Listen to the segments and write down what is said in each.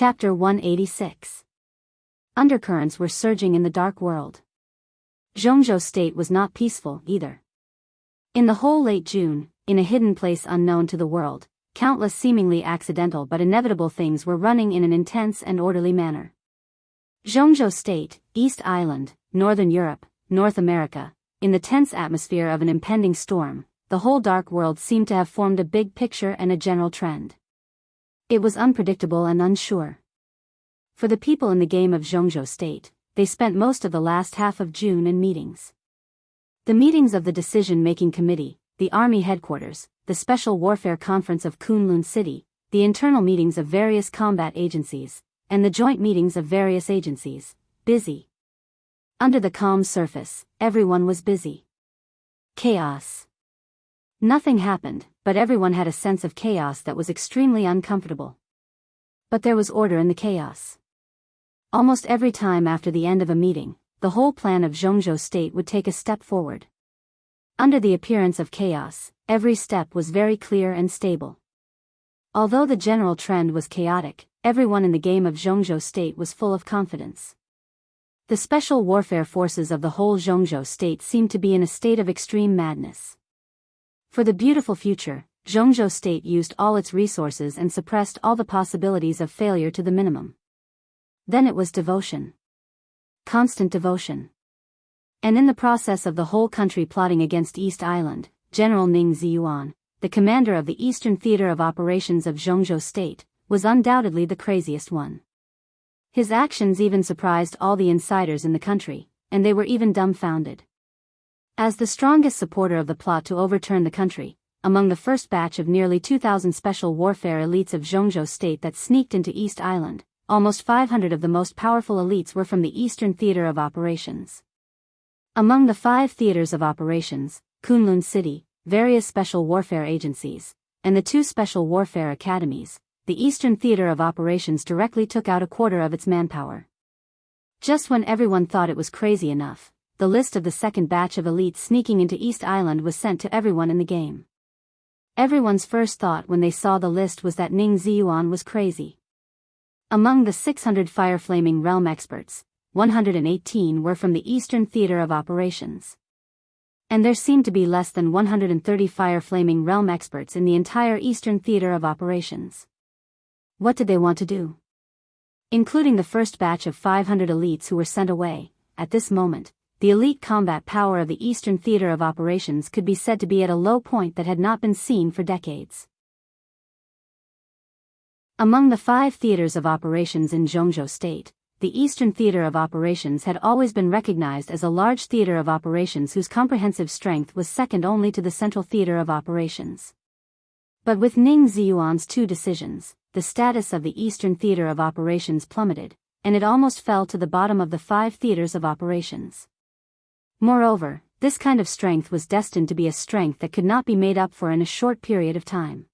Chapter 186. Undercurrents were surging in the dark world. Zhongzhou State was not peaceful, either. In the whole late June, in a hidden place unknown to the world, countless seemingly accidental but inevitable things were running in an intense and orderly manner. Zhongzhou State, East Island, Northern Europe, North America, in the tense atmosphere of an impending storm, the whole dark world seemed to have formed a big picture and a general trend. It was unpredictable and unsure. For the people in the game of Zhongzhou State, they spent most of the last half of June in meetings. The meetings of the Decision-Making Committee, the Army Headquarters, the Special Warfare Conference of Kunlun City, the internal meetings of various combat agencies, and the joint meetings of various agencies, busy. Under the calm surface, everyone was busy. Chaos. Nothing happened, but everyone had a sense of chaos that was extremely uncomfortable. But there was order in the chaos. Almost every time after the end of a meeting, the whole plan of Zhongzhou State would take a step forward. Under the appearance of chaos, every step was very clear and stable. Although the general trend was chaotic, everyone in the game of Zhongzhou State was full of confidence. The special warfare forces of the whole Zhongzhou State seemed to be in a state of extreme madness. For the beautiful future, Zhongzhou State used all its resources and suppressed all the possibilities of failure to the minimum. Then it was devotion. Constant devotion. And in the process of the whole country plotting against East Island, General Ning Ziyuan, the commander of the Eastern Theater of Operations of Zhongzhou State, was undoubtedly the craziest one. His actions even surprised all the insiders in the country, and they were even dumbfounded. As the strongest supporter of the plot to overturn the country, among the first batch of nearly 2,000 special warfare elites of Zhongzhou State that sneaked into East Island, almost 500 of the most powerful elites were from the Eastern Theater of Operations. Among the 5 theaters of operations, Kunlun City, various special warfare agencies, and the 2 special warfare academies, the Eastern Theater of Operations directly took out a quarter of its manpower. Just when everyone thought it was crazy enough, the list of the second batch of elites sneaking into East Island was sent to everyone in the game. Everyone's first thought when they saw the list was that Ning Ziyuan was crazy. Among the 600 fire-flaming realm experts, 118 were from the Eastern Theater of Operations. And there seemed to be less than 130 fire-flaming realm experts in the entire Eastern Theater of Operations. What did they want to do? Including the first batch of 500 elites who were sent away, at this moment, the elite combat power of the Eastern Theater of Operations could be said to be at a low point that had not been seen for decades. Among the 5 theaters of operations in Zhongzhou State, the Eastern Theater of Operations had always been recognized as a large theater of operations whose comprehensive strength was second only to the Central Theater of Operations. But with Ning Ziyuan's 2 decisions, the status of the Eastern Theater of Operations plummeted, and it almost fell to the bottom of the 5 theaters of operations. Moreover, this kind of strength was destined to be a strength that could not be made up for in a short period of time.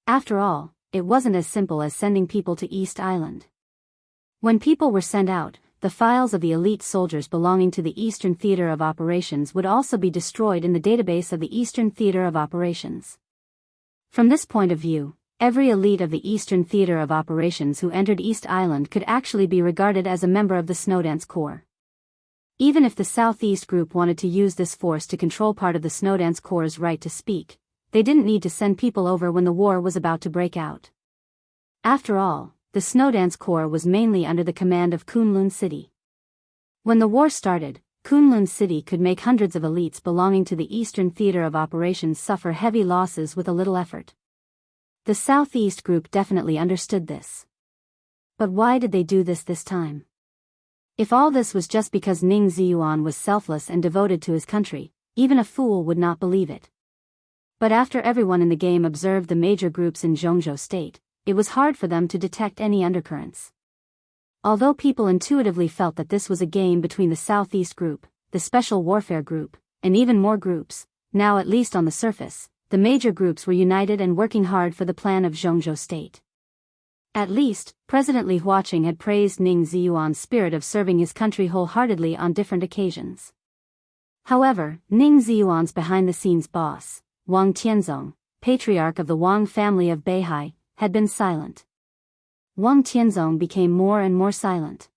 After all, it wasn't as simple as sending people to East Island. When people were sent out, the files of the elite soldiers belonging to the Eastern Theater of Operations would also be destroyed in the database of the Eastern Theater of Operations. From this point of view, every elite of the Eastern Theater of Operations who entered East Island could actually be regarded as a member of the Snowdance Corps. Even if the Southeast Group wanted to use this force to control part of the Snowdance Corps' right to speak, they didn't need to send people over when the war was about to break out. After all, the Snowdance Corps was mainly under the command of Kunlun City. When the war started, Kunlun City could make hundreds of elites belonging to the Eastern Theater of Operations suffer heavy losses with a little effort. The Southeast Group definitely understood this. But why did they do this time? If all this was just because Ning Ziyuan was selfless and devoted to his country, even a fool would not believe it. But after everyone in the game observed the major groups in Zhongzhou State, it was hard for them to detect any undercurrents. Although people intuitively felt that this was a game between the Southeast Group, the Special Warfare Group, and even more groups, now at least on the surface, the major groups were united and working hard for the plan of Zhongzhou State. At least, President Li Huaqing had praised Ning Ziyuan's spirit of serving his country wholeheartedly on different occasions. However, Ning Ziyuan's behind-the-scenes boss, Wang Tianzong, patriarch of the Wang family of Beihai, had been silent. Wang Tianzong became more and more silent.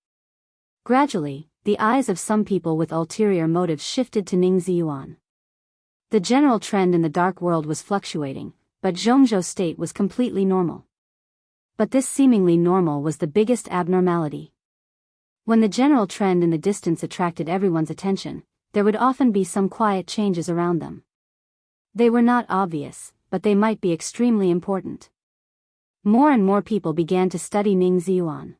Gradually, the eyes of some people with ulterior motives shifted to Ning Ziyuan. The general trend in the dark world was fluctuating, but Zhongzhou's state was completely normal. But this seemingly normal was the biggest abnormality. When the general trend in the distance attracted everyone's attention, there would often be some quiet changes around them. They were not obvious, but they might be extremely important. More and more people began to study Ning Ziyuan.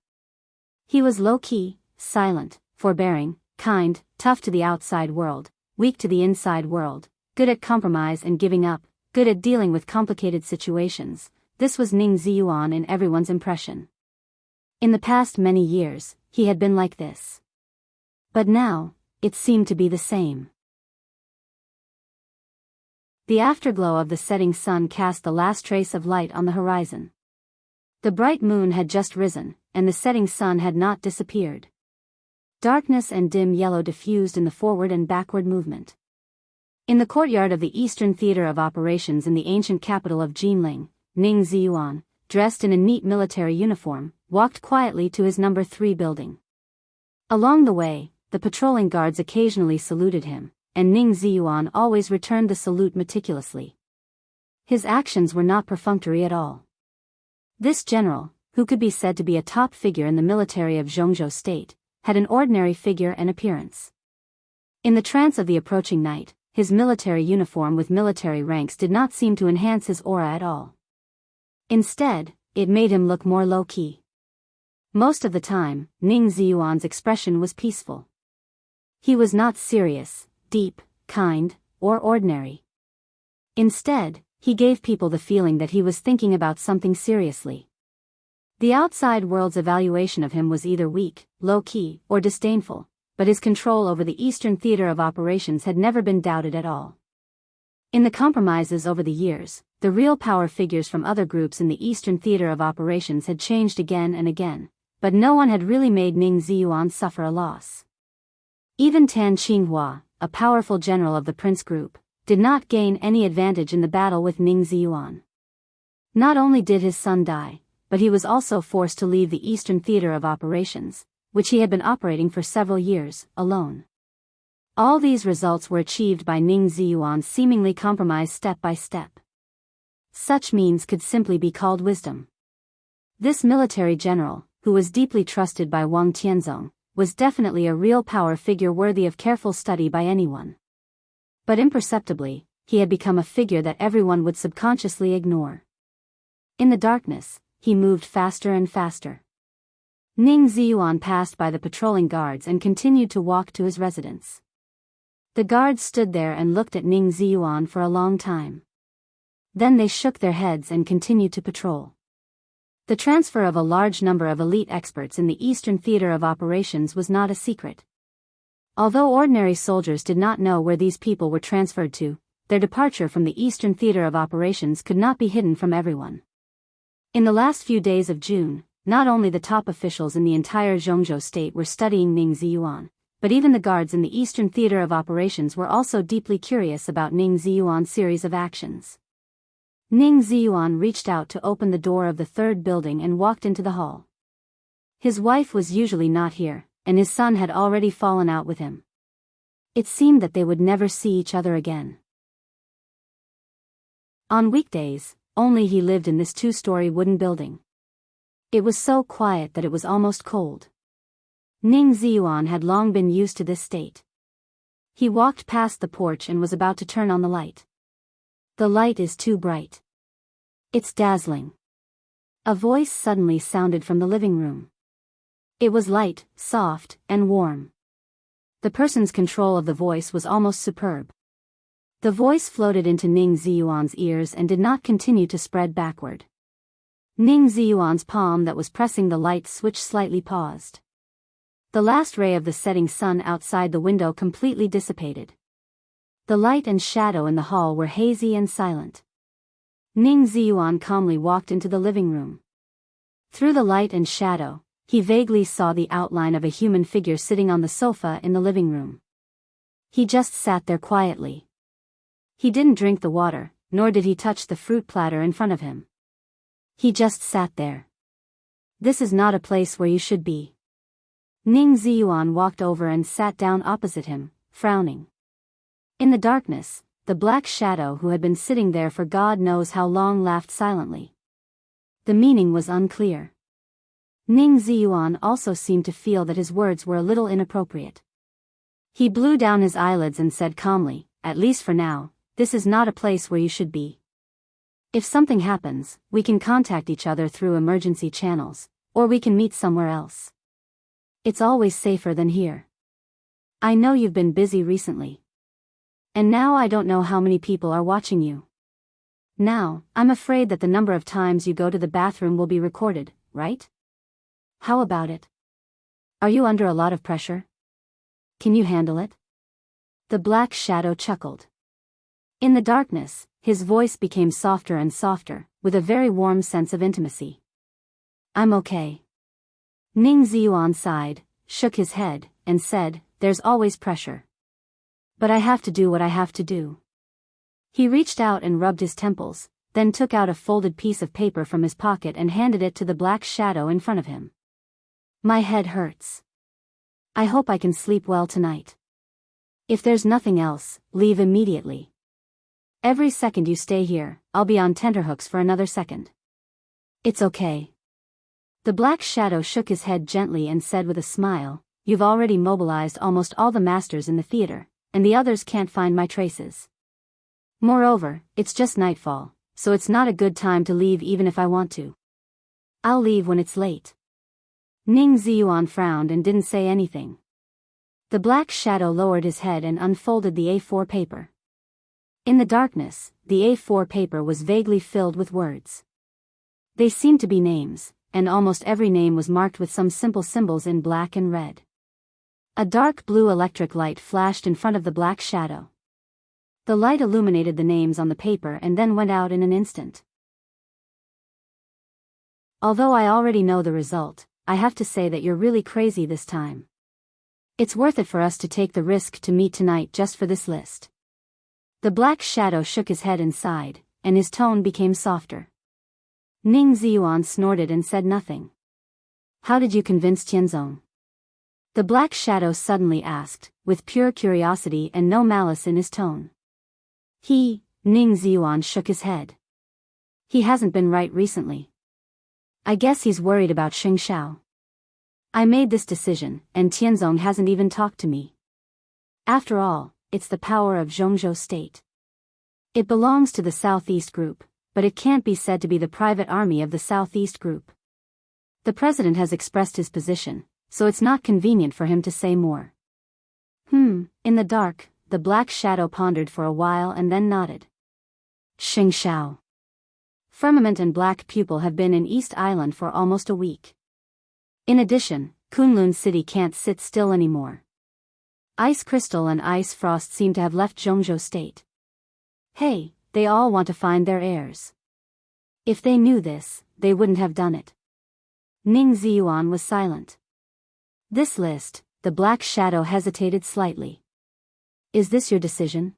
He was low-key, silent, forbearing, kind, tough to the outside world, weak to the inside world, good at compromise and giving up, good at dealing with complicated situations. This was Ning Ziyuan in everyone's impression. In the past many years, he had been like this. But now, it seemed to be the same. The afterglow of the setting sun cast the last trace of light on the horizon. The bright moon had just risen, and the setting sun had not disappeared. Darkness and dim yellow diffused in the forward and backward movement. In the courtyard of the Eastern Theater of Operations in the ancient capital of Jinling, Ning Ziyuan, dressed in a neat military uniform, walked quietly to his number 3 building. Along the way, the patrolling guards occasionally saluted him, and Ning Ziyuan always returned the salute meticulously. His actions were not perfunctory at all. This general, who could be said to be a top figure in the military of Zhongzhou State, had an ordinary figure and appearance. In the trance of the approaching night, his military uniform with military ranks did not seem to enhance his aura at all. Instead, it made him look more low-key. Most of the time, Ning Ziyuan's expression was peaceful. He was not serious, deep, kind, or ordinary. Instead, he gave people the feeling that he was thinking about something seriously. The outside world's evaluation of him was either weak, low-key, or disdainful, but his control over the Eastern Theater of Operations had never been doubted at all. In the compromises over the years, the real power figures from other groups in the Eastern Theater of Operations had changed again and again, but no one had really made Ning Ziyuan suffer a loss. Even Tan Qinghua, a powerful general of the Prince Group, did not gain any advantage in the battle with Ning Ziyuan. Not only did his son die, but he was also forced to leave the Eastern Theater of Operations, which he had been operating for several years, alone. All these results were achieved by Ning Ziyuan's seemingly compromised step by step. Such means could simply be called wisdom. This military general, who was deeply trusted by Wang Tianzong, was definitely a real power figure worthy of careful study by anyone. But imperceptibly, he had become a figure that everyone would subconsciously ignore. In the darkness, he moved faster and faster. Ning Ziyuan passed by the patrolling guards and continued to walk to his residence. The guards stood there and looked at Ning Ziyuan for a long time. Then they shook their heads and continued to patrol. The transfer of a large number of elite experts in the Eastern Theater of Operations was not a secret. Although ordinary soldiers did not know where these people were transferred to, their departure from the Eastern Theater of Operations could not be hidden from everyone. In the last few days of June, not only the top officials in the entire Zhongzhou state were studying Ning Ziyuan, but even the guards in the Eastern Theater of Operations were also deeply curious about Ning Ziyuan's series of actions. Ning Ziyuan reached out to open the door of the 3rd building and walked into the hall. His wife was usually not here, and his son had already fallen out with him. It seemed that they would never see each other again. On weekdays, only he lived in this 2-story wooden building. It was so quiet that it was almost cold. Ning Ziyuan had long been used to this state. He walked past the porch and was about to turn on the light. The light is too bright. It's dazzling. A voice suddenly sounded from the living room. It was light, soft, and warm. The person's control of the voice was almost superb. The voice floated into Ning Ziyuan's ears and did not continue to spread backward. Ning Ziyuan's palm that was pressing the light switch slightly paused. The last ray of the setting sun outside the window completely dissipated. The light and shadow in the hall were hazy and silent. Ning Ziyuan calmly walked into the living room. Through the light and shadow, he vaguely saw the outline of a human figure sitting on the sofa in the living room. He just sat there quietly. He didn't drink the water, nor did he touch the fruit platter in front of him. He just sat there. This is not a place where you should be. Ning Ziyuan walked over and sat down opposite him, frowning. In the darkness, the black shadow who had been sitting there for God knows how long laughed silently. The meaning was unclear. Ning Ziyuan also seemed to feel that his words were a little inappropriate. He blew down his eyelids and said calmly, "At least for now, this is not a place where you should be. If something happens, we can contact each other through emergency channels, or we can meet somewhere else. It's always safer than here. I know you've been busy recently. And now I don't know how many people are watching you. Now, I'm afraid that the number of times you go to the bathroom will be recorded, right? How about it? Are you under a lot of pressure? Can you handle it?" The black shadow chuckled. In the darkness, his voice became softer and softer, with a very warm sense of intimacy. "I'm okay." Ning Ziyuan sighed, shook his head, and said, "There's always pressure. But I have to do what I have to do." He reached out and rubbed his temples, then took out a folded piece of paper from his pocket and handed it to the black shadow in front of him. "My head hurts. I hope I can sleep well tonight. If there's nothing else, leave immediately. Every second you stay here, I'll be on tenterhooks for another second." "It's okay." The black shadow shook his head gently and said with a smile, "You've already mobilized almost all the masters in the theater, and the others can't find my traces. Moreover, it's just nightfall, so it's not a good time to leave even if I want to. I'll leave when it's late." Ning Ziyuan frowned and didn't say anything. The black shadow lowered his head and unfolded the A4 paper. In the darkness, the A4 paper was vaguely filled with words. They seemed to be names, and almost every name was marked with some simple symbols in black and red. A dark blue electric light flashed in front of the black shadow. The light illuminated the names on the paper and then went out in an instant. "Although I already know the result, I have to say that you're really crazy this time. It's worth it for us to take the risk to meet tonight just for this list." The black shadow shook his head and sighed, and his tone became softer. Ning Ziyuan snorted and said nothing. "How did you convince Tianzong?" The black shadow suddenly asked, with pure curiosity and no malice in his tone. Ning Ziyuan shook his head. "He hasn't been right recently. I guess he's worried about Xing Xiao. I made this decision, and Tianzong hasn't even talked to me. After all, it's the power of Zhongzhou State. It belongs to the Southeast Group, but it can't be said to be the private army of the Southeast Group. The president has expressed his position, so it's not convenient for him to say more." In the dark, the black shadow pondered for a while and then nodded. "Xing Xiao. Firmament and Black Pupil have been in East Island for almost a week. In addition, Kunlun City can't sit still anymore. Ice Crystal and Ice Frost seem to have left Zhongzhou State. Hey, they all want to find their heirs. If they knew this, they wouldn't have done it." Ning Ziyuan was silent. "This list," the black shadow hesitated slightly. "Is this your decision?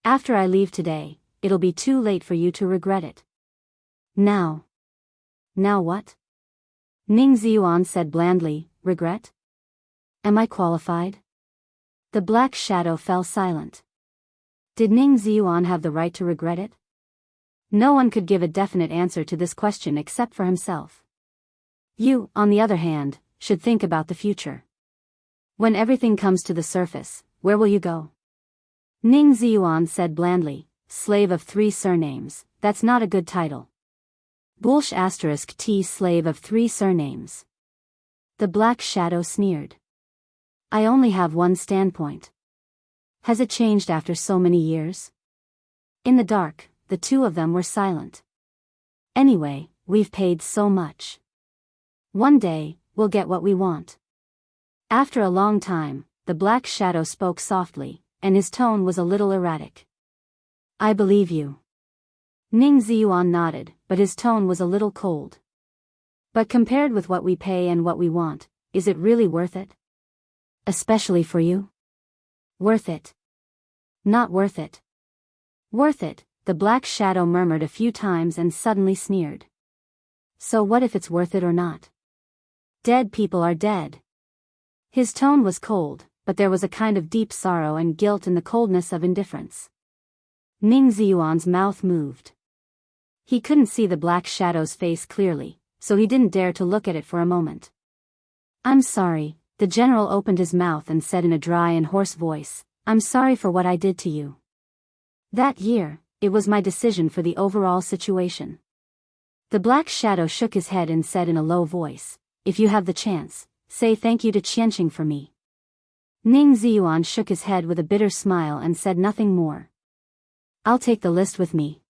After I leave today, it'll be too late for you to regret it." Now what?" Ning Ziyuan said blandly, "Regret? Am I qualified?" The black shadow fell silent. Did Ning Ziyuan have the right to regret it? No one could give a definite answer to this question except for himself. You, on the other hand, should think about the future. When everything comes to the surface, where will you go?" Ning Ziyuan said blandly, "Slave of 3 surnames, that's not a good title. Bullsh *T slave of 3 surnames." The black shadow sneered. "I only have one standpoint. Has it changed after so many years?" In the dark, the two of them were silent. "Anyway, we've paid so much. One day, we'll get what we want." After a long time, the black shadow spoke softly, and his tone was a little erratic. "I believe you." Ning Ziyuan nodded, but his tone was a little cold. "But compared with what we pay and what we want, is it really worth it? Especially for you?" "Worth it. Not worth it." "Worth it," the black shadow murmured a few times and suddenly sneered. So what if it's worth it or not? Dead people are dead. His tone was cold, but there was a kind of deep sorrow and guilt in the coldness of indifference. Ning Ziyuan's mouth moved. He couldn't see the black shadow's face clearly, so he didn't dare to look at it for a moment. I'm sorry, the general opened his mouth and said in a dry and hoarse voice, I'm sorry for what I did to you. That year, it was my decision for the overall situation. The black shadow shook his head and said in a low voice, if you have the chance, say thank you to Qianqing for me. Ning Ziyuan shook his head with a bitter smile and said nothing more. I'll take the list with me.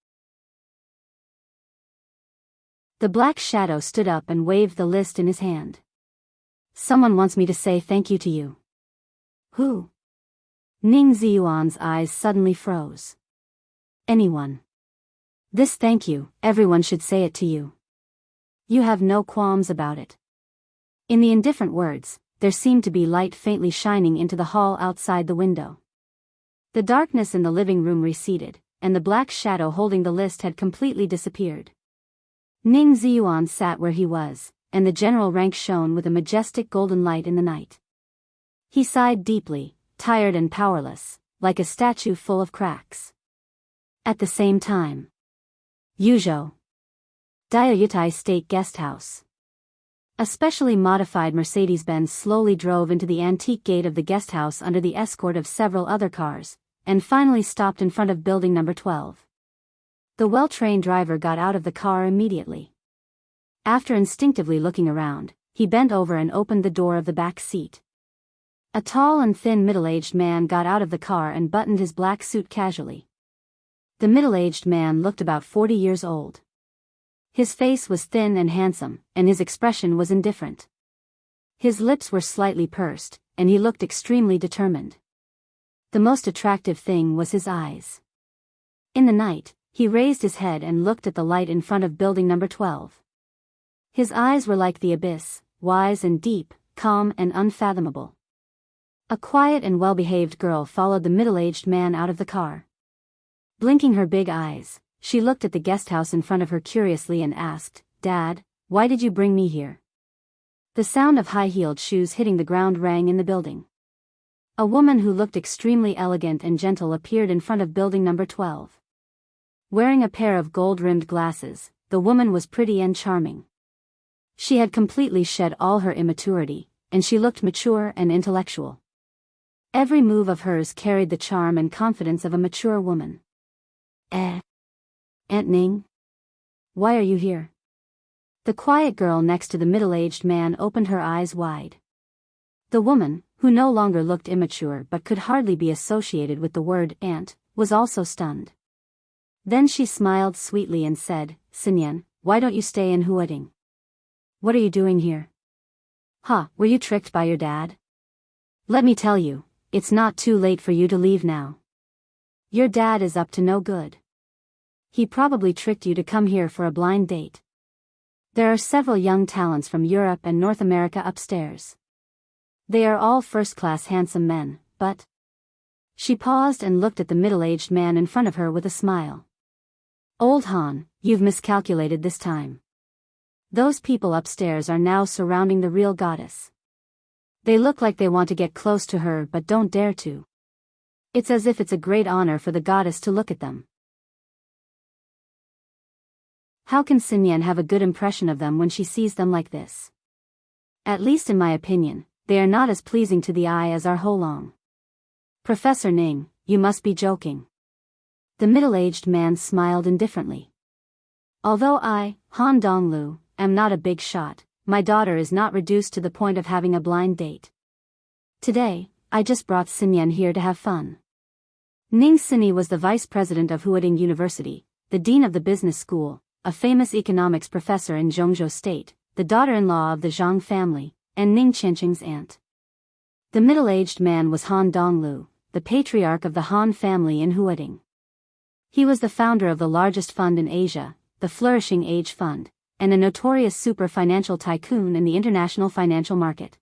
The black shadow stood up and waved the list in his hand. Someone wants me to say thank you to you. Who? Ning Ziyuan's eyes suddenly froze. Anyone. This thank you, everyone should say it to you. You have no qualms about it. In the indifferent words, there seemed to be light faintly shining into the hall outside the window. The darkness in the living room receded, and the black shadow holding the list had completely disappeared. Ning Ziyuan sat where he was, and the general rank shone with a majestic golden light in the night. He sighed deeply, tired and powerless, like a statue full of cracks. At the same time, Yuzhou, Diayutai State Guest House. A specially modified Mercedes-Benz slowly drove into the antique gate of the guest house under the escort of several other cars, and finally stopped in front of building number 12. The well-trained driver got out of the car immediately. After instinctively looking around, he bent over and opened the door of the back seat. A tall and thin middle-aged man got out of the car and buttoned his black suit casually. The middle-aged man looked about 40 years old. His face was thin and handsome, and his expression was indifferent. His lips were slightly pursed, and he looked extremely determined. The most attractive thing was his eyes. In the night, he raised his head and looked at the light in front of building number 12. His eyes were like the abyss, wise and deep, calm and unfathomable. A quiet and well-behaved girl followed the middle-aged man out of the car. Blinking her big eyes, she looked at the guest house in front of her curiously and asked, Dad, why did you bring me here? The sound of high-heeled shoes hitting the ground rang in the building. A woman who looked extremely elegant and gentle appeared in front of building number 12. Wearing a pair of gold-rimmed glasses, the woman was pretty and charming. She had completely shed all her immaturity, and she looked mature and intellectual. Every move of hers carried the charm and confidence of a mature woman. Aunt Ning? Why are you here? The quiet girl next to the middle-aged man opened her eyes wide. The woman, who no longer looked immature but could hardly be associated with the word aunt, was also stunned. Then she smiled sweetly and said, Sinyan, why don't you stay in Huading? What are you doing here? Were you tricked by your dad? Let me tell you, it's not too late for you to leave now. Your dad is up to no good. He probably tricked you to come here for a blind date. There are several young talents from Europe and North America upstairs. They are all first-class handsome men, but... She paused and looked at the middle-aged man in front of her with a smile. Old Han, you've miscalculated this time. Those people upstairs are now surrounding the real goddess. They look like they want to get close to her but don't dare to. It's as if it's a great honor for the goddess to look at them. How can Sinyan have a good impression of them when she sees them like this? At least in my opinion, they are not as pleasing to the eye as our Holong. Professor Ning, you must be joking. The middle-aged man smiled indifferently. Although I, Han Donglu, am not a big shot, my daughter is not reduced to the point of having a blind date. Today, I just brought Sinyan here to have fun. Ning Sini was the vice president of Huading University, the dean of the business school, a famous economics professor in Zhongzhou State, the daughter-in-law of the Zhang family, and Ning Qianqing's aunt. The middle-aged man was Han Donglu, the patriarch of the Han family in Huading. He was the founder of the largest fund in Asia, the Flourishing Age Fund, and a notorious super-financial tycoon in the international financial market.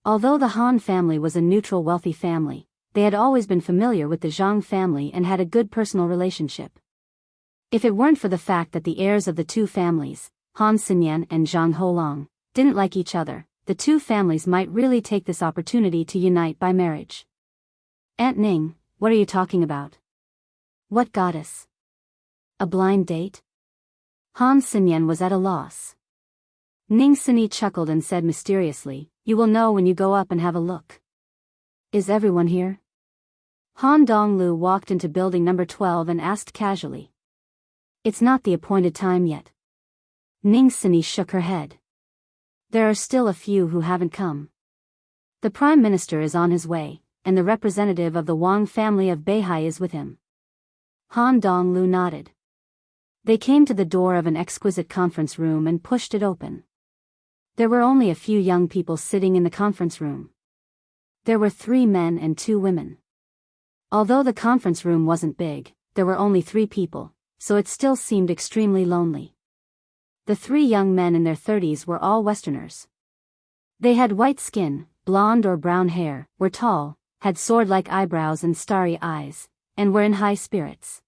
Although the Han family was a neutral wealthy family, they had always been familiar with the Zhang family and had a good personal relationship. If it weren't for the fact that the heirs of the two families, Han Xinyan and Zhang Holong, didn't like each other, the two families might really take this opportunity to unite by marriage. Aunt Ning, what are you talking about? What goddess? A blind date? Han Xinyan was at a loss. Ning Xini chuckled and said mysteriously, you will know when you go up and have a look. Is everyone here? Han Donglu walked into building number 12 and asked casually. It's not the appointed time yet. Ning Xini shook her head. There are still a few who haven't come. The Prime Minister is on his way, and the representative of the Wang family of Beihai is with him. Han Donglu nodded. They came to the door of an exquisite conference room and pushed it open. There were only a few young people sitting in the conference room. There were 3 men and 2 women. Although the conference room wasn't big, there were only 3 people, so it still seemed extremely lonely. The 3 young men in their 30s were all Westerners. They had white skin, blonde or brown hair, were tall, had sword-like eyebrows and starry eyes, and were in high spirits.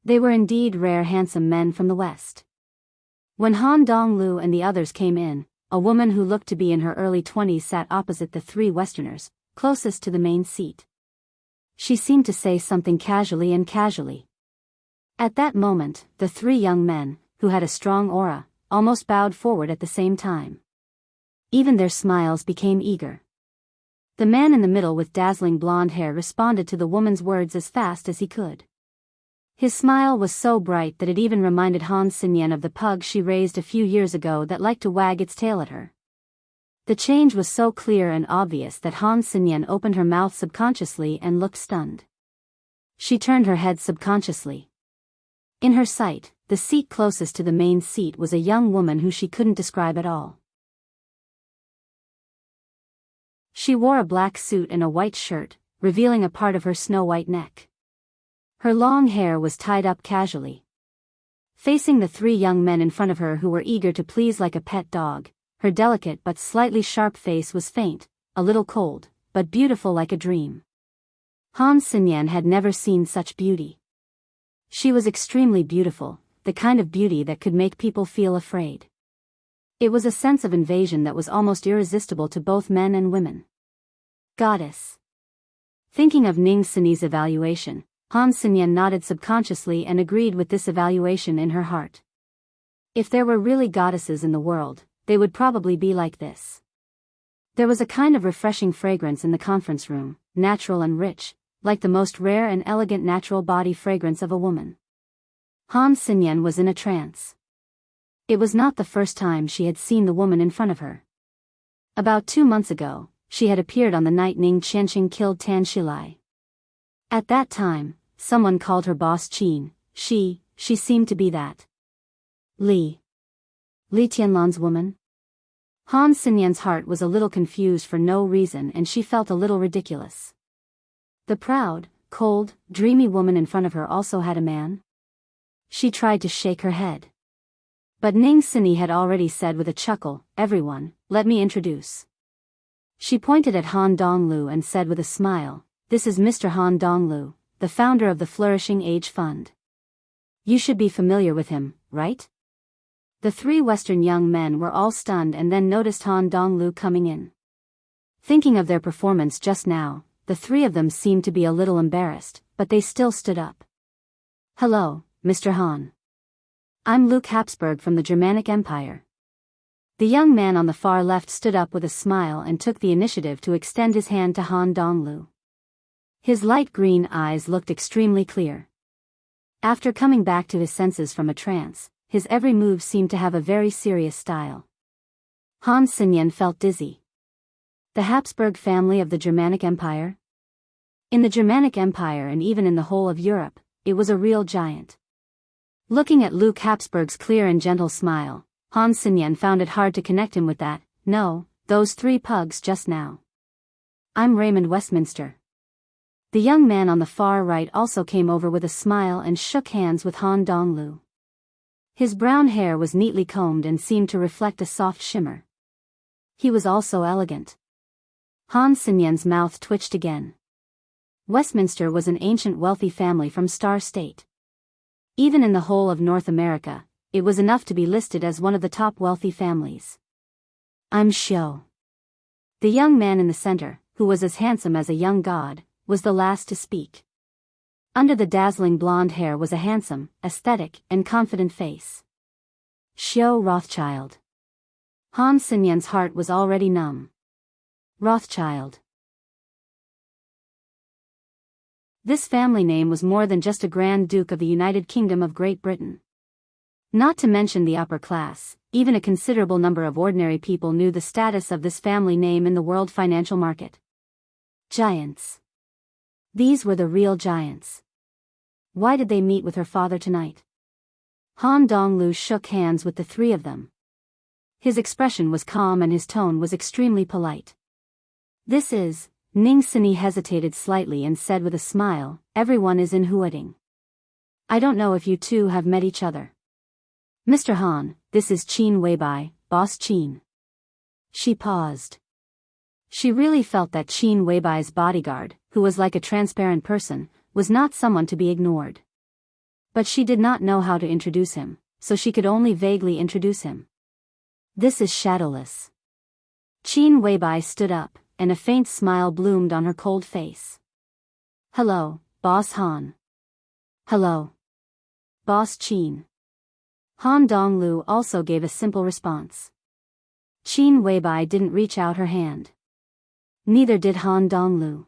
They were indeed rare handsome men from the West. When Han Donglu and the others came in, a woman who looked to be in her early 20s sat opposite the 3 Westerners, closest to the main seat. She seemed to say something casually. At that moment, the 3 young men, who had a strong aura, almost bowed forward at the same time. Even their smiles became eager. The man in the middle with dazzling blonde hair responded to the woman's words as fast as he could. His smile was so bright that it even reminded Han Xinyan of the pug she raised a few years ago that liked to wag its tail at her. The change was so clear and obvious that Han Xinyan opened her mouth subconsciously and looked stunned. She turned her head subconsciously. In her sight, the seat closest to the main seat was a young woman who she couldn't describe at all. She wore a black suit and a white shirt, revealing a part of her snow-white neck. Her long hair was tied up casually. Facing the 3 young men in front of her who were eager to please like a pet dog, her delicate but slightly sharp face was faint, a little cold, but beautiful like a dream. Han Xinyan had never seen such beauty. She was extremely beautiful, the kind of beauty that could make people feel afraid. It was a sense of invasion that was almost irresistible to both men and women. Goddess. Thinking of Ning Xini's evaluation, Han Xinyan nodded subconsciously and agreed with this evaluation in her heart. If there were really goddesses in the world, they would probably be like this. There was a kind of refreshing fragrance in the conference room, natural and rich, like the most rare and elegant natural body fragrance of a woman. Han Xinyan was in a trance. It was not the first time she had seen the woman in front of her. About 2 months ago, she had appeared on the night Ning Qianqing killed Tan Shilai. At that time, someone called her boss Qin. She seemed to be that. Li Tianlan's woman? Han Xinyan's heart was a little confused for no reason and she felt a little ridiculous. The proud, cold, dreamy woman in front of her also had a man? She tried to shake her head. But Ning Xini had already said with a chuckle, everyone, let me introduce. She pointed at Han Donglu and said with a smile, this is Mr. Han Donglu, the founder of the Flourishing Age Fund. You should be familiar with him, right? The 3 Western young men were all stunned and then noticed Han Donglu coming in. Thinking of their performance just now, the 3 of them seemed to be a little embarrassed, but they still stood up. Hello, Mr. Han. I'm Luke Habsburg from the Germanic Empire. The young man on the far left stood up with a smile and took the initiative to extend his hand to Han Donglu. His light green eyes looked extremely clear. After coming back to his senses from a trance, his every move seemed to have a very serious style. Han Xinyan felt dizzy. The Habsburg family of the Germanic Empire? In the Germanic Empire and even in the whole of Europe, it was a real giant. Looking at Luke Habsburg's clear and gentle smile, Han Xinyan found it hard to connect him with that, no, those 3 pugs just now. I'm Raymond Westminster. The young man on the far right also came over with a smile and shook hands with Han Donglu. His brown hair was neatly combed and seemed to reflect a soft shimmer. He was also elegant. Han Xinyan's mouth twitched again. Westminster was an ancient wealthy family from Star State. Even in the whole of North America, it was enough to be listed as one of the top wealthy families. I'm Xiao. The young man in the center, who was as handsome as a young god, was the last to speak. Under the dazzling blonde hair was a handsome, aesthetic, and confident face. Xiao Rothschild. Han Sinyan's heart was already numb. Rothschild. This family name was more than just a Grand Duke of the United Kingdom of Great Britain. Not to mention the upper class, even a considerable number of ordinary people knew the status of this family name in the world financial market. Giants. These were the real giants. Why did they meet with her father tonight? Han Donglu shook hands with the three of them. His expression was calm and his tone was extremely polite. This is, Ning Sini hesitated slightly and said with a smile, everyone is in Huading. I don't know if you two have met each other. Mr. Han, this is Qin Weibai, Boss Qin. She paused. She really felt that Qin Weibai's bodyguard, who was like a transparent person, was not someone to be ignored. But she did not know how to introduce him, so she could only vaguely introduce him. This is Shadowless. Qin Weibai stood up, and a faint smile bloomed on her cold face. Hello, Boss Han. Hello. Boss Qin. Han Donglu also gave a simple response. Qin Weibai didn't reach out her hand. Neither did Han Donglu.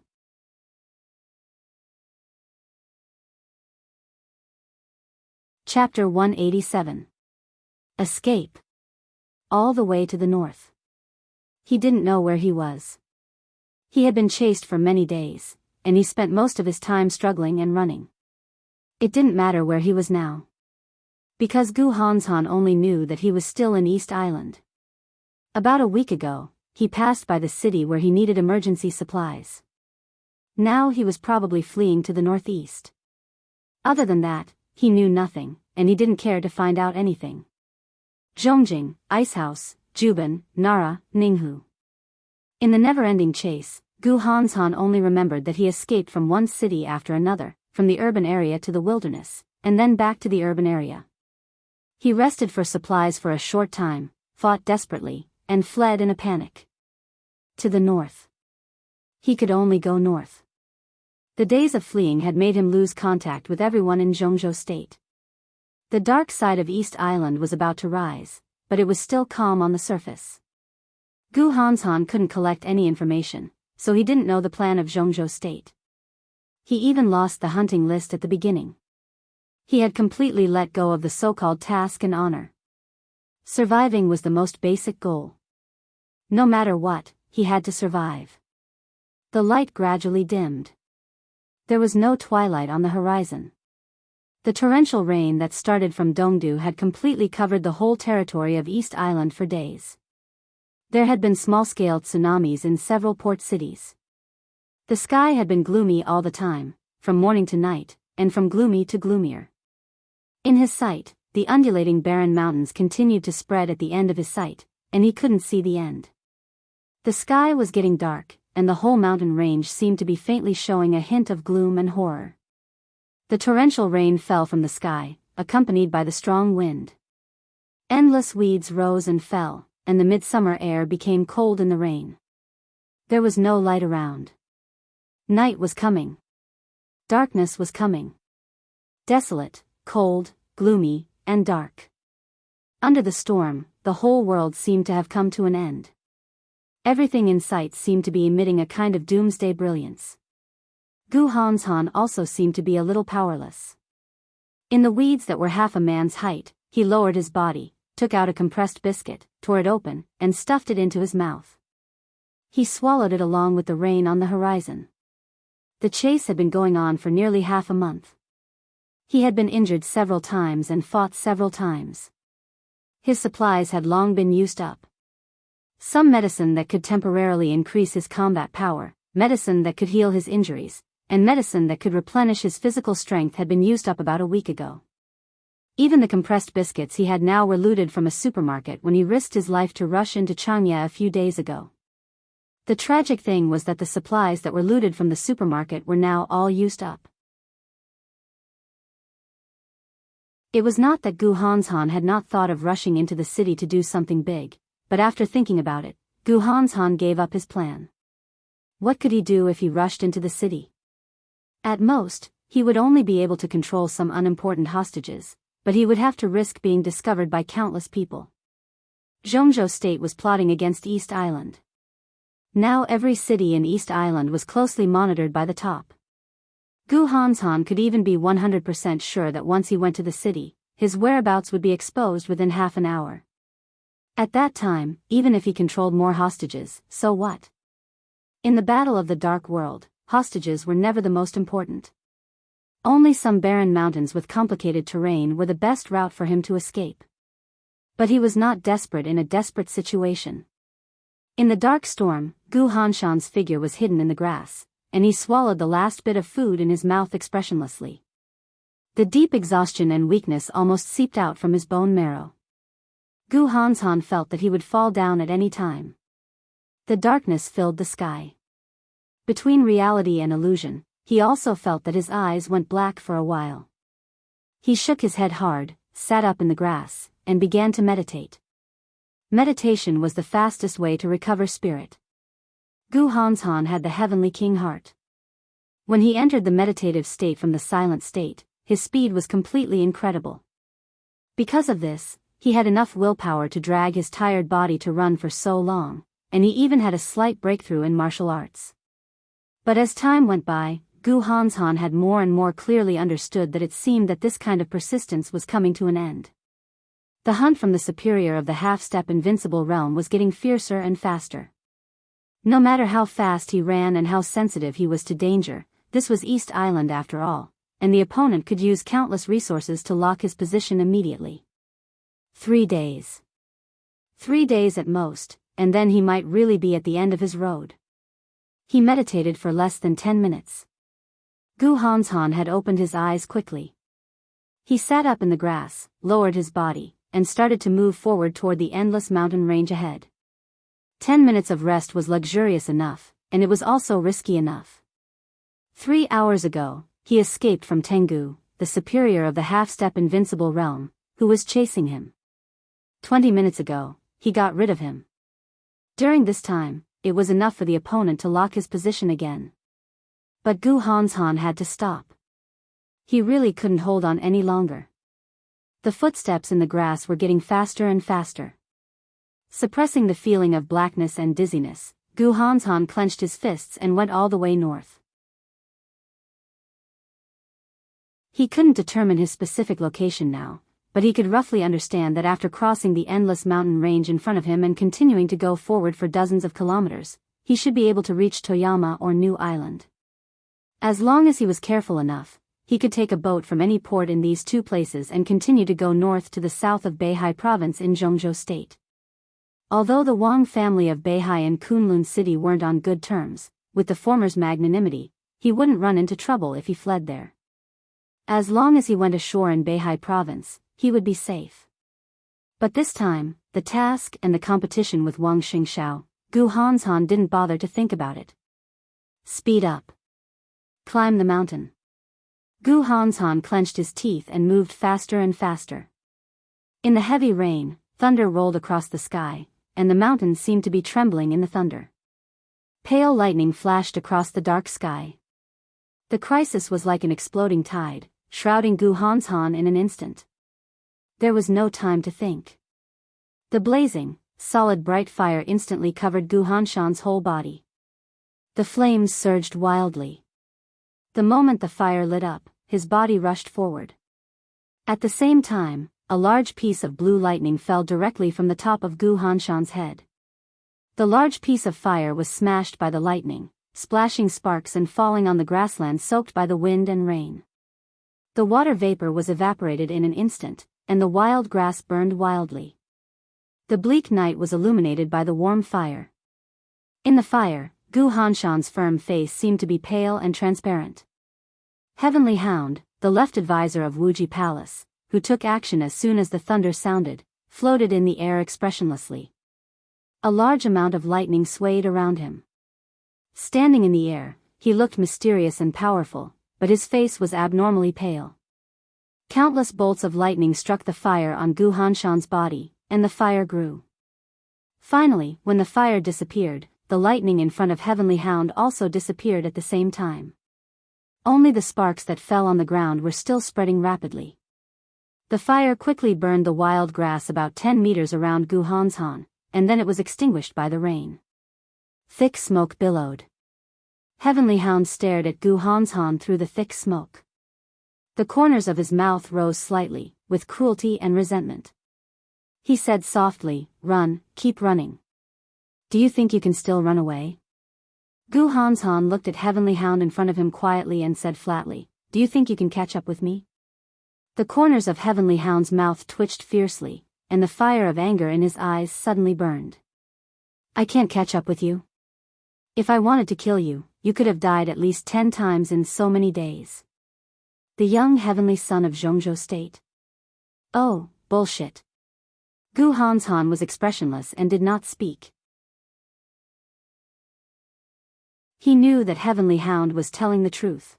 Chapter 187. Escape. All the way to the north. He didn't know where he was. He had been chased for many days, and he spent most of his time struggling and running. It didn't matter where he was now. Because Gu Hanshan only knew that he was still in East Island. About a week ago, he passed by the city where he needed emergency supplies. Now he was probably fleeing to the northeast. Other than that, he knew nothing, and he didn't care to find out anything. Zhongjing, Icehouse, Juban, Nara, Ninghu. In the never-ending chase, Gu Hanshan only remembered that he escaped from one city after another, from the urban area to the wilderness, and then back to the urban area. He rested for supplies for a short time, fought desperately, and fled in a panic. To the north. He could only go north. The days of fleeing had made him lose contact with everyone in Zhongzhou State. The dark side of East Island was about to rise, but it was still calm on the surface. Gu Hanshan couldn't collect any information, so he didn't know the plan of Zhongzhou State. He even lost the hunting list at the beginning. He had completely let go of the so-called task and honor. Surviving was the most basic goal. No matter what, he had to survive. The light gradually dimmed. There was no twilight on the horizon. The torrential rain that started from Dongdu had completely covered the whole territory of East Island for days. There had been small-scale tsunamis in several port cities. The sky had been gloomy all the time, from morning to night, and from gloomy to gloomier. In his sight, the undulating barren mountains continued to spread at the end of his sight, and he couldn't see the end. The sky was getting dark, and the whole mountain range seemed to be faintly showing a hint of gloom and horror. The torrential rain fell from the sky, accompanied by the strong wind. Endless weeds rose and fell, and the midsummer air became cold in the rain. There was no light around. Night was coming. Darkness was coming. Desolate, cold, gloomy, and dark. Under the storm, the whole world seemed to have come to an end. Everything in sight seemed to be emitting a kind of doomsday brilliance. Gu Hanshan also seemed to be a little powerless. In the weeds that were half a man's height, he lowered his body, took out a compressed biscuit, tore it open, and stuffed it into his mouth. He swallowed it along with the rain on the horizon. The chase had been going on for nearly half a month. He had been injured several times and fought several times. His supplies had long been used up. Some medicine that could temporarily increase his combat power, medicine that could heal his injuries, and medicine that could replenish his physical strength had been used up about a week ago. Even the compressed biscuits he had now were looted from a supermarket when he risked his life to rush into Changya a few days ago. The tragic thing was that the supplies that were looted from the supermarket were now all used up. It was not that Gu Hanshan had not thought of rushing into the city to do something big, but after thinking about it, Gu Hanshan gave up his plan. What could he do if he rushed into the city? At most, he would only be able to control some unimportant hostages, but he would have to risk being discovered by countless people. Zhongzhou State was plotting against East Island. Now every city in East Island was closely monitored by the top. Gu Hanshan could even be 100% sure that once he went to the city, his whereabouts would be exposed within half an hour. At that time, even if he controlled more hostages, so what? In the battle of the Dark World, hostages were never the most important. Only some barren mountains with complicated terrain were the best route for him to escape. But he was not desperate in a desperate situation. In the dark storm, Gu Hanshan's figure was hidden in the grass, and he swallowed the last bit of food in his mouth expressionlessly. The deep exhaustion and weakness almost seeped out from his bone marrow. Gu Hanshan felt that he would fall down at any time. The darkness filled the sky. Between reality and illusion, he also felt that his eyes went black for a while. He shook his head hard, sat up in the grass, and began to meditate. Meditation was the fastest way to recover spirit. Gu Hanshan had the heavenly king heart. When he entered the meditative state from the silent state, his speed was completely incredible. Because of this, he had enough willpower to drag his tired body to run for so long, and he even had a slight breakthrough in martial arts. But as time went by, Gu Hanshan had more and more clearly understood that it seemed that this kind of persistence was coming to an end. The hunt from the superior of the half-step invincible realm was getting fiercer and faster. No matter how fast he ran and how sensitive he was to danger, this was East Island after all, and the opponent could use countless resources to lock his position immediately. 3 days. 3 days at most, and then he might really be at the end of his road. He meditated for less than 10 minutes. Gu Hanshan had opened his eyes quickly. He sat up in the grass, lowered his body, and started to move forward toward the endless mountain range ahead. 10 minutes of rest was luxurious enough, and it was also risky enough. 3 hours ago, he escaped from Tengu, the superior of the half-step invincible realm, who was chasing him. 20 minutes ago, he got rid of him. During this time, it was enough for the opponent to lock his position again. But Gu Hanshan had to stop. He really couldn't hold on any longer. The footsteps in the grass were getting faster and faster. Suppressing the feeling of blackness and dizziness, Gu Hanshan clenched his fists and went all the way north. He couldn't determine his specific location now, but he could roughly understand that after crossing the endless mountain range in front of him and continuing to go forward for dozens of kilometers, he should be able to reach Toyama or New Island. As long as he was careful enough, he could take a boat from any port in these two places and continue to go north to the south of Beihai Province in Zhongzhou State. Although the Wang family of Beihai and Kunlun City weren't on good terms, with the former's magnanimity, he wouldn't run into trouble if he fled there. As long as he went ashore in Beihai Province, he would be safe. But this time, the task and the competition with Wang Xingxiao, Gu Hanshan didn't bother to think about it. Speed up. Climb the mountain. Gu Hanshan clenched his teeth and moved faster and faster. In the heavy rain, thunder rolled across the sky, and the mountains seemed to be trembling in the thunder. Pale lightning flashed across the dark sky. The crisis was like an exploding tide, shrouding Gu Hanshan in an instant. There was no time to think. The blazing, solid bright fire instantly covered Gu Hanshan's whole body. The flames surged wildly. The moment the fire lit up, his body rushed forward. At the same time, a large piece of blue lightning fell directly from the top of Gu Hanshan's head. The large piece of fire was smashed by the lightning, splashing sparks and falling on the grassland soaked by the wind and rain. The water vapor was evaporated in an instant, and the wild grass burned wildly. The bleak night was illuminated by the warm fire. In the fire, Gu Hanshan's firm face seemed to be pale and transparent. Heavenly Hound, the left advisor of Wuji Palace, who took action as soon as the thunder sounded, floated in the air expressionlessly. A large amount of lightning swayed around him. Standing in the air, he looked mysterious and powerful, but his face was abnormally pale. Countless bolts of lightning struck the fire on Gu Hanshan's body, and the fire grew. Finally, when the fire disappeared, the lightning in front of Heavenly Hound also disappeared at the same time. Only the sparks that fell on the ground were still spreading rapidly. The fire quickly burned the wild grass about 10 meters around Gu Hanshan, and then it was extinguished by the rain. Thick smoke billowed. Heavenly Hound stared at Gu Hanshan through the thick smoke. The corners of his mouth rose slightly, with cruelty and resentment. He said softly, "Run, keep running. Do you think you can still run away?" Gu Hanshan looked at Heavenly Hound in front of him quietly and said flatly, "Do you think you can catch up with me?" The corners of Heavenly Hound's mouth twitched fiercely, and the fire of anger in his eyes suddenly burned. "I can't catch up with you. If I wanted to kill you, you could have died at least 10 times in so many days." The young heavenly son of Zhongzhou State. Oh, bullshit. Gu Hanshan was expressionless and did not speak. He knew that Heavenly Hound was telling the truth.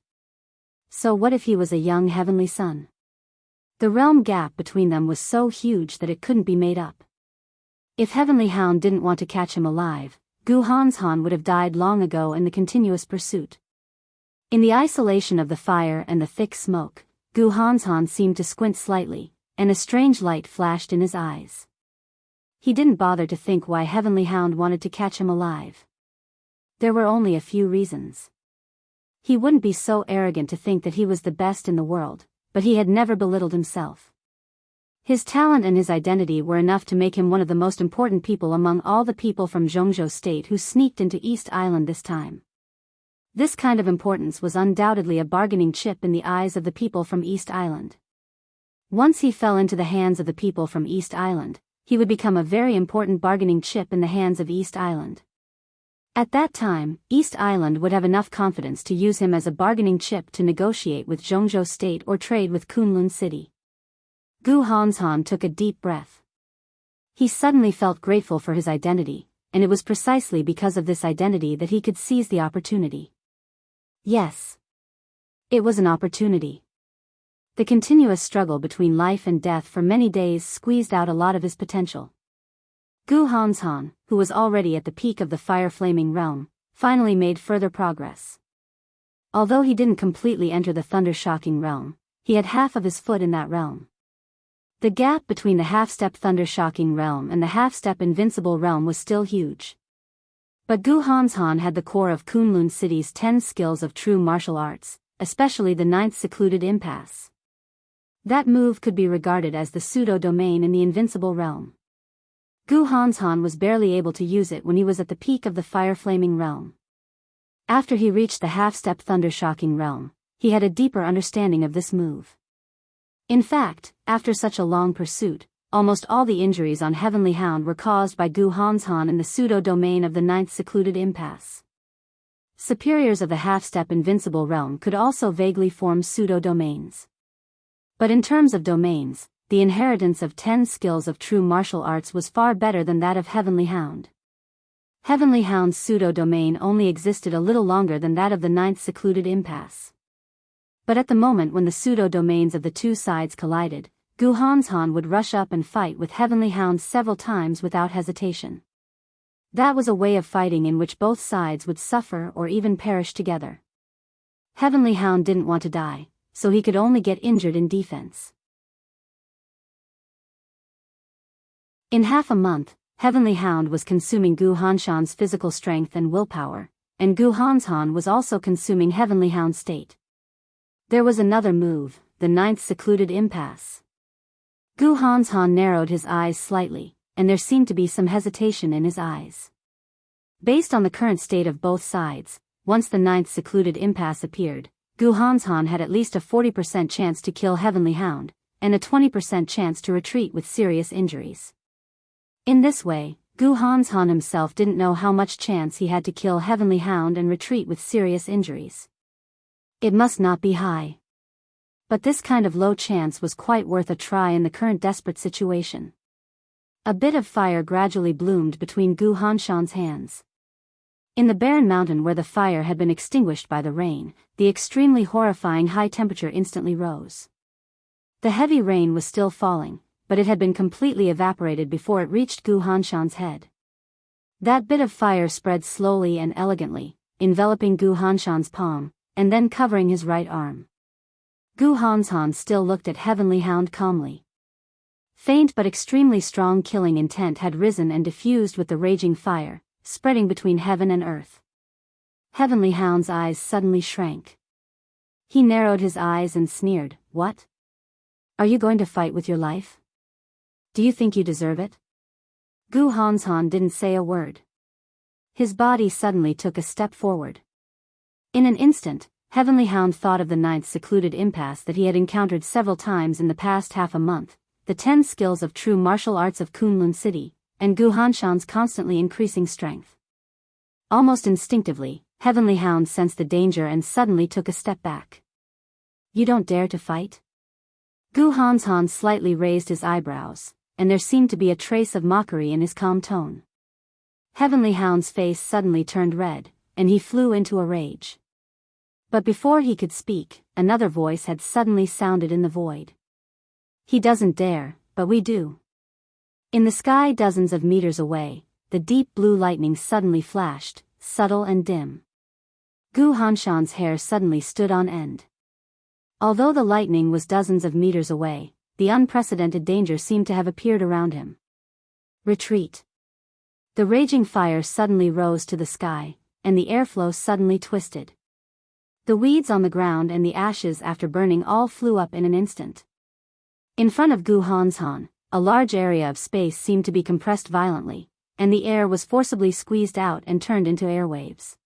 So what if he was a young heavenly son? The realm gap between them was so huge that it couldn't be made up. If Heavenly Hound didn't want to catch him alive, Gu Hanshan would have died long ago in the continuous pursuit. In the isolation of the fire and the thick smoke, Gu Hanshan seemed to squint slightly, and a strange light flashed in his eyes. He didn't bother to think why Heavenly Hound wanted to catch him alive. There were only a few reasons. He wouldn't be so arrogant to think that he was the best in the world, but he had never belittled himself. His talent and his identity were enough to make him one of the most important people among all the people from Zhongzhou State who sneaked into East Island this time. This kind of importance was undoubtedly a bargaining chip in the eyes of the people from East Island. Once he fell into the hands of the people from East Island, he would become a very important bargaining chip in the hands of East Island. At that time, East Island would have enough confidence to use him as a bargaining chip to negotiate with Zhongzhou State or trade with Kunlun City. Gu Hanshan took a deep breath. He suddenly felt grateful for his identity, and it was precisely because of this identity that he could seize the opportunity. Yes. It was an opportunity. The continuous struggle between life and death for many days squeezed out a lot of his potential. Gu Hanshan, who was already at the peak of the fire-flaming realm, finally made further progress. Although he didn't completely enter the thunder-shocking realm, he had half of his foot in that realm. The gap between the half-step thunder-shocking realm and the half-step invincible realm was still huge. But Gu Hanshan had the core of Kunlun City's 10 skills of true martial arts, especially the 9th secluded impasse. That move could be regarded as the pseudo-domain in the invincible realm. Gu Hanshan was barely able to use it when he was at the peak of the fire-flaming realm. After he reached the half-step thunder-shocking realm, he had a deeper understanding of this move. In fact, after such a long pursuit, almost all the injuries on Heavenly Hound were caused by Gu Hanshan in the pseudo-domain of the 9th secluded impasse. Superiors of the half-step invincible realm could also vaguely form pseudo-domains. But in terms of domains, the inheritance of 10 skills of true martial arts was far better than that of Heavenly Hound. Heavenly Hound's pseudo-domain only existed a little longer than that of the 9th secluded impasse. But at the moment when the pseudo-domains of the two sides collided, Gu Hanshan would rush up and fight with Heavenly Hound several times without hesitation. That was a way of fighting in which both sides would suffer or even perish together. Heavenly Hound didn't want to die, so he could only get injured in defense. In half a month, Heavenly Hound was consuming Gu Hanshan's physical strength and willpower, and Gu Hanshan was also consuming Heavenly Hound's state. There was another move, the 9th secluded impasse. Gu Hanshan narrowed his eyes slightly, and there seemed to be some hesitation in his eyes. Based on the current state of both sides, once the 9th secluded impasse appeared, Gu Hanshan had at least a 40% chance to kill Heavenly Hound, and a 20% chance to retreat with serious injuries. In this way, Gu Hanshan himself didn't know how much chance he had to kill Heavenly Hound and retreat with serious injuries. It must not be high. But this kind of low chance was quite worth a try in the current desperate situation. A bit of fire gradually bloomed between Gu Hanshan's hands. In the barren mountain where the fire had been extinguished by the rain, the extremely horrifying high temperature instantly rose. The heavy rain was still falling, but it had been completely evaporated before it reached Gu Hanshan's head. That bit of fire spread slowly and elegantly, enveloping Gu Hanshan's palm, and then covering his right arm. Gu Hanshan still looked at Heavenly Hound calmly. Faint but extremely strong killing intent had risen and diffused with the raging fire, spreading between heaven and earth. Heavenly Hound's eyes suddenly shrank. He narrowed his eyes and sneered, "What? Are you going to fight with your life? Do you think you deserve it?" Gu Hanshan didn't say a word. His body suddenly took a step forward. In an instant, Heavenly Hound thought of the 9th secluded impasse that he had encountered several times in the past half a month, the 10 skills of true martial arts of Kunlun City, and Gu Hanshan's constantly increasing strength. Almost instinctively, Heavenly Hound sensed the danger and suddenly took a step back. "You don't dare to fight?" Gu Hanshan slightly raised his eyebrows, and there seemed to be a trace of mockery in his calm tone. Heavenly Hound's face suddenly turned red, and he flew into a rage. But before he could speak, another voice had suddenly sounded in the void. "He doesn't dare, but we do." In the sky dozens of meters away, the deep blue lightning suddenly flashed, subtle and dim. Gu Hanshan's hair suddenly stood on end. Although the lightning was dozens of meters away, the unprecedented danger seemed to have appeared around him. Retreat. The raging fire suddenly rose to the sky, and the airflow suddenly twisted. The weeds on the ground and the ashes after burning all flew up in an instant. In front of Gu Hanshan, a large area of space seemed to be compressed violently, and the air was forcibly squeezed out and turned into airwaves.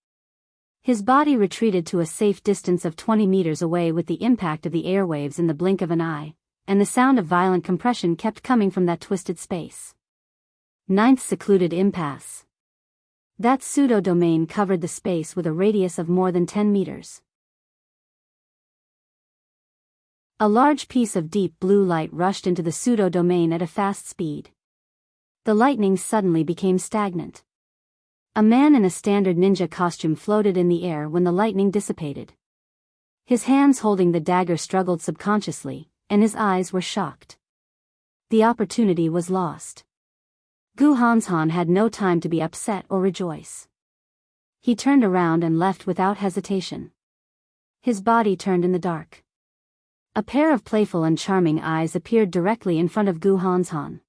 His body retreated to a safe distance of 20 meters away with the impact of the airwaves in the blink of an eye, and the sound of violent compression kept coming from that twisted space. 9th secluded impasse. That pseudo-domain covered the space with a radius of more than 10 meters. A large piece of deep blue light rushed into the pseudo-domain at a fast speed. The lightning suddenly became stagnant. A man in a standard ninja costume floated in the air when the lightning dissipated. His hands holding the dagger struggled subconsciously, and his eyes were shocked. The opportunity was lost. Gu Hanshan had no time to be upset or rejoice. He turned around and left without hesitation. His body turned in the dark. A pair of playful and charming eyes appeared directly in front of Gu Hanshan.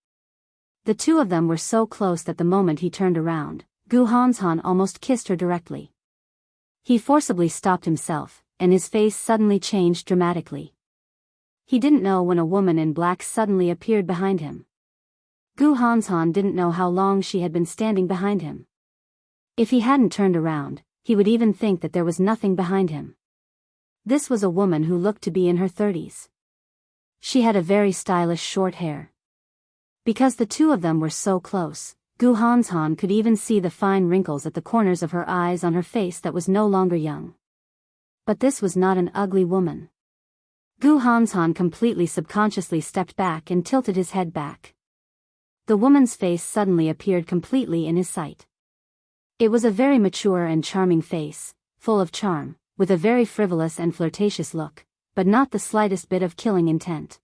The two of them were so close that the moment he turned around, Gu Hanshan almost kissed her directly. He forcibly stopped himself, and his face suddenly changed dramatically. He didn't know when a woman in black suddenly appeared behind him. Gu Hanshan didn't know how long she had been standing behind him. If he hadn't turned around, he would even think that there was nothing behind him. This was a woman who looked to be in her 30s. She had a very stylish short hair. Because the two of them were so close, Gu Hanshan could even see the fine wrinkles at the corners of her eyes on her face that was no longer young. But this was not an ugly woman. Gu Hanshan completely subconsciously stepped back and tilted his head back. The woman's face suddenly appeared completely in his sight. It was a very mature and charming face, full of charm, with a very frivolous and flirtatious look, but not the slightest bit of killing intent.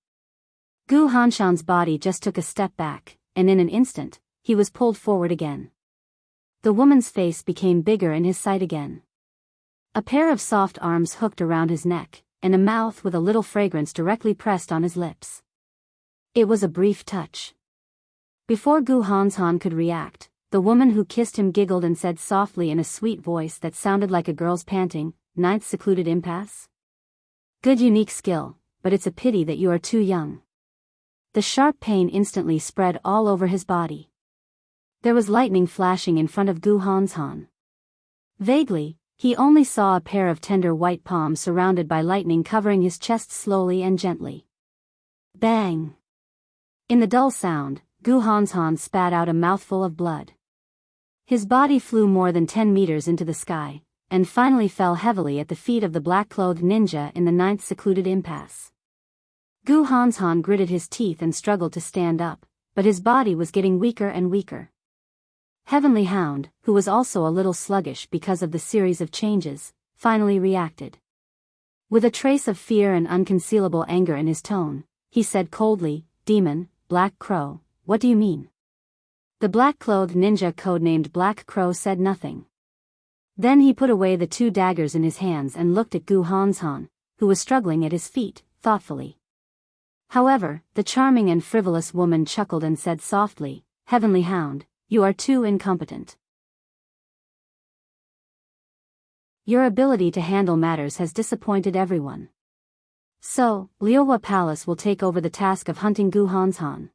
Gu Hanshan's body just took a step back, and in an instant, he was pulled forward again. The woman's face became bigger in his sight again. A pair of soft arms hooked around his neck, and a mouth with a little fragrance directly pressed on his lips. It was a brief touch. Before Gu Hanshan could react, the woman who kissed him giggled and said softly in a sweet voice that sounded like a girl's panting, "9th secluded impasse? Good unique skill, but it's a pity that you are too young." The sharp pain instantly spread all over his body. There was lightning flashing in front of Gu Hanshan. Vaguely, he only saw a pair of tender white palms surrounded by lightning covering his chest slowly and gently. Bang! In the dull sound, Gu Hanshan spat out a mouthful of blood. His body flew more than 10 meters into the sky, and finally fell heavily at the feet of the black-clothed ninja in the 9th secluded impasse. Gu Hanshan gritted his teeth and struggled to stand up, but his body was getting weaker and weaker. Heavenly Hound, who was also a little sluggish because of the series of changes, finally reacted. With a trace of fear and unconcealable anger in his tone, he said coldly, "Demon, Black Crow, what do you mean?" The black-clothed ninja codenamed Black Crow said nothing. Then he put away the 2 daggers in his hands and looked at Gu Hanshan, who was struggling at his feet, thoughtfully. However, the charming and frivolous woman chuckled and said softly, "Heavenly Hound, you are too incompetent. Your ability to handle matters has disappointed everyone. So, Liuhua Palace will take over the task of hunting Gu Hanshan."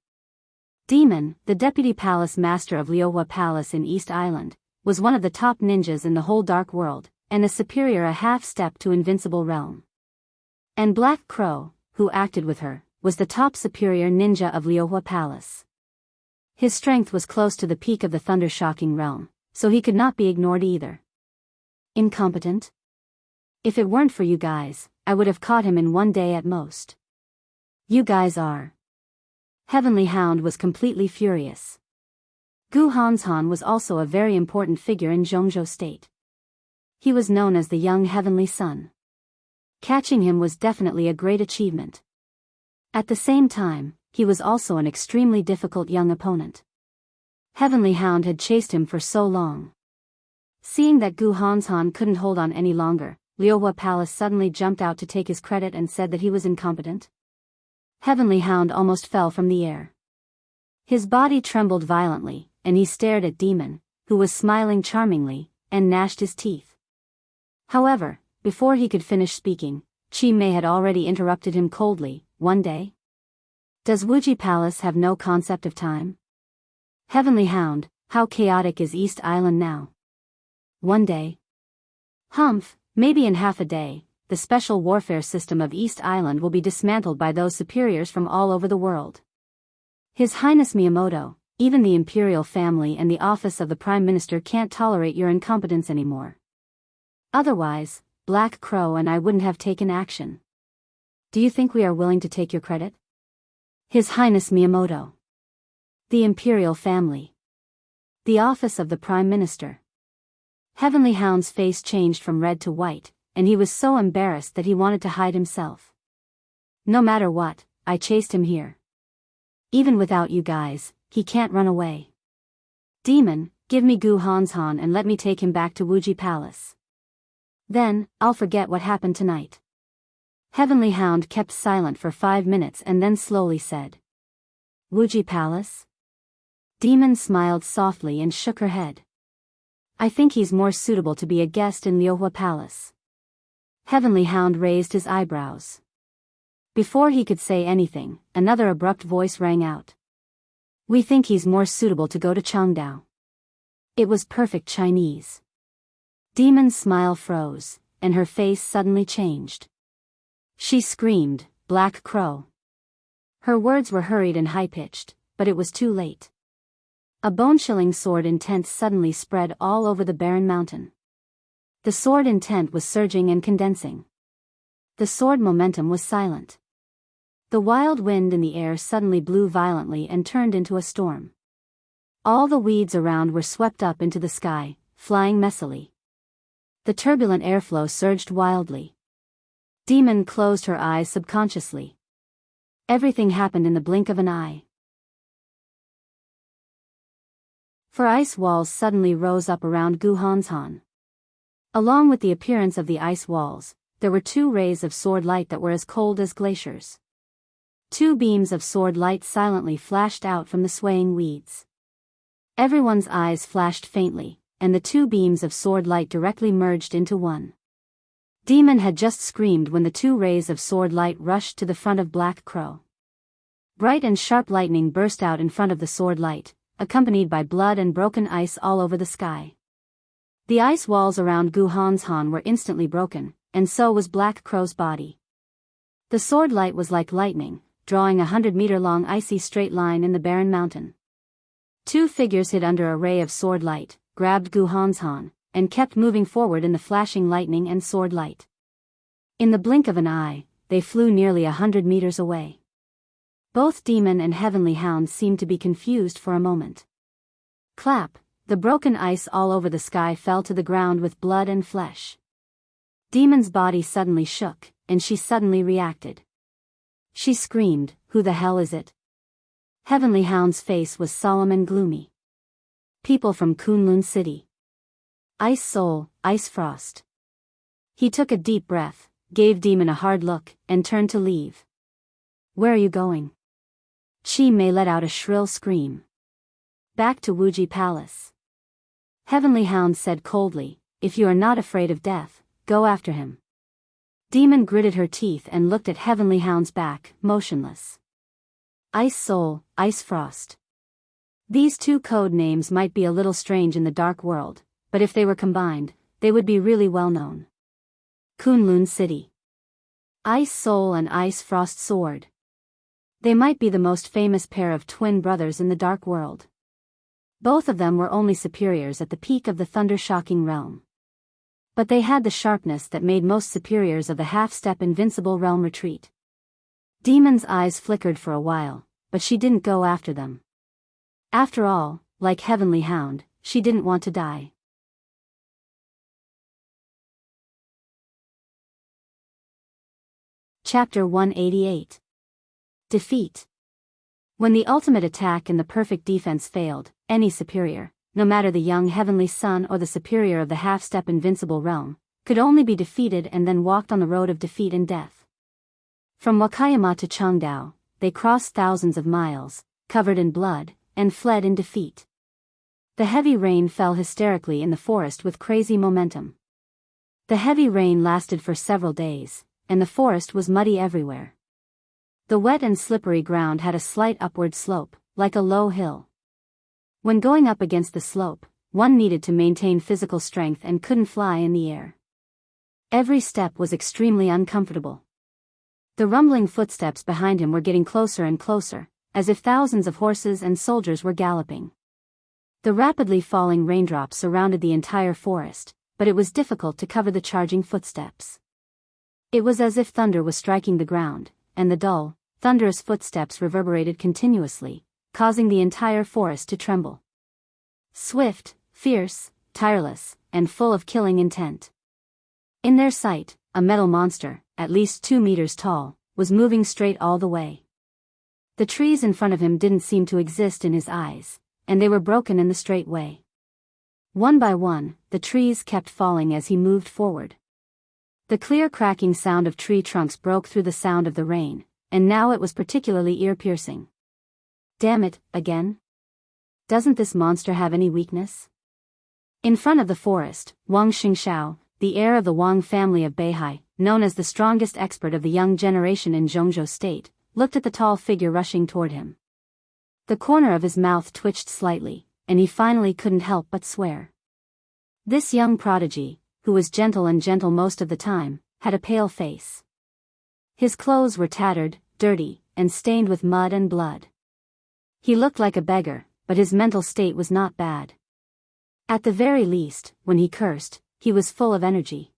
Demon, the deputy palace master of Liuhua Palace in East Island, was one of the top ninjas in the whole dark world, and a superior a half-step to Invincible Realm. And Black Crow, who acted with her, was the top superior ninja of Liuhua Palace. His strength was close to the peak of the thunder-shocking realm, so he could not be ignored either. Incompetent? If it weren't for you guys, I would have caught him in 1 day at most. You guys are. Heavenly Hound was completely furious. Gu Hanshan was also a very important figure in Zhongzhou State. He was known as the young Heavenly Sun. Catching him was definitely a great achievement. At the same time, he was also an extremely difficult young opponent. Heavenly Hound had chased him for so long. Seeing that Gu Hanshan couldn't hold on any longer, Liuhua Palace suddenly jumped out to take his credit and said that he was incompetent. Heavenly Hound almost fell from the air. His body trembled violently, and he stared at Demon, who was smiling charmingly, and gnashed his teeth. However, before he could finish speaking, Chi Mei had already interrupted him coldly. 1 day? Does Wuji Palace have no concept of time? Heavenly Hound, how chaotic is East Island now? 1 day? Humph, maybe in half a day. The special warfare system of East Island will be dismantled by those superiors from all over the world. His Highness Miyamoto, even the imperial family and the office of the Prime Minister can't tolerate your incompetence anymore. Otherwise, Black Crow and I wouldn't have taken action. Do you think we are willing to take your credit? His Highness Miyamoto. The imperial family. The office of the Prime Minister. Heavenly Hound's face changed from red to white, and he was so embarrassed that he wanted to hide himself. No matter what, I chased him here. Even without you guys, he can't run away. Demon, give me Gu Hanshan and let me take him back to Wuji Palace. Then, I'll forget what happened tonight. Heavenly Hound kept silent for 5 minutes and then slowly said, "Wuji Palace?" Demon smiled softly and shook her head. "I think he's more suitable to be a guest in Liuhua Palace." Heavenly Hound raised his eyebrows. Before he could say anything, another abrupt voice rang out. "We think he's more suitable to go to Changdao." It was perfect Chinese. Demon's smile froze, and her face suddenly changed. She screamed, "Black Crow." Her words were hurried and high-pitched, but it was too late. A bone-chilling sword intent suddenly spread all over the barren mountain. The sword intent was surging and condensing. The sword momentum was silent. The wild wind in the air suddenly blew violently and turned into a storm. All the weeds around were swept up into the sky, flying messily. The turbulent airflow surged wildly. Demon closed her eyes subconsciously. Everything happened in the blink of an eye. For ice walls suddenly rose up around Gu Hanshan. Along with the appearance of the ice walls, there were 2 rays of sword light that were as cold as glaciers. 2 beams of sword light silently flashed out from the swaying weeds. Everyone's eyes flashed faintly, and the 2 beams of sword light directly merged into one. Demon had just screamed when the 2 rays of sword light rushed to the front of Black Crow. Bright and sharp lightning burst out in front of the sword light, accompanied by blood and broken ice all over the sky. The ice walls around Gu Hanshan were instantly broken, and so was Black Crow's body. The sword light was like lightning, drawing 100-meter-long icy straight line in the barren mountain. 2 figures hid under a ray of sword light, grabbed Gu Hanshan, and kept moving forward in the flashing lightning and sword light. In the blink of an eye, they flew nearly 100 meters away. Both Demon and Heavenly Hound seemed to be confused for a moment. Clap! The broken ice all over the sky fell to the ground with blood and flesh. Demon's body suddenly shook, and she suddenly reacted. She screamed, "Who the hell is it?" Heavenly Hound's face was solemn and gloomy. "People from Kunlun City. Ice Soul, Ice Frost." He took a deep breath, gave Demon a hard look, and turned to leave. "Where are you going?" Chi Mei let out a shrill scream. "Back to Wuji Palace." Heavenly Hound said coldly, "If you are not afraid of death, go after him." Demon gritted her teeth and looked at Heavenly Hound's back, motionless. Ice Soul, Ice Frost. These two code names might be a little strange in the dark world, but if they were combined, they would be really well known. Kunlun City. Ice Soul and Ice Frost Sword. They might be the most famous pair of twin brothers in the dark world. Both of them were only superiors at the peak of the thunder-shocking realm. But they had the sharpness that made most superiors of the half-step invincible realm retreat. Demon's eyes flickered for a while, but she didn't go after them. After all, like Heavenly Hound, she didn't want to die. Chapter 188. Defeat. When the ultimate attack and the perfect defense failed, any superior, no matter the young heavenly son or the superior of the half-step invincible realm, could only be defeated and then walked on the road of defeat and death. From Wakayama to Cheongdao, they crossed thousands of miles, covered in blood, and fled in defeat. The heavy rain fell hysterically in the forest with crazy momentum. The heavy rain lasted for several days, and the forest was muddy everywhere. The wet and slippery ground had a slight upward slope, like a low hill. When going up against the slope, one needed to maintain physical strength and couldn't fly in the air. Every step was extremely uncomfortable. The rumbling footsteps behind him were getting closer and closer, as if thousands of horses and soldiers were galloping. The rapidly falling raindrops surrounded the entire forest, but it was difficult to cover the charging footsteps. It was as if thunder was striking the ground, and the dull, thunderous footsteps reverberated continuously, causing the entire forest to tremble. Swift, fierce, tireless, and full of killing intent. In their sight, a metal monster, at least 2 meters tall, was moving straight all the way. The trees in front of him didn't seem to exist in his eyes, and they were broken in the straight way. One by one, the trees kept falling as he moved forward. The clear cracking sound of tree trunks broke through the sound of the rain, and now it was particularly ear-piercing. Damn it, again? Doesn't this monster have any weakness? In front of the forest, Wang Xingxiao, the heir of the Wang family of Beihai, known as the strongest expert of the young generation in Zhongzhou State, looked at the tall figure rushing toward him. The corner of his mouth twitched slightly, and he finally couldn't help but swear. This young prodigy, who was gentle most of the time, had a pale face. His clothes were tattered, dirty, and stained with mud and blood. He looked like a beggar, but his mental state was not bad. At the very least, when he cursed, he was full of energy.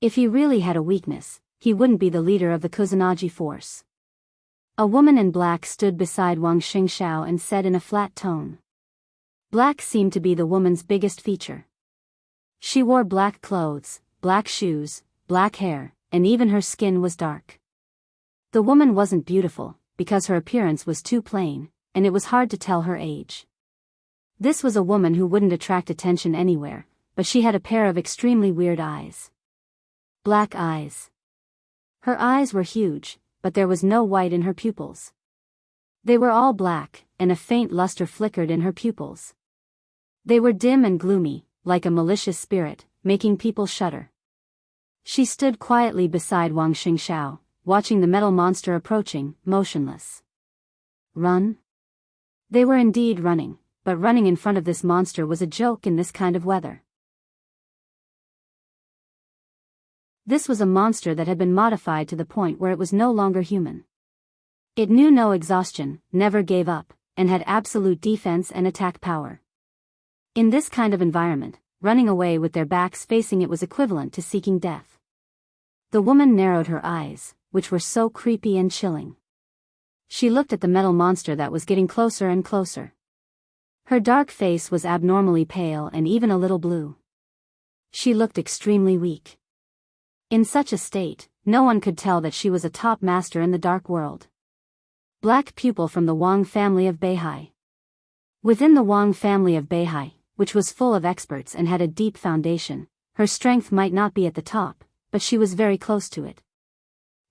If he really had a weakness, he wouldn't be the leader of the Kusanagi force. A woman in black stood beside Wang Xingxiao and said in a flat tone. Black seemed to be the woman's biggest feature. She wore black clothes, black shoes, black hair, and even her skin was dark. The woman wasn't beautiful, because her appearance was too plain, and it was hard to tell her age. This was a woman who wouldn't attract attention anywhere, but she had a pair of extremely weird eyes. Black eyes. Her eyes were huge, but there was no white in her pupils. They were all black, and a faint luster flickered in her pupils. They were dim and gloomy, like a malicious spirit, making people shudder. She stood quietly beside Wang Xingxiao, watching the metal monster approaching, motionless. Run? They were indeed running, but running in front of this monster was a joke in this kind of weather. This was a monster that had been modified to the point where it was no longer human. It knew no exhaustion, never gave up, and had absolute defense and attack power. In this kind of environment, running away with their backs facing it was equivalent to seeking death. The woman narrowed her eyes, which were so creepy and chilling. She looked at the metal monster that was getting closer and closer. Her dark face was abnormally pale and even a little blue. She looked extremely weak. In such a state, no one could tell that she was a top master in the dark world. Black pupil from the Wang family of Beihai. Within the Wang family of Beihai, which was full of experts and had a deep foundation, her strength might not be at the top, but she was very close to it.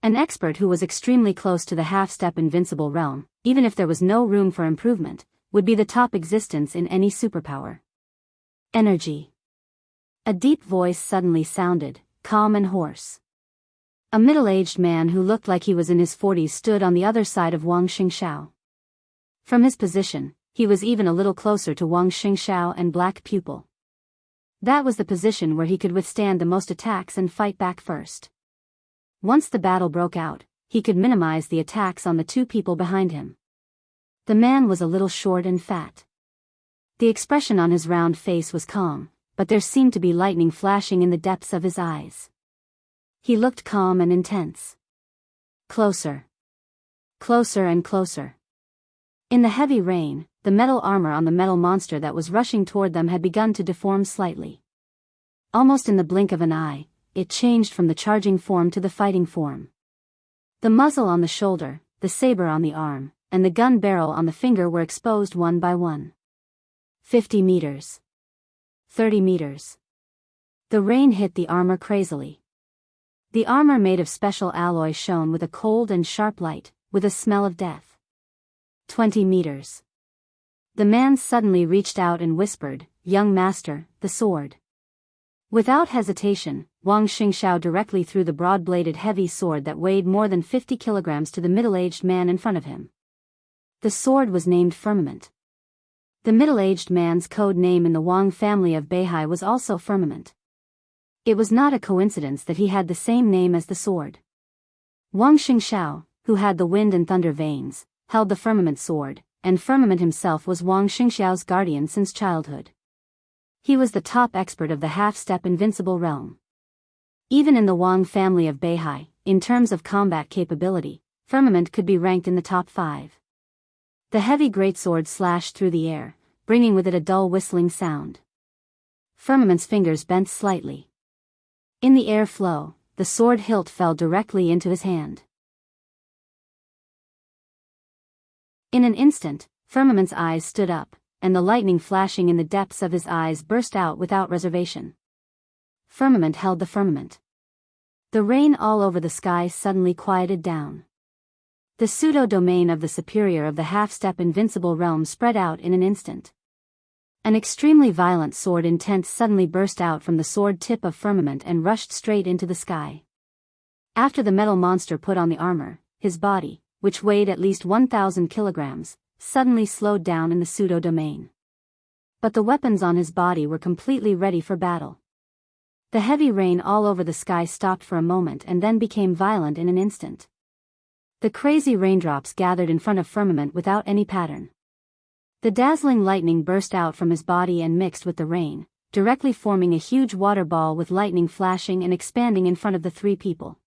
An expert who was extremely close to the half-step invincible realm, even if there was no room for improvement, would be the top existence in any superpower. Energy. A deep voice suddenly sounded, calm and hoarse. A middle-aged man who looked like he was in his 40s stood on the other side of Wang Xingxiao. From his position, he was even a little closer to Wang Xingxiao and Black Pupil. That was the position where he could withstand the most attacks and fight back first. Once the battle broke out, he could minimize the attacks on the two people behind him. The man was a little short and fat. The expression on his round face was calm, but there seemed to be lightning flashing in the depths of his eyes. He looked calm and intense. Closer. Closer and closer. In the heavy rain, the metal armor on the metal monster that was rushing toward them had begun to deform slightly. Almost in the blink of an eye, it changed from the charging form to the fighting form. The muzzle on the shoulder, the saber on the arm, and the gun barrel on the finger were exposed one by one. 50 meters. 30 meters. The rain hit the armor crazily. The armor made of special alloy shone with a cold and sharp light, with a smell of death. 20 meters. The man suddenly reached out and whispered, "Young master, the sword." Without hesitation, Wang Xingxiao directly threw the broad-bladed heavy sword that weighed more than 50 kilograms to the middle-aged man in front of him. The sword was named Firmament. The middle-aged man's code name in the Wang family of Beihai was also Firmament. It was not a coincidence that he had the same name as the sword. Wang Xingxiao, who had the wind and thunder veins, held the Firmament sword, and Firmament himself was Wang Xingxiao's guardian since childhood. He was the top expert of the half-step invincible realm. Even in the Wang family of Beihai, in terms of combat capability, Firmament could be ranked in the top 5. The heavy greatsword slashed through the air, bringing with it a dull whistling sound. Firmament's fingers bent slightly. In the air flow, the sword hilt fell directly into his hand. In an instant, Firmament's eyes stood up, and the lightning flashing in the depths of his eyes burst out without reservation. Firmament held the firmament. The rain all over the sky suddenly quieted down. The pseudo-domain of the superior of the half-step invincible realm spread out in an instant. An extremely violent sword intent suddenly burst out from the sword tip of Firmament and rushed straight into the sky. After the metal monster put on the armor, his body, which weighed at least 1,000 kilograms, suddenly slowed down in the pseudo-domain. But the weapons on his body were completely ready for battle. The heavy rain all over the sky stopped for a moment and then became violent in an instant. The crazy raindrops gathered in front of Firmament without any pattern. The dazzling lightning burst out from his body and mixed with the rain, directly forming a huge water ball with lightning flashing and expanding in front of the three people.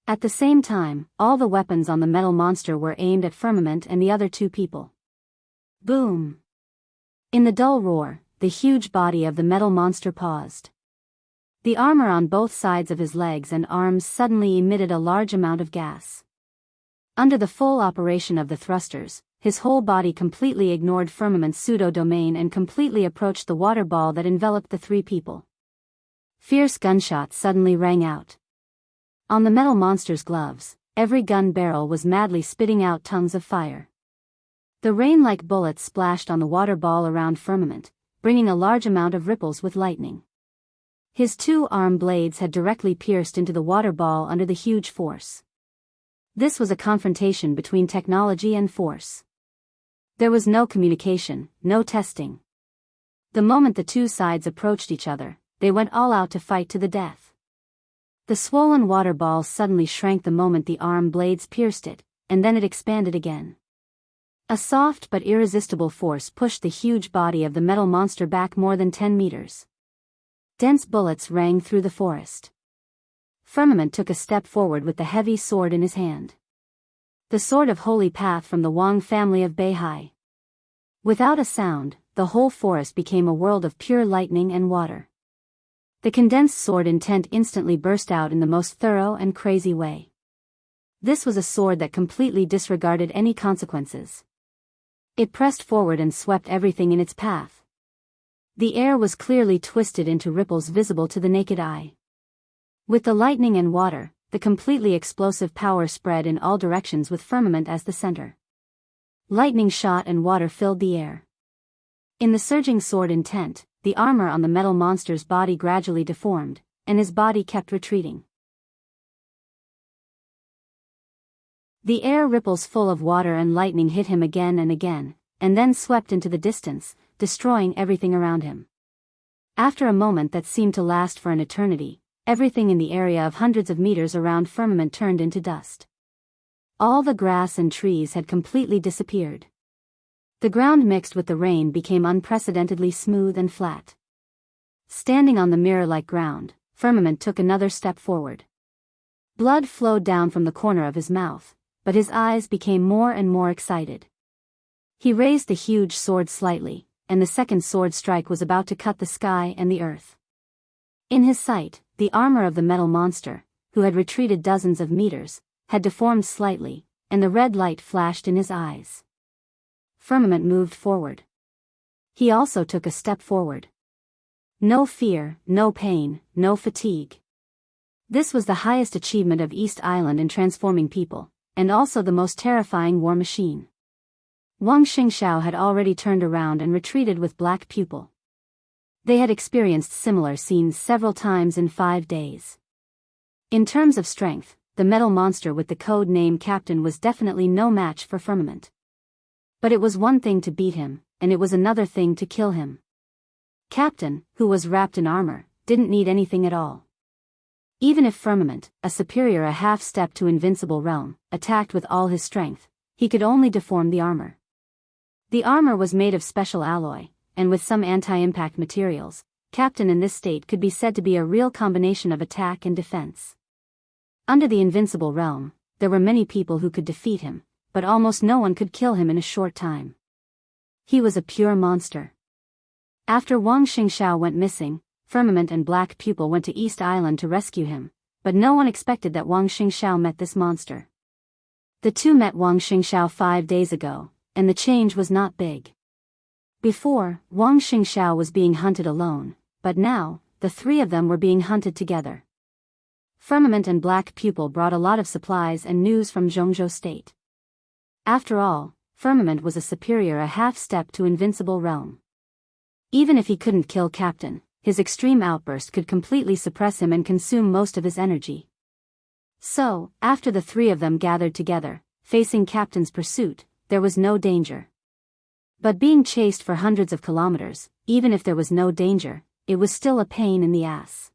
At the same time, all the weapons on the metal monster were aimed at Firmament and the other two people. Boom! In the dull roar, the huge body of the metal monster paused. The armor on both sides of his legs and arms suddenly emitted a large amount of gas. Under the full operation of the thrusters, his whole body completely ignored Firmament's pseudo-domain and completely approached the water ball that enveloped the three people. Fierce gunshots suddenly rang out. On the metal monster's gloves, every gun barrel was madly spitting out tongues of fire. The rain like bullets splashed on the water ball around Firmament, bringing a large amount of ripples with lightning. His two arm blades had directly pierced into the water ball under the huge force. This was a confrontation between technology and force. There was no communication, no testing. The moment the two sides approached each other, they went all out to fight to the death. The swollen water ball suddenly shrank the moment the arm blades pierced it, and then it expanded again. A soft but irresistible force pushed the huge body of the metal monster back more than 10 meters. Dense bullets rang through the forest. Firmament took a step forward with the heavy sword in his hand. The sword of Holy Path from the Wang family of Beihai. Without a sound, the whole forest became a world of pure lightning and water. The condensed sword intent instantly burst out in the most thorough and crazy way. This was a sword that completely disregarded any consequences. It pressed forward and swept everything in its path. The air was clearly twisted into ripples visible to the naked eye. With the lightning and water, the completely explosive power spread in all directions with firmament as the center. Lightning shot and water filled the air. In the surging sword intent, the armor on the metal monster's body gradually deformed, and his body kept retreating. The air ripples full of water and lightning hit him again, and then swept into the distance, destroying everything around him. After a moment that seemed to last for an eternity, everything in the area of hundreds of meters around firmament turned into dust. All the grass and trees had completely disappeared. The ground mixed with the rain became unprecedentedly smooth and flat. Standing on the mirror-like ground, Firmament took another step forward. Blood flowed down from the corner of his mouth, but his eyes became more and more excited. He raised the huge sword slightly, and the second sword strike was about to cut the sky and the earth. In his sight, the armor of the metal monster, who had retreated dozens of meters, had deformed slightly, and the red light flashed in his eyes. Firmament moved forward. He also took a step forward. No fear, no pain, no fatigue. This was the highest achievement of East Island in transforming people, and also the most terrifying war machine. Wang Xingxiao had already turned around and retreated with black pupil. They had experienced similar scenes several times in 5 days. In terms of strength, the metal monster with the code name Captain was definitely no match for Firmament. But it was one thing to beat him, and it was another thing to kill him. Captain, who was wrapped in armor, didn't need anything at all. Even if Firmament, a superior a half-step to invincible realm, attacked with all his strength, he could only deform the armor. The armor was made of special alloy, and with some anti-impact materials, Captain in this state could be said to be a real combination of attack and defense. Under the invincible realm, there were many people who could defeat him, but almost no one could kill him in a short time. He was a pure monster. After Wang Xingxiao went missing, Firmament and Black Pupil went to East Island to rescue him, but no one expected that Wang Xingxiao met this monster. The two met Wang Xingxiao 5 days ago, and the change was not big. Before, Wang Xingxiao was being hunted alone, but now, the three of them were being hunted together. Firmament and Black Pupil brought a lot of supplies and news from Zhongzhou State. After all, Firmament was a superior a half-step to invincible realm. Even if he couldn't kill Captain, his extreme outburst could completely suppress him and consume most of his energy. So, after the three of them gathered together, facing Captain's pursuit, there was no danger. But being chased for hundreds of kilometers, even if there was no danger, it was still a pain in the ass.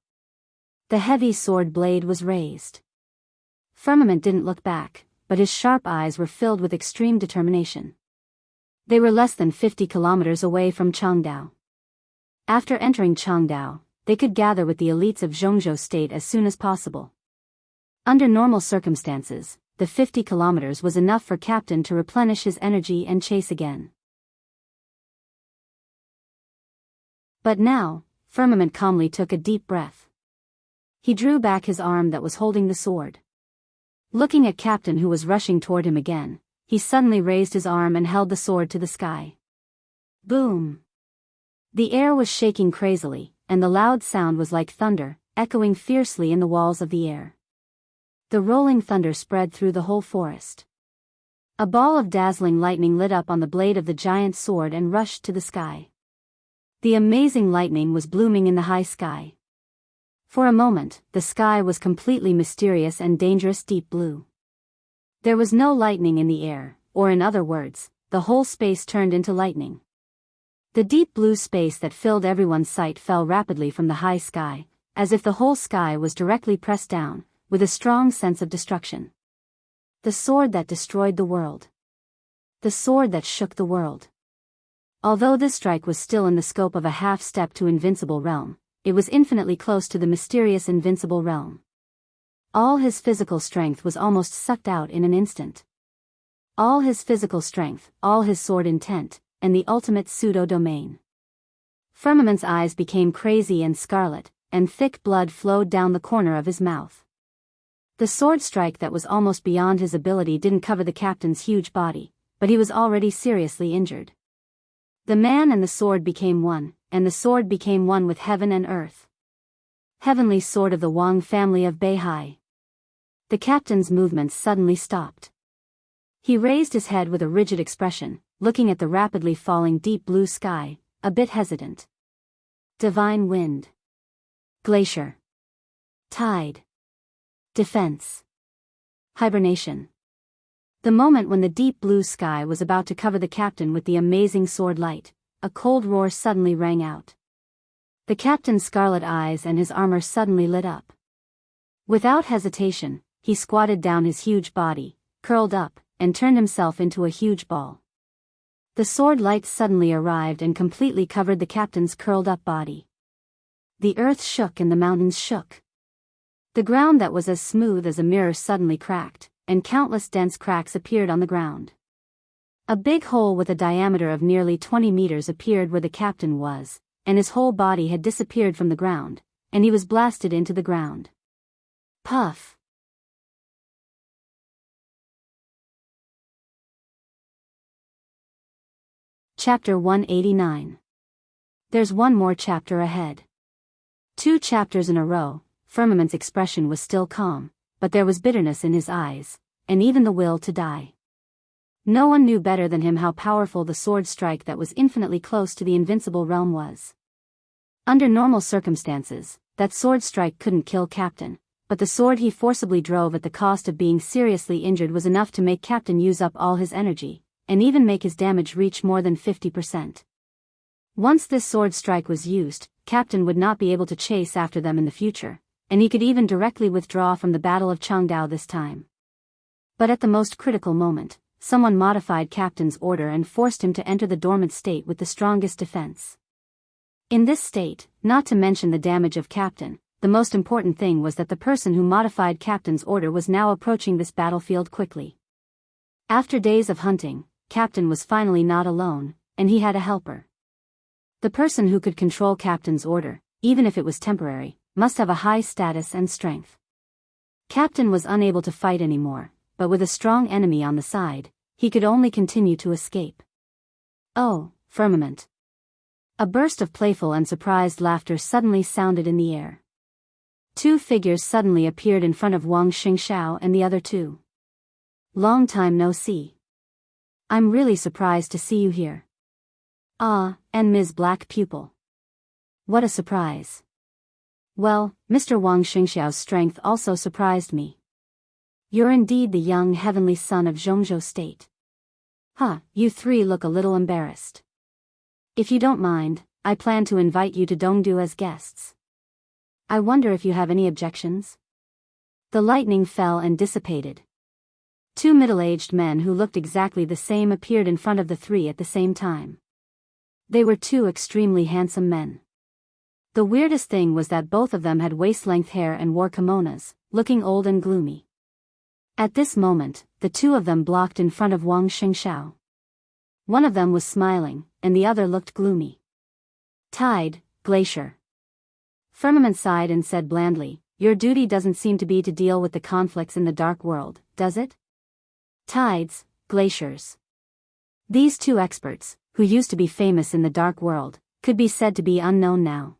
The heavy sword blade was raised. Firmament didn't look back, but his sharp eyes were filled with extreme determination. They were less than 50 kilometers away from Changdao. After entering Changdao, they could gather with the elites of Zhongzhou State as soon as possible. Under normal circumstances, the 50 kilometers was enough for Captain to replenish his energy and chase again. But now, Firmament calmly took a deep breath. He drew back his arm that was holding the sword. Looking at Captain who was rushing toward him again, he suddenly raised his arm and held the sword to the sky. Boom! The air was shaking crazily, and the loud sound was like thunder, echoing fiercely in the walls of the air. The rolling thunder spread through the whole forest. A ball of dazzling lightning lit up on the blade of the giant sword and rushed to the sky. The amazing lightning was blooming in the high sky. For a moment, the sky was completely mysterious and dangerous deep blue. There was no lightning in the air, or in other words, the whole space turned into lightning. The deep blue space that filled everyone's sight fell rapidly from the high sky, as if the whole sky was directly pressed down, with a strong sense of destruction. The sword that destroyed the world. The sword that shook the world. Although this strike was still in the scope of a half-step to invincible realm, it was infinitely close to the mysterious invincible realm. All his physical strength was almost sucked out in an instant. All his physical strength, all his sword intent, and the ultimate pseudo-domain. Firmament's eyes became crazy and scarlet, and thick blood flowed down the corner of his mouth. The sword strike that was almost beyond his ability didn't cover the captain's huge body, but he was already seriously injured. The man and the sword became one, and the sword became one with heaven and earth. Heavenly sword of the Wang family of Beihai. The captain's movements suddenly stopped. He raised his head with a rigid expression, looking at the rapidly falling deep blue sky, a bit hesitant. Divine wind. Glacier. Tide. Defense. Hibernation. The moment when the deep blue sky was about to cover the captain with the amazing sword light, a cold roar suddenly rang out. The captain's scarlet eyes and his armor suddenly lit up. Without hesitation, he squatted down his huge body, curled up, and turned himself into a huge ball. The sword light suddenly arrived and completely covered the captain's curled-up body. The earth shook and the mountains shook. The ground that was as smooth as a mirror suddenly cracked, and countless dense cracks appeared on the ground. A big hole with a diameter of nearly 20 meters appeared where the captain was, and his whole body had disappeared from the ground, and he was blasted into the ground. Puff! Chapter 189. There's one more chapter ahead. 2 chapters in a row. Firmament's expression was still calm, but there was bitterness in his eyes, and even the will to die. No one knew better than him how powerful the sword strike that was infinitely close to the invincible realm was. Under normal circumstances, that sword strike couldn't kill Captain, but the sword he forcibly drove at the cost of being seriously injured was enough to make Captain use up all his energy, and even make his damage reach more than 50%. Once this sword strike was used, Captain would not be able to chase after them in the future, and he could even directly withdraw from the Battle of Changdao this time. But at the most critical moment, someone modified Captain's order and forced him to enter the dormant state with the strongest defense. In this state, not to mention the damage of Captain, the most important thing was that the person who modified Captain's order was now approaching this battlefield quickly. After days of hunting, Captain was finally not alone, and he had a helper. The person who could control Captain's order, even if it was temporary, must have a high status and strength. Captain was unable to fight anymore, but with a strong enemy on the side, he could only continue to escape. Oh, Firmament! A burst of playful and surprised laughter suddenly sounded in the air. 2 figures suddenly appeared in front of Wang Xingxiao and the other 2. Long time no see. I'm really surprised to see you here. Ah, and Ms. Black Pupil. What a surprise. Well, Mr. Wang Xingxiao's strength also surprised me. You're indeed the young heavenly son of Zhongzhou State. Huh, you 3 look a little embarrassed. If you don't mind, I plan to invite you to Dongdu as guests. I wonder if you have any objections? The lightning fell and dissipated. 2 middle-aged men who looked exactly the same appeared in front of the 3 at the same time. They were 2 extremely handsome men. The weirdest thing was that both of them had waist-length hair and wore kimonos, looking old and gloomy. At this moment, the 2 of them blocked in front of Wang Xingxiao. One of them was smiling, and the other looked gloomy. Tide, Glacier. Firmament sighed and said blandly, your duty doesn't seem to be to deal with the conflicts in the dark world, does it? Tides, glaciers. These 2 experts, who used to be famous in the dark world, could be said to be unknown now.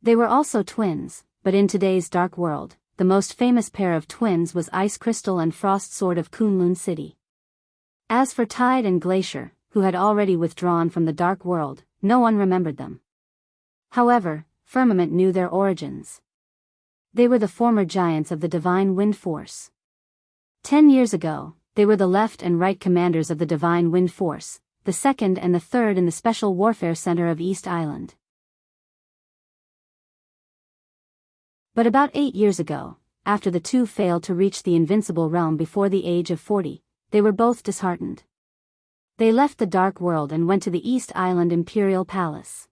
They were also twins, but in today's dark world, the most famous pair of twins was Ice Crystal and Frost Sword of Kunlun City. As for Tide and Glacier, who had already withdrawn from the dark world, no one remembered them. However, Firmament knew their origins. They were the former giants of the Divine Wind Force. 10 years ago, they were the left and right commanders of the Divine Wind Force, the second and the third in the Special Warfare Center of East Island. But about 8 years ago, after the 2 failed to reach the invincible realm before the age of 40, they were both disheartened. They left the dark world and went to the East Island Imperial Palace.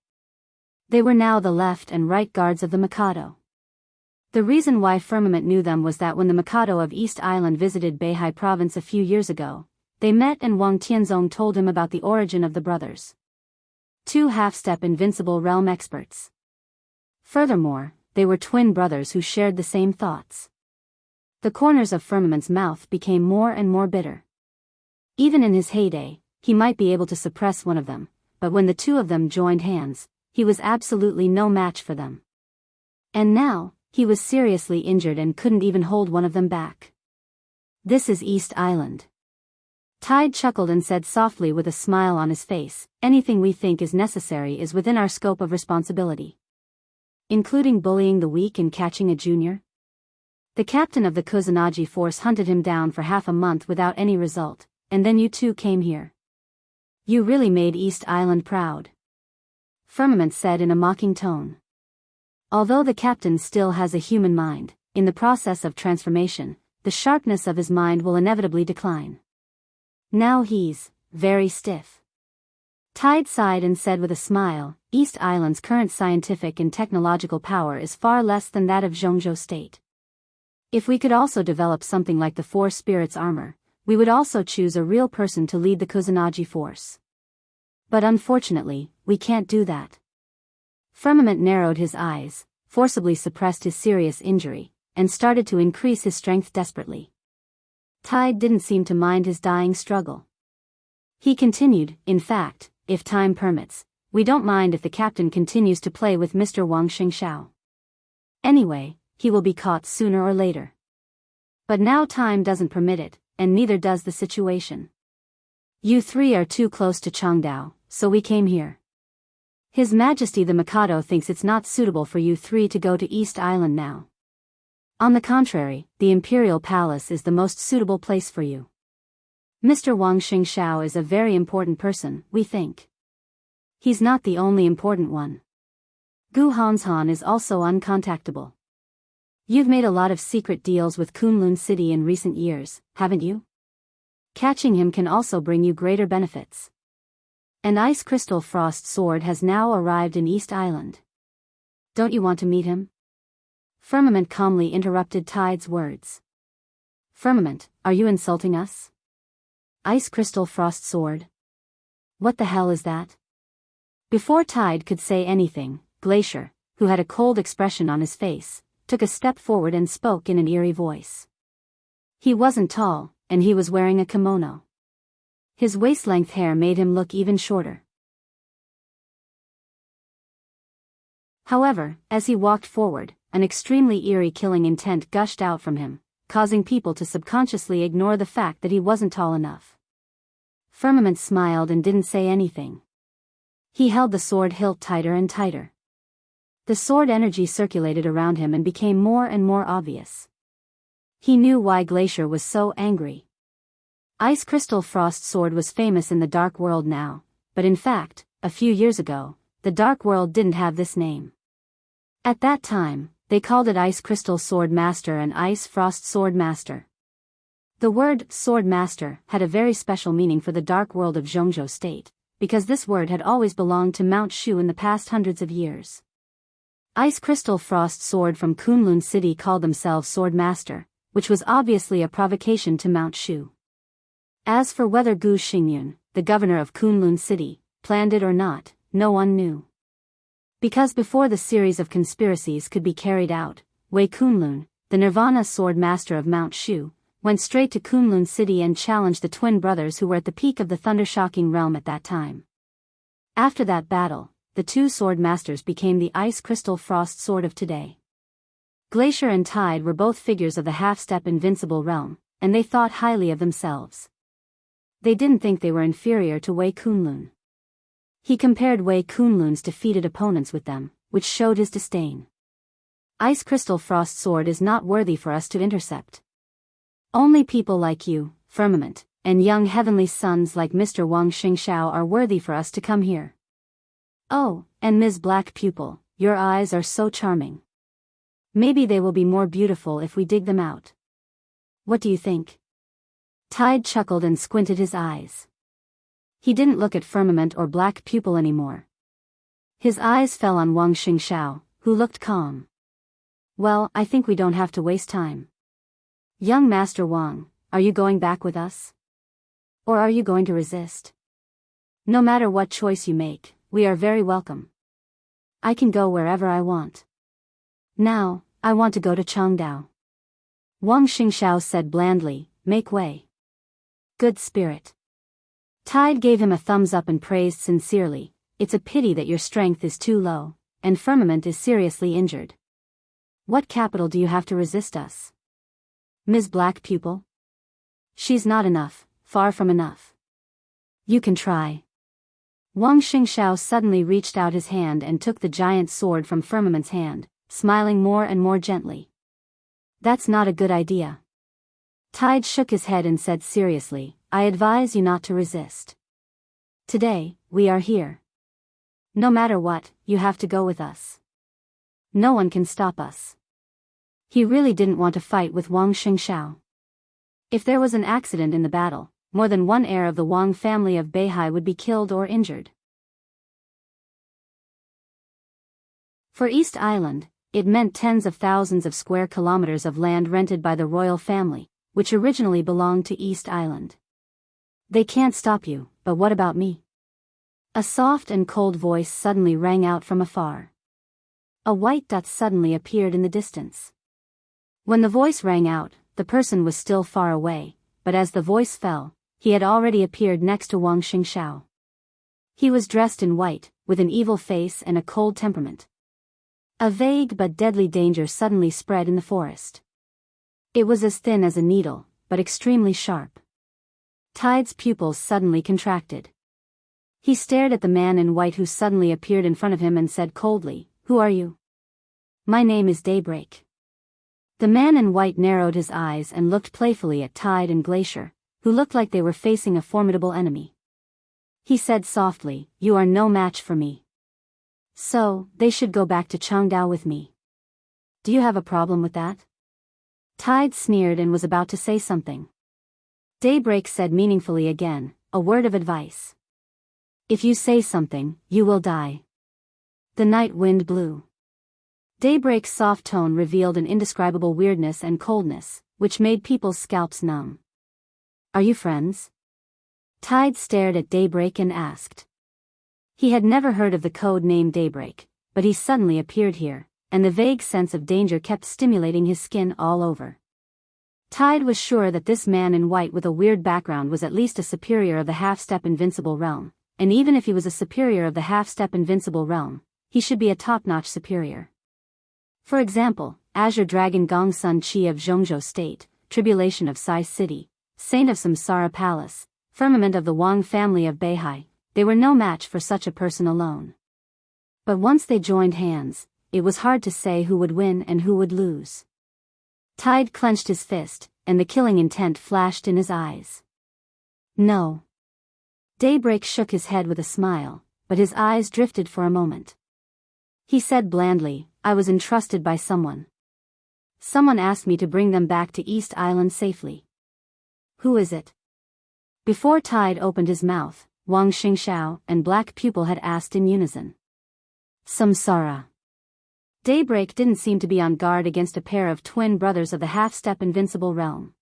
They were now the left and right guards of the Mikado. The reason why Firmament knew them was that when the Mikado of East Island visited Beihai Province a few years ago, they met and Wang Tianzong told him about the origin of the brothers. 2 half-step invincible realm experts. Furthermore, they were twin brothers who shared the same thoughts. The corners of Firmament's mouth became more and more bitter. Even in his heyday, he might be able to suppress one of them, but when the two of them joined hands, he was absolutely no match for them. And now, he was seriously injured and couldn't even hold one of them back. This is East Island. Tide chuckled and said softly with a smile on his face, anything we think is necessary is within our scope of responsibility. Including bullying the weak and catching a junior? The captain of the Kusanagi force hunted him down for half a month without any result, and then you two came here. You really made East Island proud. Firmament said in a mocking tone. Although the captain still has a human mind, in the process of transformation, the sharpness of his mind will inevitably decline. Now he's very stiff. Tide sighed and said with a smile, East Island's current scientific and technological power is far less than that of Zhongzhou State. If we could also develop something like the Four Spirits armor, we would also choose a real person to lead the Kusanagi force. But unfortunately, we can't do that. Firmament narrowed his eyes, forcibly suppressed his serious injury, and started to increase his strength desperately. Tide didn't seem to mind his dying struggle. He continued, in fact, if time permits, we don't mind if the captain continues to play with Mr. Wang Xingxiao. Anyway, he will be caught sooner or later. But now time doesn't permit it, and neither does the situation. You three are too close to Changdao, so we came here. His Majesty the Mikado thinks it's not suitable for you three to go to East Island now. On the contrary, the Imperial Palace is the most suitable place for you. Mr. Wang Xingxiao is a very important person, we think. He's not the only important one. Gu Hanshan is also uncontactable. You've made a lot of secret deals with Kunlun City in recent years, haven't you? Catching him can also bring you greater benefits. An ice crystal frost sword has now arrived in East Island. Don't you want to meet him? Firmament calmly interrupted Tide's words. Firmament, are you insulting us? Ice crystal frost sword? What the hell is that? Before Tide could say anything, Glacier, who had a cold expression on his face, took a step forward and spoke in an eerie voice. He wasn't tall, and he was wearing a kimono. His waist-length hair made him look even shorter. However, as he walked forward, an extremely eerie killing intent gushed out from him, causing people to subconsciously ignore the fact that he wasn't tall enough. Firmament smiled and didn't say anything. He held the sword hilt tighter and tighter. The sword energy circulated around him and became more and more obvious. He knew why Glacier was so angry. Ice Crystal Frost Sword was famous in the Dark World now, but in fact, a few years ago, the Dark World didn't have this name. At that time, they called it Ice Crystal Sword Master and Ice Frost Sword Master. The word Sword Master had a very special meaning for the Dark World of Zhongzhou State, because this word had always belonged to Mount Shu in the past hundreds of years. Ice Crystal Frost Sword from Kunlun City called themselves Sword Master, which was obviously a provocation to Mount Shu. As for whether Gu Xingyun, the governor of Kunlun City, planned it or not, no one knew. Because before the series of conspiracies could be carried out, Wei Kunlun, the Nirvana Sword Master of Mount Shu, went straight to Kunlun City and challenged the twin brothers who were at the peak of the thunder-shocking realm at that time. After that battle, the two sword masters became the Ice Crystal Frost Sword of today. Glacier and Tide were both figures of the half-step invincible realm, and they thought highly of themselves. They didn't think they were inferior to Wei Kunlun. He compared Wei Kunlun's defeated opponents with them, which showed his disdain. Ice Crystal Frost Sword is not worthy for us to intercept. Only people like you, Firmament, and young heavenly sons like Mr. Wang Xingxiao are worthy for us to come here. Oh, and Ms. Black Pupil, your eyes are so charming. Maybe they will be more beautiful if we dig them out. What do you think? Tide chuckled and squinted his eyes. He didn't look at Firmament or Black Pupil anymore. His eyes fell on Wang Xingxiao, who looked calm. Well, I think we don't have to waste time. Young Master Wang, are you going back with us? Or are you going to resist? No matter what choice you make, we are very welcome. I can go wherever I want. Now, I want to go to Changdao. Wang Xingxiao said blandly, make way. Good spirit. Tide gave him a thumbs up and praised sincerely, it's a pity that your strength is too low, and Firmament is seriously injured. What capital do you have to resist us? Ms. Black Pupil? She's not enough, far from enough. You can try. Wang Xingxiao suddenly reached out his hand and took the giant sword from Firmament's hand, smiling more and more gently. That's not a good idea. Tide shook his head and said seriously, I advise you not to resist. Today, we are here. No matter what, you have to go with us. No one can stop us. He really didn't want to fight with Wang Xingxiao. If there was an accident in the battle, more than one heir of the Wang family of Beihai would be killed or injured. For East Island, it meant tens of thousands of square kilometers of land rented by the royal family, which originally belonged to East Island. They can't stop you, but what about me? A soft and cold voice suddenly rang out from afar. A white dot suddenly appeared in the distance. When the voice rang out, the person was still far away, but as the voice fell, he had already appeared next to Wang Xingxiao. He was dressed in white, with an evil face and a cold temperament. A vague but deadly danger suddenly spread in the forest. It was as thin as a needle, but extremely sharp. Tide's pupils suddenly contracted. He stared at the man in white who suddenly appeared in front of him and said coldly, Who are you? My name is Daybreak. The man in white narrowed his eyes and looked playfully at Tide and Glacier, who looked like they were facing a formidable enemy. He said softly, You are no match for me. So, they should go back to Changdao with me. Do you have a problem with that? Tide sneered and was about to say something. Daybreak said meaningfully again, a word of advice. If you say something, you will die. The night wind blew. Daybreak's soft tone revealed an indescribable weirdness and coldness, which made people's scalps numb. Are you friends? Tide stared at Daybreak and asked. He had never heard of the code name Daybreak, but he suddenly appeared here, and the vague sense of danger kept stimulating his skin all over. Tide was sure that this man in white with a weird background was at least a superior of the half-step invincible realm, and even if he was a superior of the half-step invincible realm, he should be a top-notch superior. For example, Azure Dragon Gongsun Chi of Zhongzhou State, Tribulation of Sai City, Saint of Samsara Palace, Firmament of the Wang family of Beihai, they were no match for such a person alone. But once they joined hands, it was hard to say who would win and who would lose. Tide clenched his fist, and the killing intent flashed in his eyes. No. Daybreak shook his head with a smile, but his eyes drifted for a moment. He said blandly, I was entrusted by someone. Someone asked me to bring them back to East Island safely. Who is it? Before Tide opened his mouth, Wang Xingxiao and Black Pupil had asked in unison. Samsara. Daybreak didn't seem to be on guard against a pair of twin brothers of the half-step invincible realm.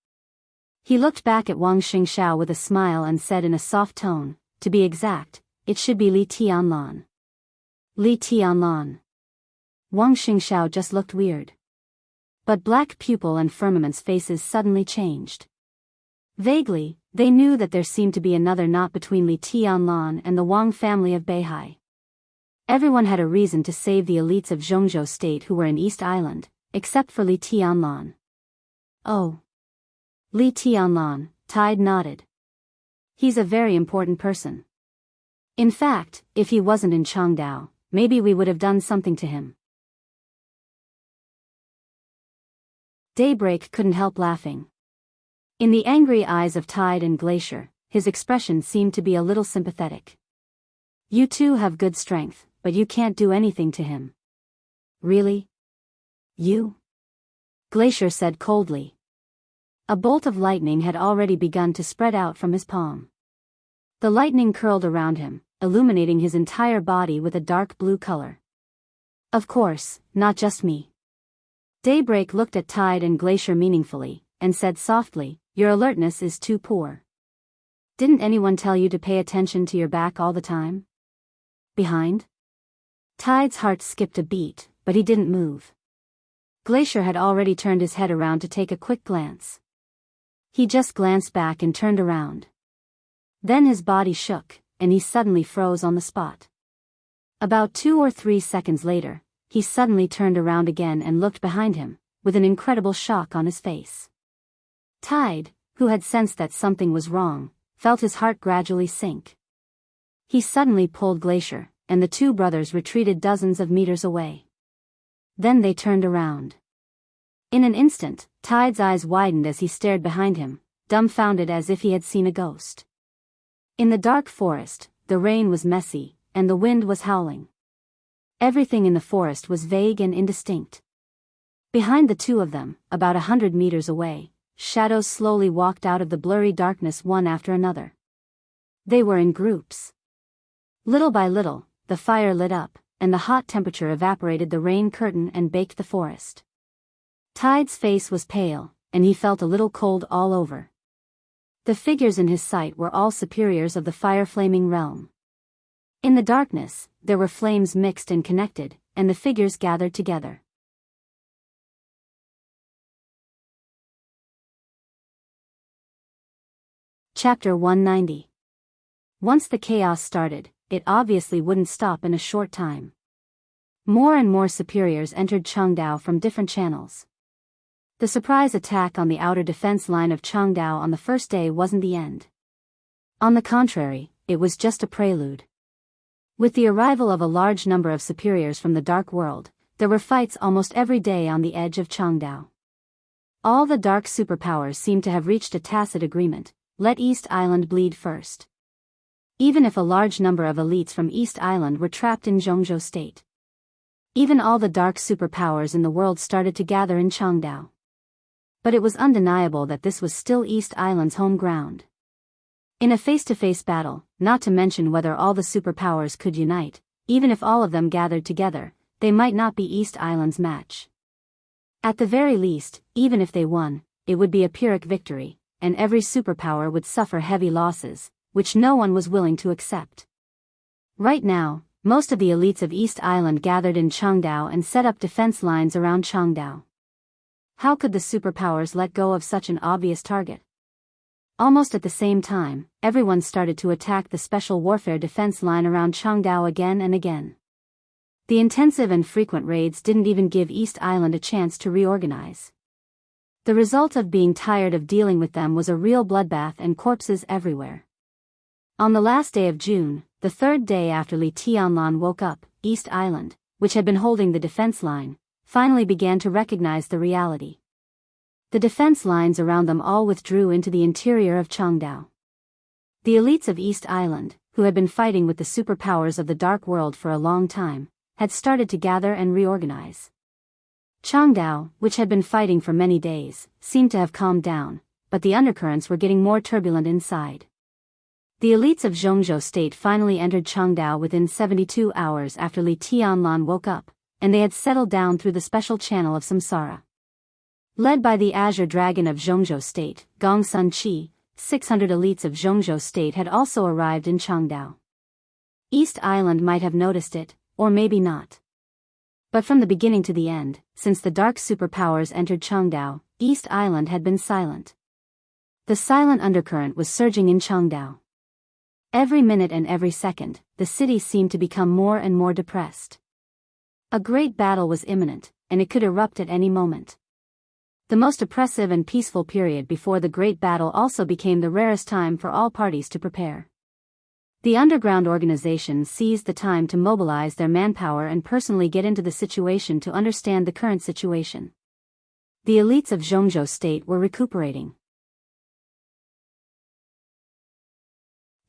He looked back at Wang Xingxiao with a smile and said in a soft tone, to be exact, it should be Li Tianlan. Li Tianlan. Wang Xingxiao just looked weird. But Black Pupil and Firmament's faces suddenly changed. Vaguely, they knew that there seemed to be another knot between Li Tianlan and the Wang family of Beihai. Everyone had a reason to save the elites of Zhongzhou State who were in East Island, except for Li Tianlan. Oh. Li Tianlan, Tide nodded. He's a very important person. In fact, if he wasn't in Changdao, maybe we would have done something to him. Daybreak couldn't help laughing. In the angry eyes of Tide and Glacier, his expression seemed to be a little sympathetic. You two have good strength, but you can't do anything to him. Really? You? Glacier said coldly. A bolt of lightning had already begun to spread out from his palm. The lightning curled around him, illuminating his entire body with a dark blue color. Of course, not just me. Daybreak looked at Tide and Glacier meaningfully, and said softly, Your alertness is too poor. Didn't anyone tell you to pay attention to your back all the time? Behind? Tide's heart skipped a beat, but he didn't move. Glacier had already turned his head around to take a quick glance. He just glanced back and turned around. Then his body shook, and he suddenly froze on the spot. About 2 or 3 seconds later, he suddenly turned around again and looked behind him, with an incredible shock on his face. Tide, who had sensed that something was wrong, felt his heart gradually sink. He suddenly pulled Glacier, and the two brothers retreated dozens of meters away. Then they turned around. In an instant, Tide's eyes widened as he stared behind him, dumbfounded as if he had seen a ghost. In the dark forest, the rain was messy, and the wind was howling. Everything in the forest was vague and indistinct. Behind the two of them, about 100 meters away, shadows slowly walked out of the blurry darkness one after another. They were in groups. Little by little, the fire lit up, and the hot temperature evaporated the rain curtain and baked the forest. Tide's face was pale, and he felt a little cold all over. The figures in his sight were all superiors of the fire-flaming realm. In the darkness, there were flames mixed and connected, and the figures gathered together. Chapter 190. Once the chaos started, it obviously wouldn't stop in a short time. More and more superiors entered Changdao from different channels. The surprise attack on the outer defense line of Changdao on the first day wasn't the end. On the contrary, it was just a prelude. With the arrival of a large number of superiors from the Dark World, there were fights almost every day on the edge of Changdao. All the dark superpowers seemed to have reached a tacit agreement: let East Island bleed first. Even if a large number of elites from East Island were trapped in Zhongzhou State. Even all the dark superpowers in the world started to gather in Changdao. But it was undeniable that this was still East Island's home ground. In a face-to-face battle, not to mention whether all the superpowers could unite, even if all of them gathered together, they might not be East Island's match. At the very least, even if they won, it would be a Pyrrhic victory, and every superpower would suffer heavy losses, which no one was willing to accept. Right now, most of the elites of East Island gathered in Changdao and set up defense lines around Changdao. How could the superpowers let go of such an obvious target? Almost at the same time, everyone started to attack the special warfare defense line around Changdao again and again. The intensive and frequent raids didn't even give East Island a chance to reorganize. The result of being tired of dealing with them was a real bloodbath and corpses everywhere. On the last day of June, the third day after Li Tianlan woke up, East Island, which had been holding the defense line, finally began to recognize the reality. The defense lines around them all withdrew into the interior of Changdao. The elites of East Island, who had been fighting with the superpowers of the Dark World for a long time, had started to gather and reorganize. Changdao, which had been fighting for many days, seemed to have calmed down, but the undercurrents were getting more turbulent inside. The elites of Zhongzhou State finally entered Changdao within 72 hours after Li Tianlan woke up, and they had settled down through the special channel of Samsara. Led by the Azure Dragon of Zhongzhou State, Gong Sun Qi, 600 elites of Zhongzhou State had also arrived in Changdao. East Island might have noticed it, or maybe not. But from the beginning to the end, since the dark superpowers entered Changdao, East Island had been silent. The silent undercurrent was surging in Changdao. Every minute and every second, the city seemed to become more and more depressed. A great battle was imminent, and it could erupt at any moment. The most oppressive and peaceful period before the great battle also became the rarest time for all parties to prepare. The underground organizations seized the time to mobilize their manpower and personally get into the situation to understand the current situation. The elites of Zhongzhou State were recuperating.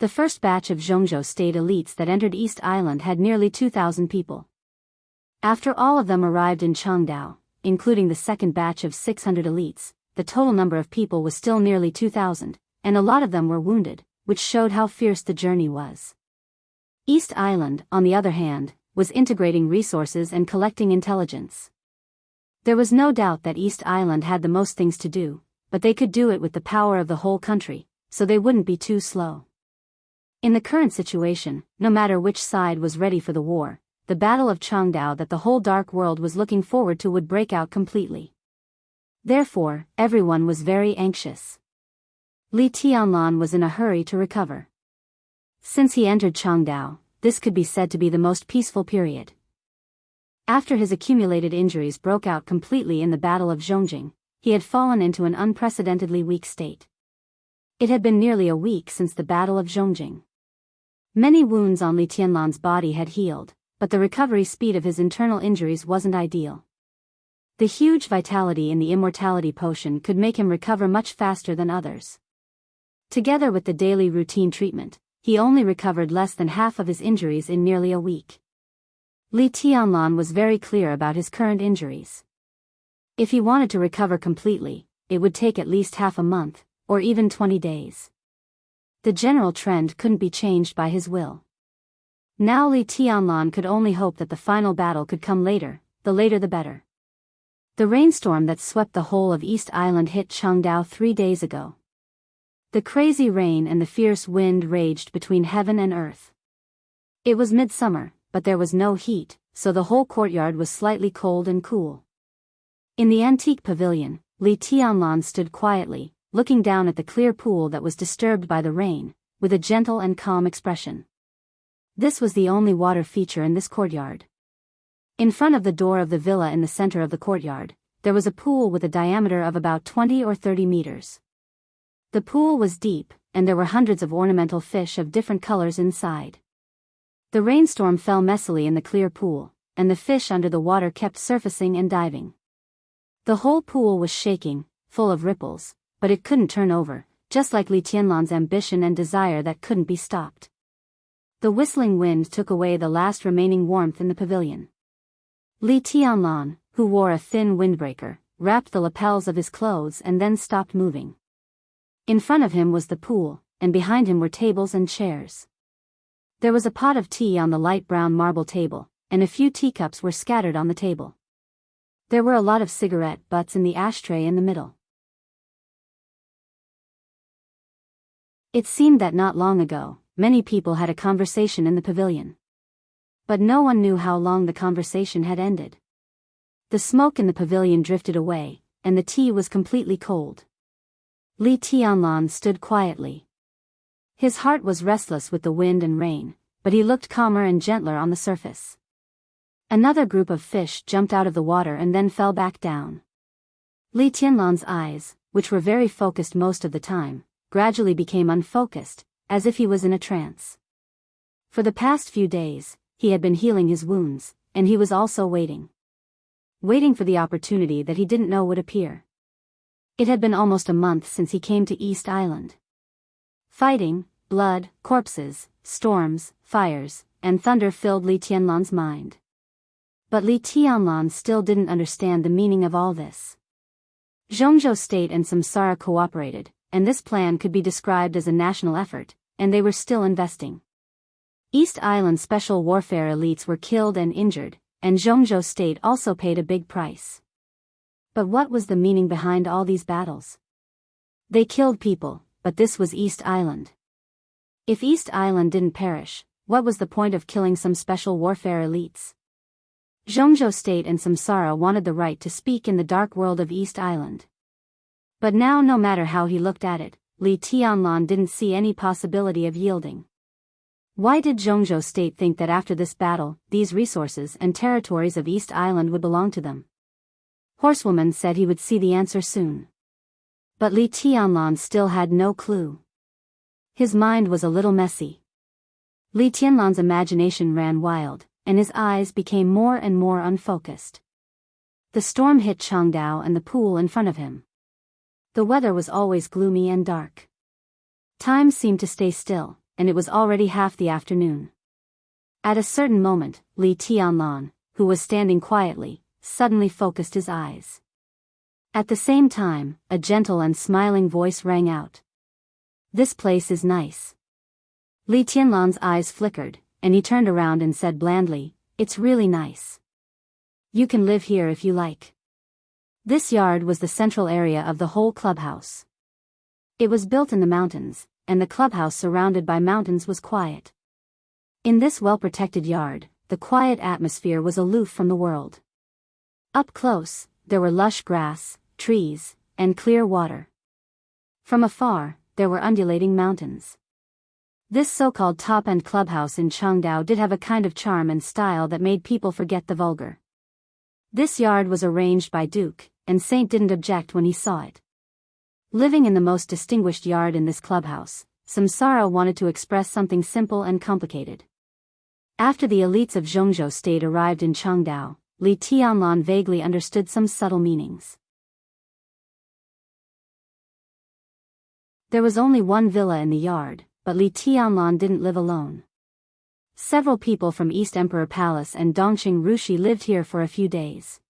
The first batch of Zhongzhou State elites that entered East Island had nearly 2,000 people. After all of them arrived in Changdao, including the second batch of 600 elites, the total number of people was still nearly 2,000, and a lot of them were wounded, which showed how fierce the journey was. East Island, on the other hand, was integrating resources and collecting intelligence. There was no doubt that East Island had the most things to do, but they could do it with the power of the whole country, so they wouldn't be too slow. In the current situation, no matter which side was ready for the war, the Battle of Changdao that the whole dark world was looking forward to would break out completely. Therefore, everyone was very anxious. Li Tianlan was in a hurry to recover. Since he entered Changdao, this could be said to be the most peaceful period. After his accumulated injuries broke out completely in the Battle of Zhongjing, he had fallen into an unprecedentedly weak state. It had been nearly a week since the Battle of Zhongjing. Many wounds on Li Tianlan's body had healed, but the recovery speed of his internal injuries wasn't ideal. The huge vitality in the immortality potion could make him recover much faster than others. Together with the daily routine treatment, he only recovered less than half of his injuries in nearly a week. Li Tianlan was very clear about his current injuries. If he wanted to recover completely, it would take at least half a month, or even 20 days. The general trend couldn't be changed by his will. Now Li Tianlan could only hope that the final battle could come later, the later the better. The rainstorm that swept the whole of East Island hit Changdao 3 days ago. The crazy rain and the fierce wind raged between heaven and earth. It was midsummer, but there was no heat, so the whole courtyard was slightly cold and cool. In the antique pavilion, Li Tianlan stood quietly, looking down at the clear pool that was disturbed by the rain, with a gentle and calm expression. This was the only water feature in this courtyard. In front of the door of the villa in the center of the courtyard, there was a pool with a diameter of about 20 or 30 meters. The pool was deep, and there were hundreds of ornamental fish of different colors inside. The rainstorm fell messily in the clear pool, and the fish under the water kept surfacing and diving. The whole pool was shaking, full of ripples, but it couldn't turn over, just like Li Tianlan's ambition and desire that couldn't be stopped. The whistling wind took away the last remaining warmth in the pavilion. Li Tianlan, who wore a thin windbreaker, wrapped the lapels of his clothes and then stopped moving. In front of him was the pool, and behind him were tables and chairs. There was a pot of tea on the light brown marble table, and a few teacups were scattered on the table. There were a lot of cigarette butts in the ashtray in the middle. It seemed that not long ago, many people had a conversation in the pavilion. But no one knew how long the conversation had ended. The smoke in the pavilion drifted away, and the tea was completely cold. Li Tianlan stood quietly. His heart was restless with the wind and rain, but he looked calmer and gentler on the surface. Another group of fish jumped out of the water and then fell back down. Li Tianlan's eyes, which were very focused most of the time, gradually became unfocused, as if he was in a trance. For the past few days, he had been healing his wounds, and he was also waiting. Waiting for the opportunity that he didn't know would appear. It had been almost a month since he came to East Island. Fighting, blood, corpses, storms, fires, and thunder filled Li Tianlan's mind. But Li Tianlan still didn't understand the meaning of all this. Zhongzhou State and Samsara cooperated, and this plan could be described as a national effort, and they were still investing. East Island special warfare elites were killed and injured, and Zhongzhou State also paid a big price. But what was the meaning behind all these battles? They killed people, but this was East Island. If East Island didn't perish, what was the point of killing some special warfare elites? Zhongzhou State and Samsara wanted the right to speak in the dark world of East Island. But now, no matter how he looked at it, Li Tianlan didn't see any possibility of yielding. Why did Zhongzhou State think that after this battle, these resources and territories of East Island would belong to them? Horsewoman said he would see the answer soon. But Li Tianlan still had no clue. His mind was a little messy. Li Tianlan's imagination ran wild, and his eyes became more and more unfocused. The storm hit Changdao and the pool in front of him. The weather was always gloomy and dark. Time seemed to stay still, and it was already half the afternoon. At a certain moment, Li Tianlan, who was standing quietly, suddenly focused his eyes. At the same time, a gentle and smiling voice rang out. "This place is nice." Li Tianlan's eyes flickered, and he turned around and said blandly, "It's really nice. You can live here if you like." This yard was the central area of the whole clubhouse. It was built in the mountains, and the clubhouse surrounded by mountains was quiet. In this well-protected yard, the quiet atmosphere was aloof from the world. Up close, there were lush grass, trees, and clear water. From afar, there were undulating mountains. This so-called top-end clubhouse in Chengdao did have a kind of charm and style that made people forget the vulgar. This yard was arranged by Duke, and Saint didn't object when he saw it. Living in the most distinguished yard in this clubhouse, Samsara wanted to express something simple and complicated. After the elites of Zhongzhou state arrived in Chengdao, Li Tianlan vaguely understood some subtle meanings. There was only one villa in the yard, but Li Tianlan didn't live alone. Several people from East Emperor Palace and Dongqing Rushi lived here for a few days.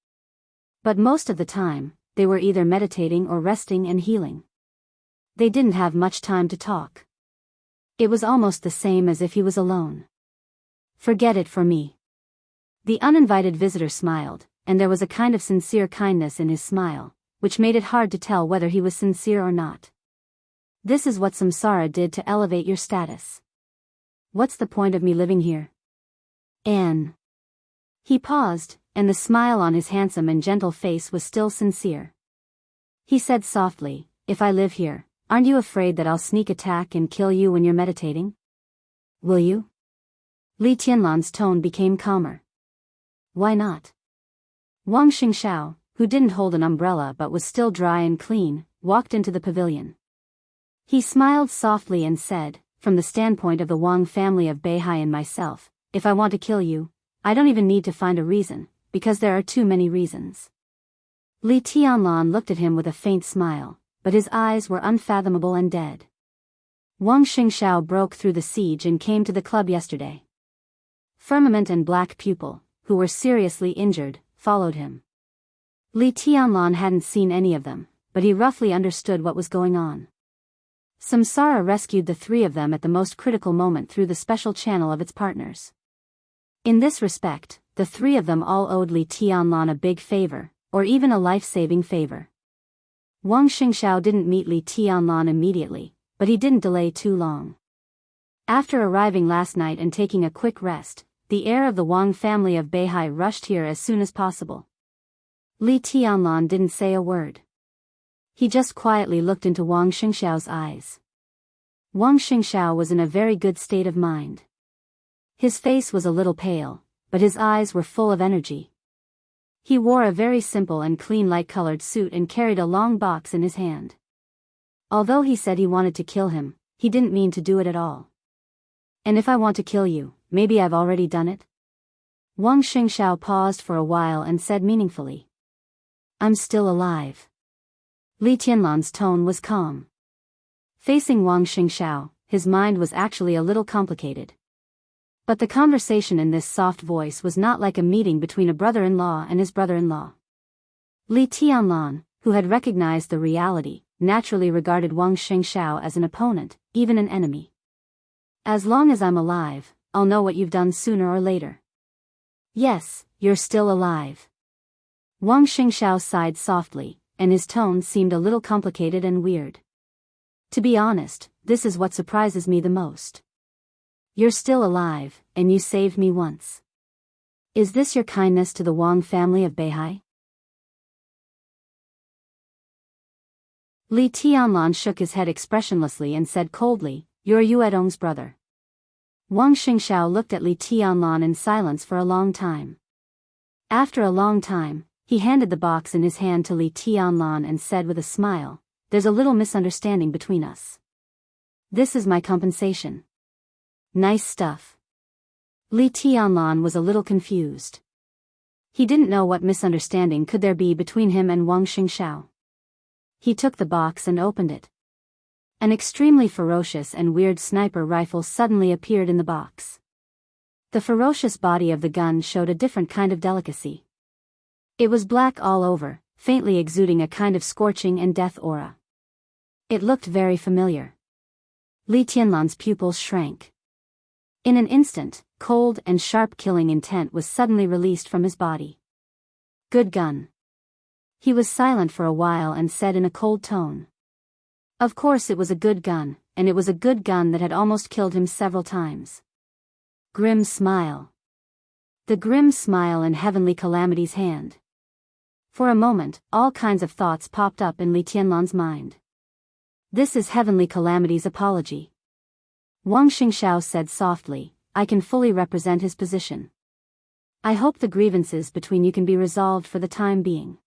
But most of the time, they were either meditating or resting and healing. They didn't have much time to talk. It was almost the same as if he was alone. Forget it for me. The uninvited visitor smiled, and there was a kind of sincere kindness in his smile, which made it hard to tell whether he was sincere or not. This is what samsara did to elevate your status. What's the point of me living here? Anne. He paused, and the smile on his handsome and gentle face was still sincere. He said softly, "If I live here, aren't you afraid that I'll sneak attack and kill you when you're meditating? Will you?" Li Tianlan's tone became calmer. "Why not?" Wang Xingxiao, who didn't hold an umbrella but was still dry and clean, walked into the pavilion. He smiled softly and said, "From the standpoint of the Wang family of Beihai and myself, if I want to kill you, I don't even need to find a reason, because there are too many reasons." Li Tianlan looked at him with a faint smile, but his eyes were unfathomable and dead. Wang Xingxiao broke through the siege and came to the club yesterday. Firmament and Black Pupil, who were seriously injured, followed him. Li Tianlan hadn't seen any of them, but he roughly understood what was going on. Samsara rescued the three of them at the most critical moment through the special channel of its partners. In this respect, the three of them all owed Li Tianlan a big favor, or even a life-saving favor. Wang Xingxiao didn't meet Li Tianlan immediately, but he didn't delay too long. After arriving last night and taking a quick rest, the heir of the Wang family of Beihai rushed here as soon as possible. Li Tianlan didn't say a word. He just quietly looked into Wang Xingxiao's eyes. Wang Xingxiao was in a very good state of mind. His face was a little pale, but his eyes were full of energy. He wore a very simple and clean light-colored suit and carried a long box in his hand. Although he said he wanted to kill him, he didn't mean to do it at all. "And if I want to kill you, maybe I've already done it?" Wang Xingxiao paused for a while and said meaningfully. "I'm still alive." Li Tianlan's tone was calm. Facing Wang Xingxiao, his mind was actually a little complicated. But the conversation in this soft voice was not like a meeting between a brother-in-law and his brother-in-law. Li Tianlan, who had recognized the reality, naturally regarded Wang Xingxiao as an opponent, even an enemy. "As long as I'm alive, I'll know what you've done sooner or later." "Yes, you're still alive." Wang Xingxiao sighed softly, and his tone seemed a little complicated and weird. "To be honest, this is what surprises me the most. You're still alive, and you saved me once. Is this your kindness to the Wang family of Beihai?" Li Tianlan shook his head expressionlessly and said coldly, "You're Yue Dong's brother." Wang Xingxiao looked at Li Tianlan in silence for a long time. After a long time, he handed the box in his hand to Li Tianlan and said with a smile, "There's a little misunderstanding between us. This is my compensation." "Nice stuff." Li Tianlan was a little confused. He didn't know what misunderstanding could there be between him and Wang Xingxiao. He took the box and opened it. An extremely ferocious and weird sniper rifle suddenly appeared in the box. The ferocious body of the gun showed a different kind of delicacy. It was black all over, faintly exuding a kind of scorching and death aura. It looked very familiar. Li Tianlan's pupils shrank. In an instant, cold and sharp killing intent was suddenly released from his body. "Good gun." He was silent for a while and said in a cold tone. Of course it was a good gun, and it was a good gun that had almost killed him several times. Grim smile. The grim smile in Heavenly Calamity's hand. For a moment, all kinds of thoughts popped up in Li Tianlan's mind. This is Heavenly Calamity's apology. Wang Xingxiao said softly, I can fully represent his position. I hope the grievances between you can be resolved for the time being.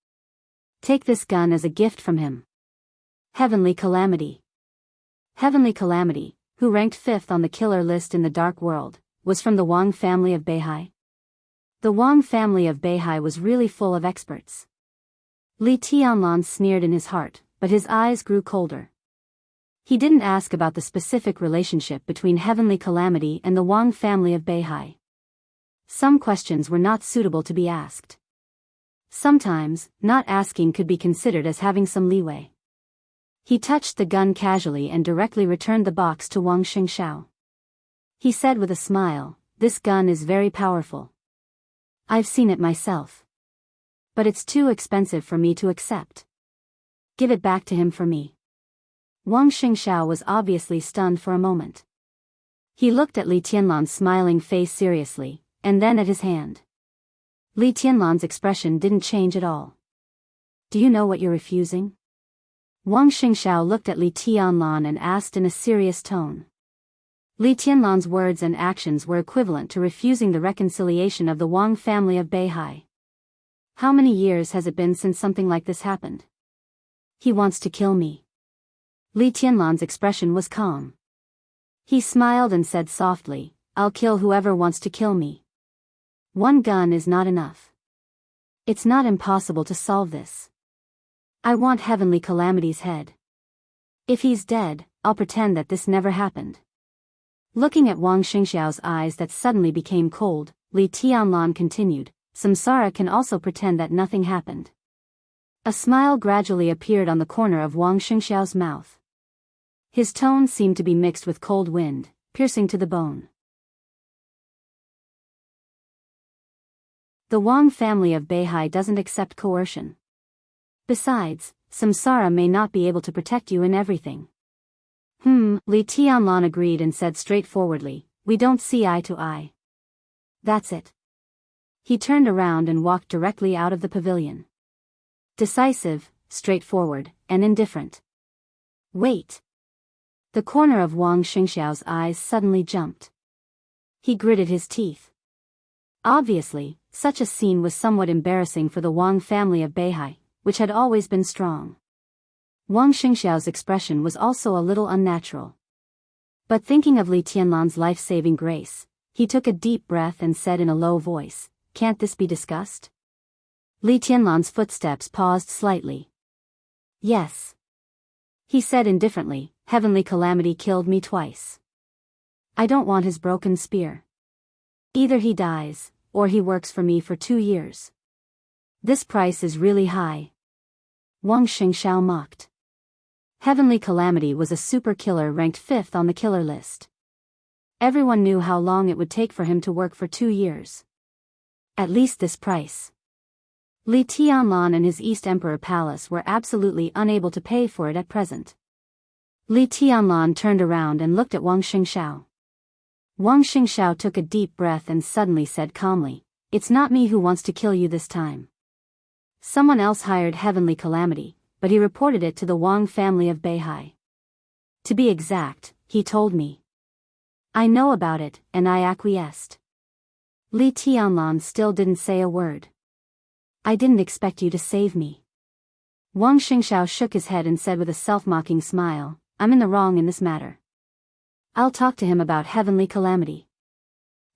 Take this gun as a gift from him. Heavenly Calamity. Heavenly Calamity, who ranked 5th on the killer list in the Dark World, was from the Wang family of Beihai. The Wang family of Beihai was really full of experts. Li Tianlan sneered in his heart, but his eyes grew colder. He didn't ask about the specific relationship between Heavenly Calamity and the Wang family of Beihai. Some questions were not suitable to be asked. Sometimes, not asking could be considered as having some leeway. He touched the gun casually and directly returned the box to Wang Xingxiao. He said with a smile, this gun is very powerful. I've seen it myself. But it's too expensive for me to accept. Give it back to him for me. Wang Xingxiao was obviously stunned for a moment. He looked at Li Tianlan's smiling face seriously, and then at his hand. Li Tianlan's expression didn't change at all. Do you know what you're refusing? Wang Xingxiao looked at Li Tianlan and asked in a serious tone. Li Tianlan's words and actions were equivalent to refusing the reconciliation of the Wang family of Beihai. How many years has it been since something like this happened? He wants to kill me. Li Tianlan's expression was calm. He smiled and said softly, I'll kill whoever wants to kill me. One gun is not enough. It's not impossible to solve this. I want Heavenly Calamity's head. If he's dead, I'll pretend that this never happened. Looking at Wang Xingxiao's eyes that suddenly became cold, Li Tianlan continued, Samsara can also pretend that nothing happened. A smile gradually appeared on the corner of Wang Xingxiao's mouth. His tone seemed to be mixed with cold wind, piercing to the bone. The Wang family of Beihai doesn't accept coercion. Besides, Samsara may not be able to protect you in everything. Li Tianlan agreed and said straightforwardly, we don't see eye to eye. That's it. He turned around and walked directly out of the pavilion. Decisive, straightforward, and indifferent. Wait. The corner of Wang Xingxiao's eyes suddenly jumped. He gritted his teeth. Obviously, such a scene was somewhat embarrassing for the Wang family of Beihai, which had always been strong. Wang Xingxiao's expression was also a little unnatural. But thinking of Li Tianlan's life-saving grace, he took a deep breath and said in a low voice, can't this be discussed? Li Tianlan's footsteps paused slightly. Yes. He said indifferently, Heavenly Calamity killed me twice. I don't want his broken spear. Either he dies, or he works for me for 2 years. This price is really high. Wang Xingxiao mocked. Heavenly Calamity was a super killer ranked 5th on the killer list. Everyone knew how long it would take for him to work for 2 years. At least this price. Li Tianlan and his East Emperor Palace were absolutely unable to pay for it at present. Li Tianlan turned around and looked at Wang Xingxiao. Wang Xingxiao took a deep breath and suddenly said calmly, it's not me who wants to kill you this time. Someone else hired Heavenly Calamity, but he reported it to the Wang family of Beihai. To be exact, he told me. I know about it, and I acquiesced. Li Tianlan still didn't say a word. I didn't expect you to save me. Wang Xingxiao shook his head and said with a self-mocking smile, I'm in the wrong in this matter. I'll talk to him about Heavenly Calamity.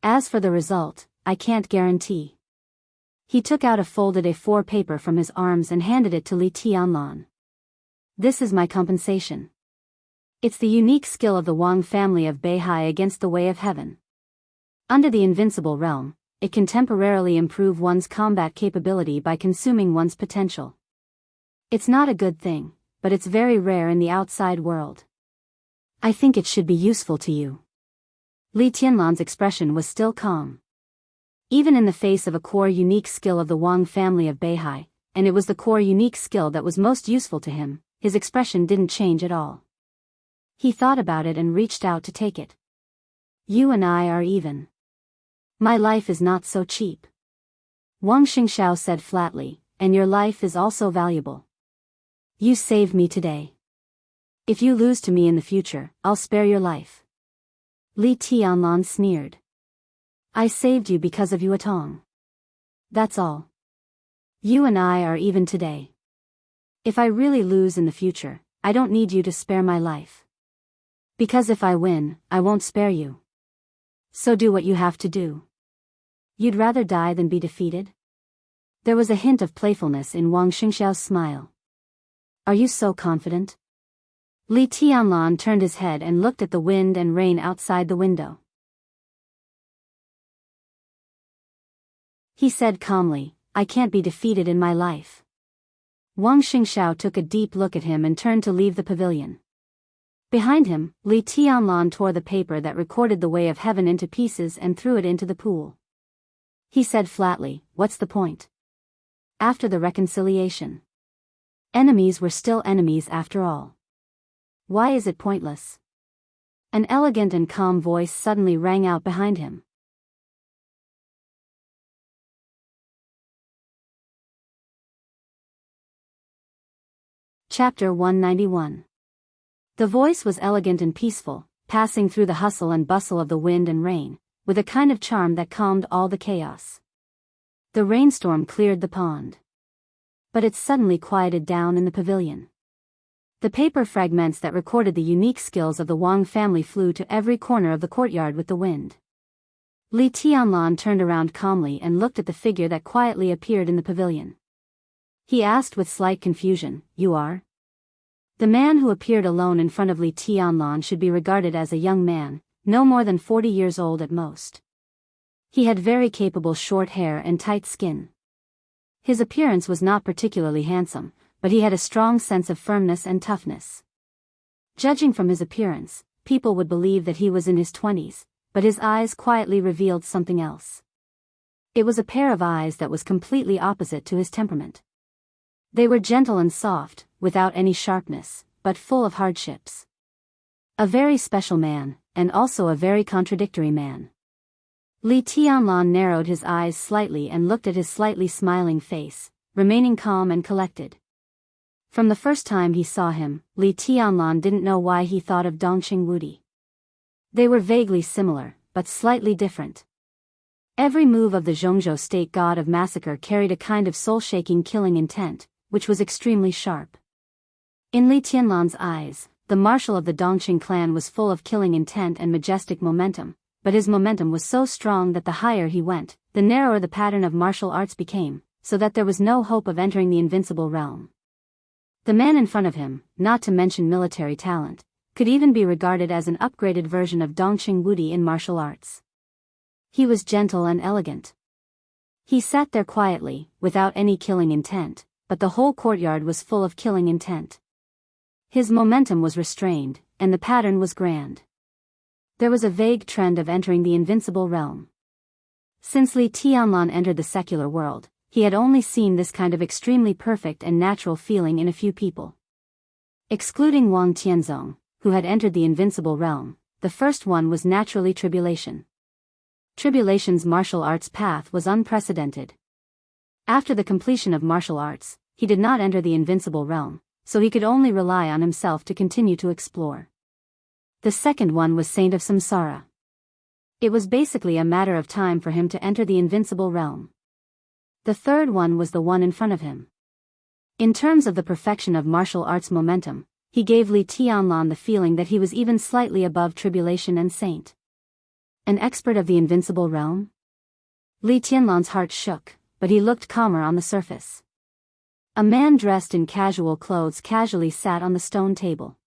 As for the result, I can't guarantee. He took out a folded A4 paper from his arms and handed it to Li Tianlan. This is my compensation. It's the unique skill of the Wang family of Beihai against the way of heaven. Under the invincible realm, it can temporarily improve one's combat capability by consuming one's potential. It's not a good thing, but it's very rare in the outside world. I think it should be useful to you. Li Tianlan's expression was still calm. Even in the face of a core unique skill of the Wang family of Beihai, and it was the core unique skill that was most useful to him, his expression didn't change at all. He thought about it and reached out to take it. You and I are even. My life is not so cheap. Wang Xingxiao said flatly, and your life is also valuable. You saved me today. If you lose to me in the future, I'll spare your life. Li Tianlan sneered. I saved you because of Yuatong. That's all. You and I are even today. If I really lose in the future, I don't need you to spare my life. Because if I win, I won't spare you. So do what you have to do. You'd rather die than be defeated? There was a hint of playfulness in Wang Xingxiao's smile. Are you so confident? Li Tianlan turned his head and looked at the wind and rain outside the window. He said calmly, I can't be defeated in my life. Wang Xingxiao took a deep look at him and turned to leave the pavilion. Behind him, Li Tianlan tore the paper that recorded the way of heaven into pieces and threw it into the pool. He said flatly, what's the point? After the reconciliation. Enemies were still enemies after all. Why is it pointless? An elegant and calm voice suddenly rang out behind him. Chapter 191. The voice was elegant and peaceful, passing through the hustle and bustle of the wind and rain, with a kind of charm that calmed all the chaos. The rainstorm cleared the pond. But it suddenly quieted down in the pavilion. The paper fragments that recorded the unique skills of the Wang family flew to every corner of the courtyard with the wind. Li Tianlan turned around calmly and looked at the figure that quietly appeared in the pavilion. He asked with slight confusion, you are? The man who appeared alone in front of Li Tianlan should be regarded as a young man, no more than 40 years old at most. He had very capable short hair and tight skin. His appearance was not particularly handsome, but he had a strong sense of firmness and toughness. Judging from his appearance, people would believe that he was in his 20s, but his eyes quietly revealed something else. It was a pair of eyes that was completely opposite to his temperament. They were gentle and soft, without any sharpness, but full of hardships. A very special man, and also a very contradictory man. Li Tianlan narrowed his eyes slightly and looked at his slightly smiling face, remaining calm and collected. From the first time he saw him, Li Tianlan didn't know why he thought of Dongqing Wudi. They were vaguely similar, but slightly different. Every move of the Zhongzhou state god of massacre carried a kind of soul-shaking killing intent, which was extremely sharp. In Li Tianlan's eyes, the marshal of the Dongqing clan was full of killing intent and majestic momentum, but his momentum was so strong that the higher he went, the narrower the pattern of martial arts became, so that there was no hope of entering the invincible realm. The man in front of him, not to mention military talent, could even be regarded as an upgraded version of Dongqing Wudi in martial arts. He was gentle and elegant. He sat there quietly, without any killing intent, but the whole courtyard was full of killing intent. His momentum was restrained, and the pattern was grand. There was a vague trend of entering the invincible realm. Since Li Tianlan entered the secular world, he had only seen this kind of extremely perfect and natural feeling in a few people. Excluding Wang Tianzong, who had entered the invincible realm, the first one was naturally Tribulation. Tribulation's martial arts path was unprecedented. After the completion of martial arts, he did not enter the invincible realm, so he could only rely on himself to continue to explore. The second one was Saint of Samsara. It was basically a matter of time for him to enter the invincible realm. The third one was the one in front of him. In terms of the perfection of martial arts momentum, he gave Li Tianlan the feeling that he was even slightly above Tribulation and Saint. An expert of the invincible realm? Li Tianlan's heart shook, but he looked calmer on the surface. A man dressed in casual clothes casually sat on the stone table.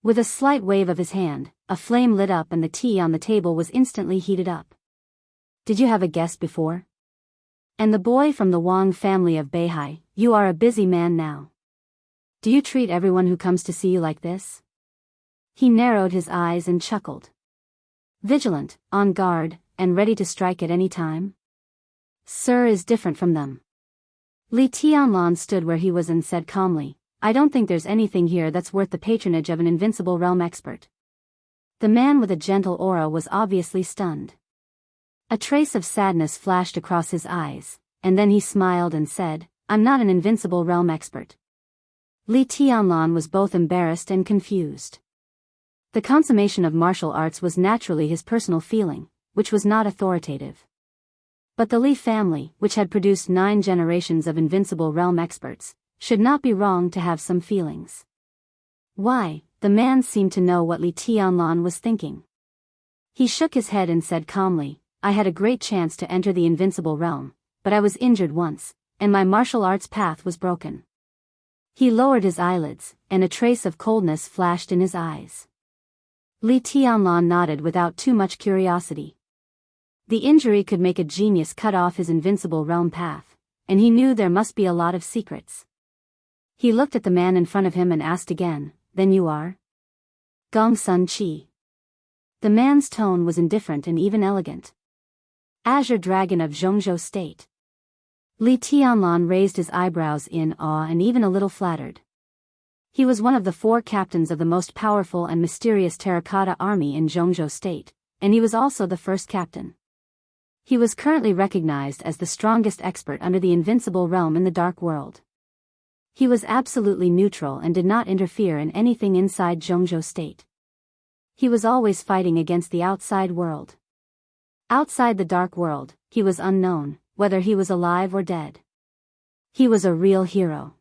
With a slight wave of his hand, a flame lit up and the tea on the table was instantly heated up. Did you have a guest before? And the boy from the Wang family of Beihai, you are a busy man now. Do you treat everyone who comes to see you like this? He narrowed his eyes and chuckled. Vigilant, on guard, and ready to strike at any time? Sir is different from them. Li Tianlan stood where he was and said calmly, I don't think there's anything here that's worth the patronage of an invincible realm expert. The man with a gentle aura was obviously stunned. A trace of sadness flashed across his eyes, and then he smiled and said, "I'm not an invincible realm expert." Li Tianlan was both embarrassed and confused. The consummation of martial arts was naturally his personal feeling, which was not authoritative. But the Li family, which had produced 9 generations of invincible realm experts, should not be wrong to have some feelings. Why, the man seemed to know what Li Tianlan was thinking. He shook his head and said calmly, "I had a great chance to enter the invincible realm, but I was injured once, and my martial arts path was broken." He lowered his eyelids, and a trace of coldness flashed in his eyes. Li Tianlan nodded without too much curiosity. The injury could make a genius cut off his invincible realm path, and he knew there must be a lot of secrets. He looked at the man in front of him and asked again, "Then you are?" "Gong Sun Chi." The man's tone was indifferent and even elegant. "Azure Dragon of Zhongzhou State." Li Tianlan raised his eyebrows in awe and even a little flattered. He was one of the 4 captains of the most powerful and mysterious terracotta army in Zhongzhou State, and he was also the first captain. He was currently recognized as the strongest expert under the invincible realm in the dark world. He was absolutely neutral and did not interfere in anything inside Zhongzhou State. He was always fighting against the outside world. Outside the dark world, he was unknown, whether he was alive or dead. He was a real hero.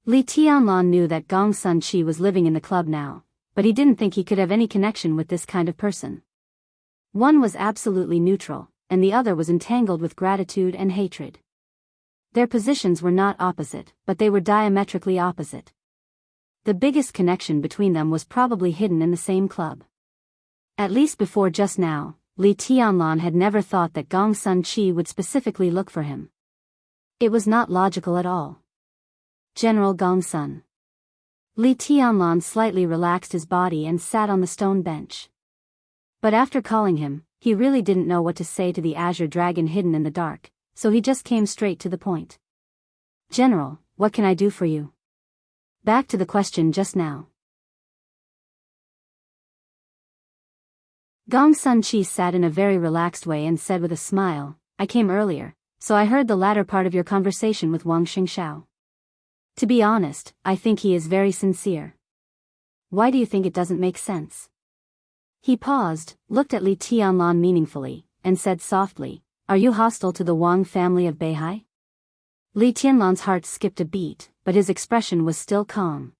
Li Tianlan knew that Gong Sun Chi was living in the club now, but he didn't think he could have any connection with this kind of person. One was absolutely neutral, and the other was entangled with gratitude and hatred. Their positions were not opposite, but they were diametrically opposite. The biggest connection between them was probably hidden in the same club. At least before just now, Li Tianlan had never thought that Gong Sun Chi would specifically look for him. It was not logical at all. "General Gong Sun." Li Tianlan slightly relaxed his body and sat on the stone bench. But after calling him, he really didn't know what to say to the azure dragon hidden in the dark, so he just came straight to the point. "General, what can I do for you?" Back to the question just now. Gong Sun Chi sat in a very relaxed way and said with a smile, "I came earlier, so I heard the latter part of your conversation with Wang Xingxiao. To be honest, I think he is very sincere. Why do you think it doesn't make sense?" He paused, looked at Li Tianlan meaningfully, and said softly, "Are you hostile to the Wang family of Beihai?" Li Tianlan's heart skipped a beat, but his expression was still calm.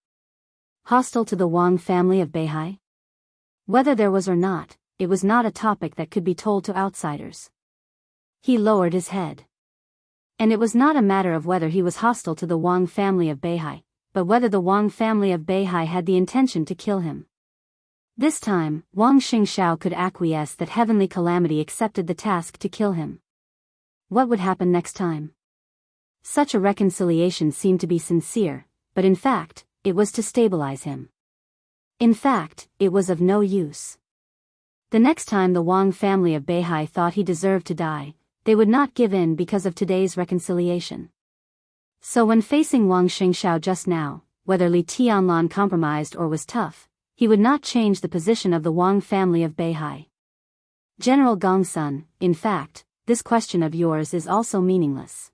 Hostile to the Wang family of Beihai? Whether there was or not, it was not a topic that could be told to outsiders. He lowered his head. And it was not a matter of whether he was hostile to the Wang family of Beihai, but whether the Wang family of Beihai had the intention to kill him. This time, Wang Xingxiao could acquiesce that Heavenly Calamity accepted the task to kill him. What would happen next time? Such a reconciliation seemed to be sincere, but in fact, it was to stabilize him. In fact, it was of no use. The next time the Wang family of Beihai thought he deserved to die, they would not give in because of today's reconciliation. So when facing Wang Xingxiao just now, whether Li Tianlan compromised or was tough, he would not change the position of the Wang family of Beihai. "General Gong Sun, in fact, this question of yours is also meaningless."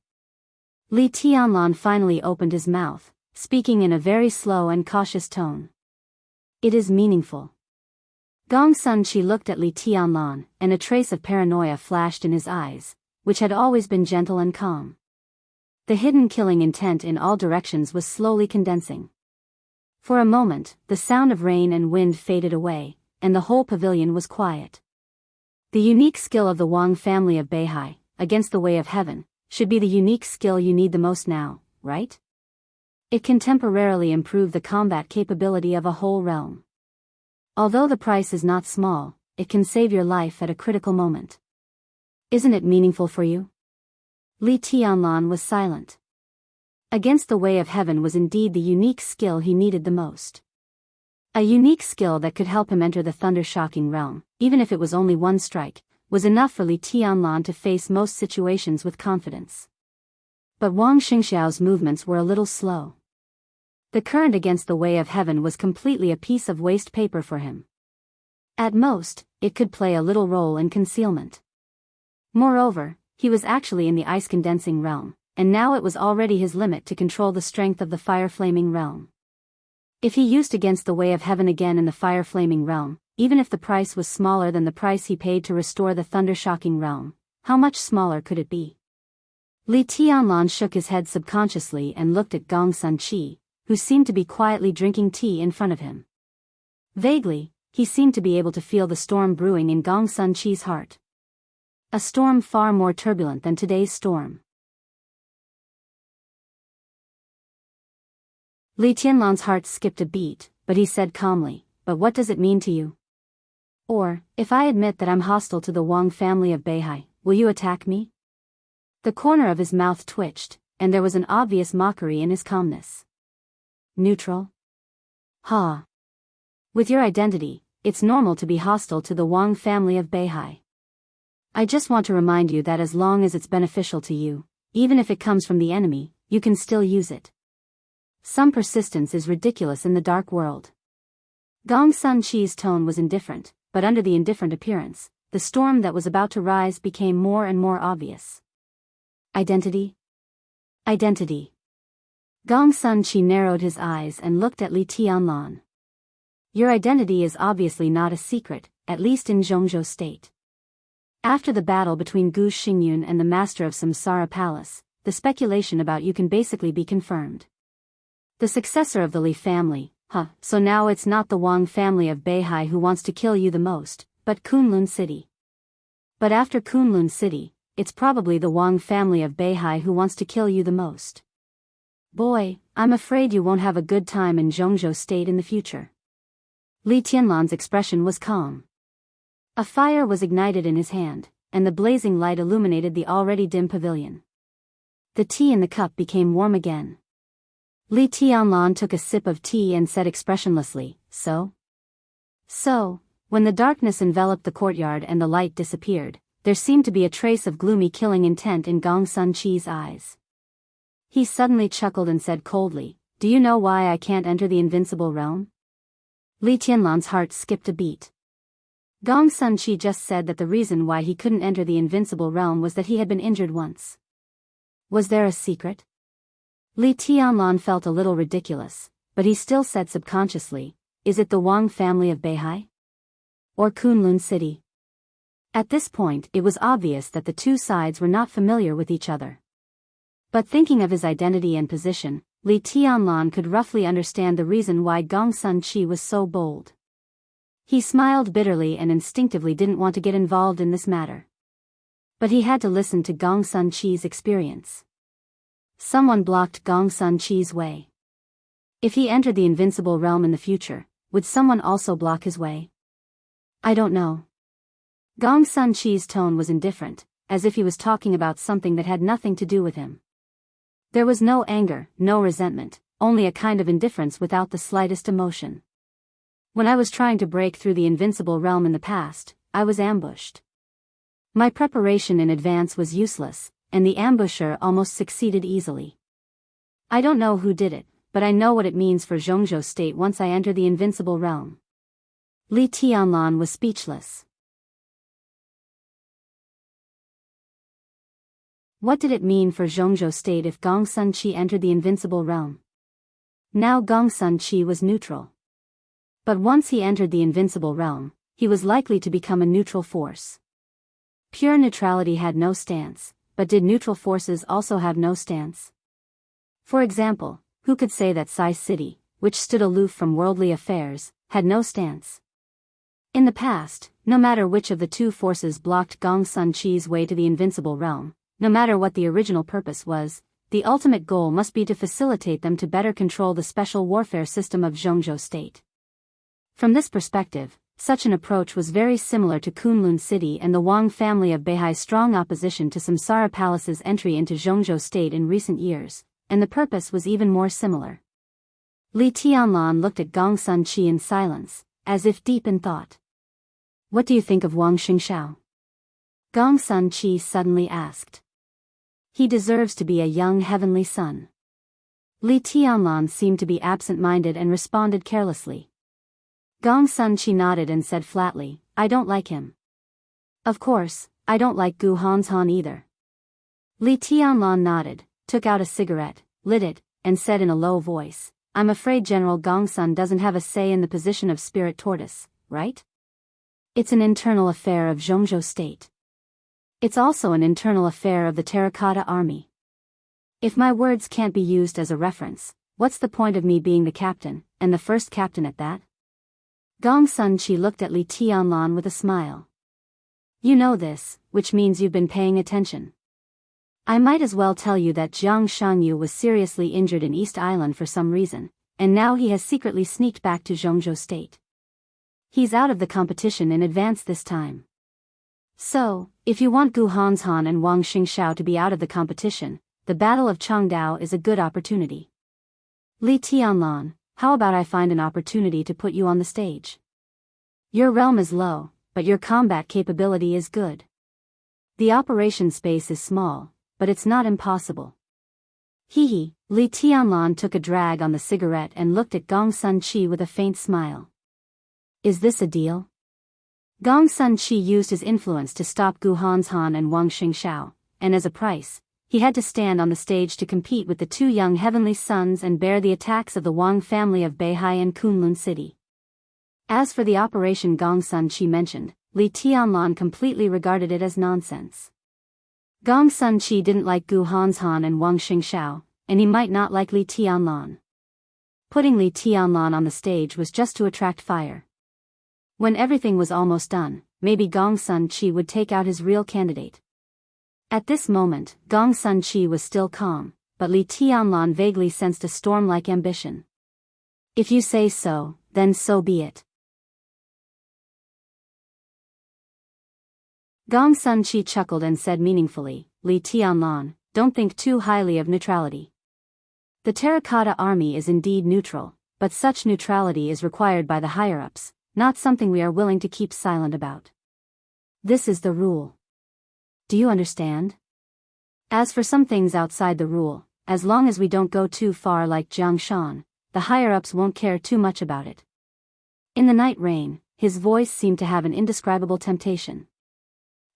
Li Tianlan finally opened his mouth, speaking in a very slow and cautious tone. "It is meaningful." Gong Sun Chi looked at Li Tianlan, and a trace of paranoia flashed in his eyes, which had always been gentle and calm. The hidden killing intent in all directions was slowly condensing. For a moment, the sound of rain and wind faded away, and the whole pavilion was quiet. The unique skill of the Wang family of Beihai, against the way of heaven, should be the unique skill you need the most now, right? It can temporarily improve the combat capability of a whole realm. Although the price is not small, it can save your life at a critical moment. Isn't it meaningful for you? Li Tianlan was silent. Against the way of heaven was indeed the unique skill he needed the most. A unique skill that could help him enter the thunder-shocking realm, even if it was only one strike, was enough for Li Tianlan to face most situations with confidence. But Wang Xingxiao's movements were a little slow. The current against the way of heaven was completely a piece of waste paper for him. At most, it could play a little role in concealment. Moreover, he was actually in the ice-condensing realm, and now it was already his limit to control the strength of the fire-flaming realm. If he used against the way of heaven again in the fire-flaming realm, even if the price was smaller than the price he paid to restore the thunder-shocking realm, how much smaller could it be? Li Tianlan shook his head subconsciously and looked at Gong Sun Chi, who seemed to be quietly drinking tea in front of him. Vaguely, he seemed to be able to feel the storm brewing in Gong Sun Chi's heart. A storm far more turbulent than today's storm. Li Tianlan's heart skipped a beat, but he said calmly, "But what does it mean to you? Or, if I admit that I'm hostile to the Wang family of Beihai, will you attack me?" The corner of his mouth twitched, and there was an obvious mockery in his calmness. Neutral? Ha! With your identity, it's normal to be hostile to the Wang family of Beihai. I just want to remind you that as long as it's beneficial to you, even if it comes from the enemy, you can still use it. Some persistence is ridiculous in the dark world. Gong Sun Chi's tone was indifferent, but under the indifferent appearance, the storm that was about to rise became more and more obvious. Identity? Identity. Gong Sun Chi narrowed his eyes and looked at Li Tianlan. Your identity is obviously not a secret, at least in Zhongzhou State. After the battle between Gu Xingyun and the master of Samsara Palace, the speculation about you can basically be confirmed. The successor of the Li family, so now it's not the Wang family of Beihai who wants to kill you the most, but Kunlun City. But after Kunlun City, it's probably the Wang family of Beihai who wants to kill you the most. Boy, I'm afraid you won't have a good time in Zhongzhou State in the future. Li Tianlan's expression was calm. A fire was ignited in his hand, and the blazing light illuminated the already dim pavilion. The tea in the cup became warm again. Li Tianlan took a sip of tea and said expressionlessly, So, when the darkness enveloped the courtyard and the light disappeared, there seemed to be a trace of gloomy killing intent in Gong Sun Chi's eyes. He suddenly chuckled and said coldly, "Do you know why I can't enter the invincible realm?" Li Tianlan's heart skipped a beat. Gong Sun Chi just said that the reason why he couldn't enter the invincible realm was that he had been injured once. Was there a secret? Li Tianlan felt a little ridiculous, but he still said subconsciously, "Is it the Wang family of Beihai? Or Kunlun City?" At this point it was obvious that the two sides were not familiar with each other. But thinking of his identity and position, Li Tianlan could roughly understand the reason why Gong Sun Chi was so bold. He smiled bitterly and instinctively didn't want to get involved in this matter. But he had to listen to Gong Sun Chi's experience. Someone blocked Gong Sun Chi's way. If he entered the invincible realm in the future, would someone also block his way? I don't know. Gong Sun Chi's tone was indifferent, as if he was talking about something that had nothing to do with him. There was no anger, no resentment, only a kind of indifference without the slightest emotion. When I was trying to break through the invincible realm in the past, I was ambushed. My preparation in advance was useless, and the ambusher almost succeeded easily. I don't know who did it, but I know what it means for Zhongzhou State once I enter the invincible realm. Li Tianlan was speechless. What did it mean for Zhongzhou State if Gong Sun Chi entered the invincible realm? Now Gong Sun Chi was neutral. But once he entered the invincible realm, he was likely to become a neutral force. Pure neutrality had no stance, but did neutral forces also have no stance? For example, who could say that Sai City, which stood aloof from worldly affairs, had no stance? In the past, no matter which of the two forces blocked Gong Sun Chi's way to the invincible realm, no matter what the original purpose was, the ultimate goal must be to facilitate them to better control the special warfare system of Zhongzhou State. From this perspective, such an approach was very similar to Kunlun City and the Wang family of Beihai's strong opposition to Samsara Palace's entry into Zhongzhou State in recent years, and the purpose was even more similar. Li Tianlan looked at Gong Sun Chi in silence, as if deep in thought. What do you think of Wang Xingshao? Gong Sun Chi suddenly asked. He deserves to be a young heavenly son. Li Tianlan seemed to be absent-minded and responded carelessly. Gong Sun Chi nodded and said flatly, I don't like him. Of course, I don't like Gu Hanshan either. Li Tianlan nodded, took out a cigarette, lit it, and said in a low voice, I'm afraid General Gongsun doesn't have a say in the position of spirit tortoise, right? It's an internal affair of Zhongzhou state. It's also an internal affair of the Terracotta Army. If my words can't be used as a reference, what's the point of me being the captain, and the first captain at that? Gong Sun Chi looked at Li Tianlan with a smile. You know this, which means you've been paying attention. I might as well tell you that Jiang Shangyu was seriously injured in East Island for some reason, and now he has secretly sneaked back to Zhongzhou state. He's out of the competition in advance this time. So, if you want Gu Hanshan and Wang Xingxiao to be out of the competition, the Battle of Changdao is a good opportunity. Li Tianlan, how about I find an opportunity to put you on the stage? Your realm is low, but your combat capability is good. The operation space is small, but it's not impossible. Hee. Li Tianlan took a drag on the cigarette and looked at Gong Sun Chi with a faint smile. Is this a deal? Gong Sun Chi used his influence to stop Gu Hanshan and Wang Xingxiao, and as a price, he had to stand on the stage to compete with the two young heavenly sons and bear the attacks of the Wang family of Beihai and Kunlun City. As for the operation Gong Sun Chi mentioned, Li Tianlan completely regarded it as nonsense. Gong Sun Chi didn't like Gu Hanshan and Wang Xingxiao, and he might not like Li Tianlan. Putting Li Tianlan on the stage was just to attract fire. When everything was almost done, maybe Gong Sun Chi would take out his real candidate. At this moment, Gong Sun Chi was still calm, but Li Tianlan vaguely sensed a storm-like ambition. If you say so, then so be it. Gong Sun Chi chuckled and said meaningfully, Li Tianlan, don't think too highly of neutrality. The Terracotta Army is indeed neutral, but such neutrality is required by the higher-ups, not something we are willing to keep silent about. This is the rule. Do you understand? As for some things outside the rule, as long as we don't go too far like Jiang Shan, the higher-ups won't care too much about it. In the night rain, his voice seemed to have an indescribable temptation.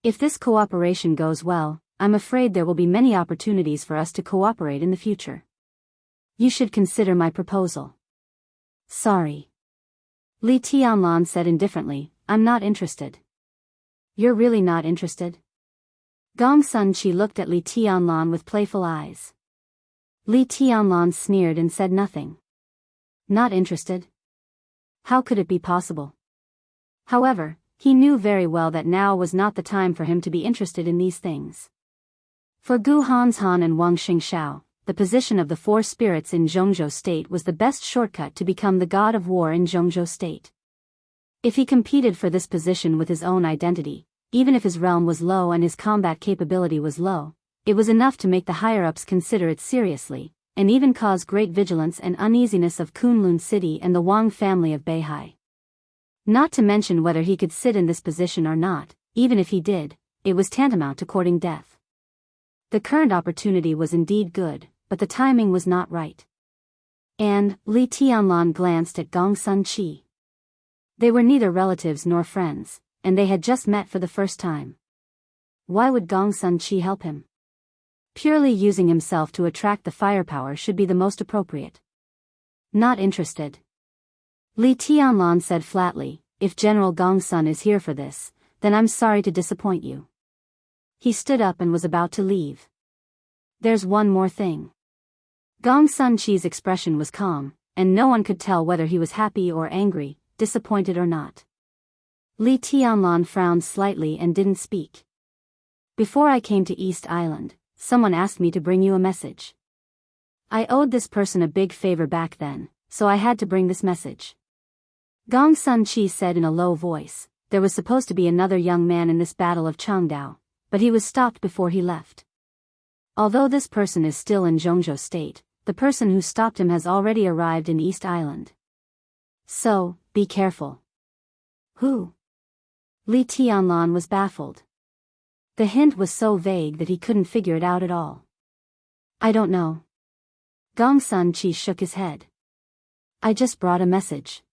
If this cooperation goes well, I'm afraid there will be many opportunities for us to cooperate in the future. You should consider my proposal. Sorry. Li Tianlan said indifferently, I'm not interested. You're really not interested? Gong Sun Chi looked at Li Tianlan with playful eyes. Li Tianlan sneered and said nothing. Not interested? How could it be possible? However, he knew very well that now was not the time for him to be interested in these things. For Gu Hanshan and Wang Xingxiao, the position of the four spirits in Zhongzhou state was the best shortcut to become the god of war in Zhongzhou state. If he competed for this position with his own identity, even if his realm was low and his combat capability was low, it was enough to make the higher-ups consider it seriously, and even cause great vigilance and uneasiness of Kunlun City and the Wang family of Beihai. Not to mention whether he could sit in this position or not, even if he did, it was tantamount to courting death. The current opportunity was indeed good, but the timing was not right. And Li Tianlan glanced at Gong Sun Chi. They were neither relatives nor friends, and they had just met for the first time. Why would Gong Sun Chi help him? Purely using himself to attract the firepower should be the most appropriate. Not interested. Li Tianlan said flatly, if General Gong Sun is here for this, then I'm sorry to disappoint you. He stood up and was about to leave. There's one more thing. Gong Sun Chi's expression was calm, and no one could tell whether he was happy or angry, disappointed or not. Li Tianlan frowned slightly and didn't speak. Before I came to East Island, someone asked me to bring you a message. I owed this person a big favor back then, so I had to bring this message. Gong Sun Chi said in a low voice, there was supposed to be another young man in this battle of Changdao, but he was stopped before he left. Although this person is still in Zhongzhou state, the person who stopped him has already arrived in East Island. So, be careful. Who? Li Tianlan was baffled. The hint was so vague that he couldn't figure it out at all. I don't know. Gong Sun Chi shook his head. I just brought a message.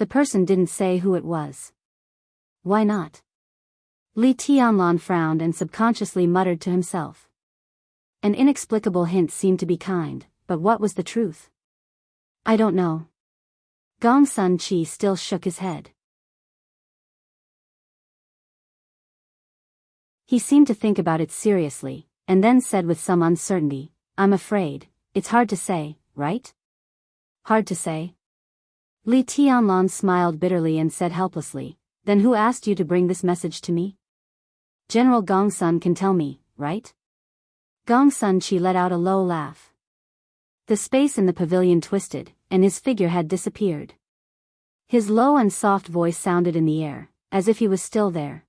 The person didn't say who it was. Why not? Li Tianlan frowned and subconsciously muttered to himself. An inexplicable hint seemed to be kind, but what was the truth? I don't know. Gong Sun Chi still shook his head. He seemed to think about it seriously, and then said with some uncertainty, I'm afraid, it's hard to say, right? Hard to say? Li Tianlan smiled bitterly and said helplessly, then who asked you to bring this message to me? General Gong Sun can tell me, right? Gong Sun Chi let out a low laugh. The space in the pavilion twisted, and his figure had disappeared. His low and soft voice sounded in the air, as if he was still there.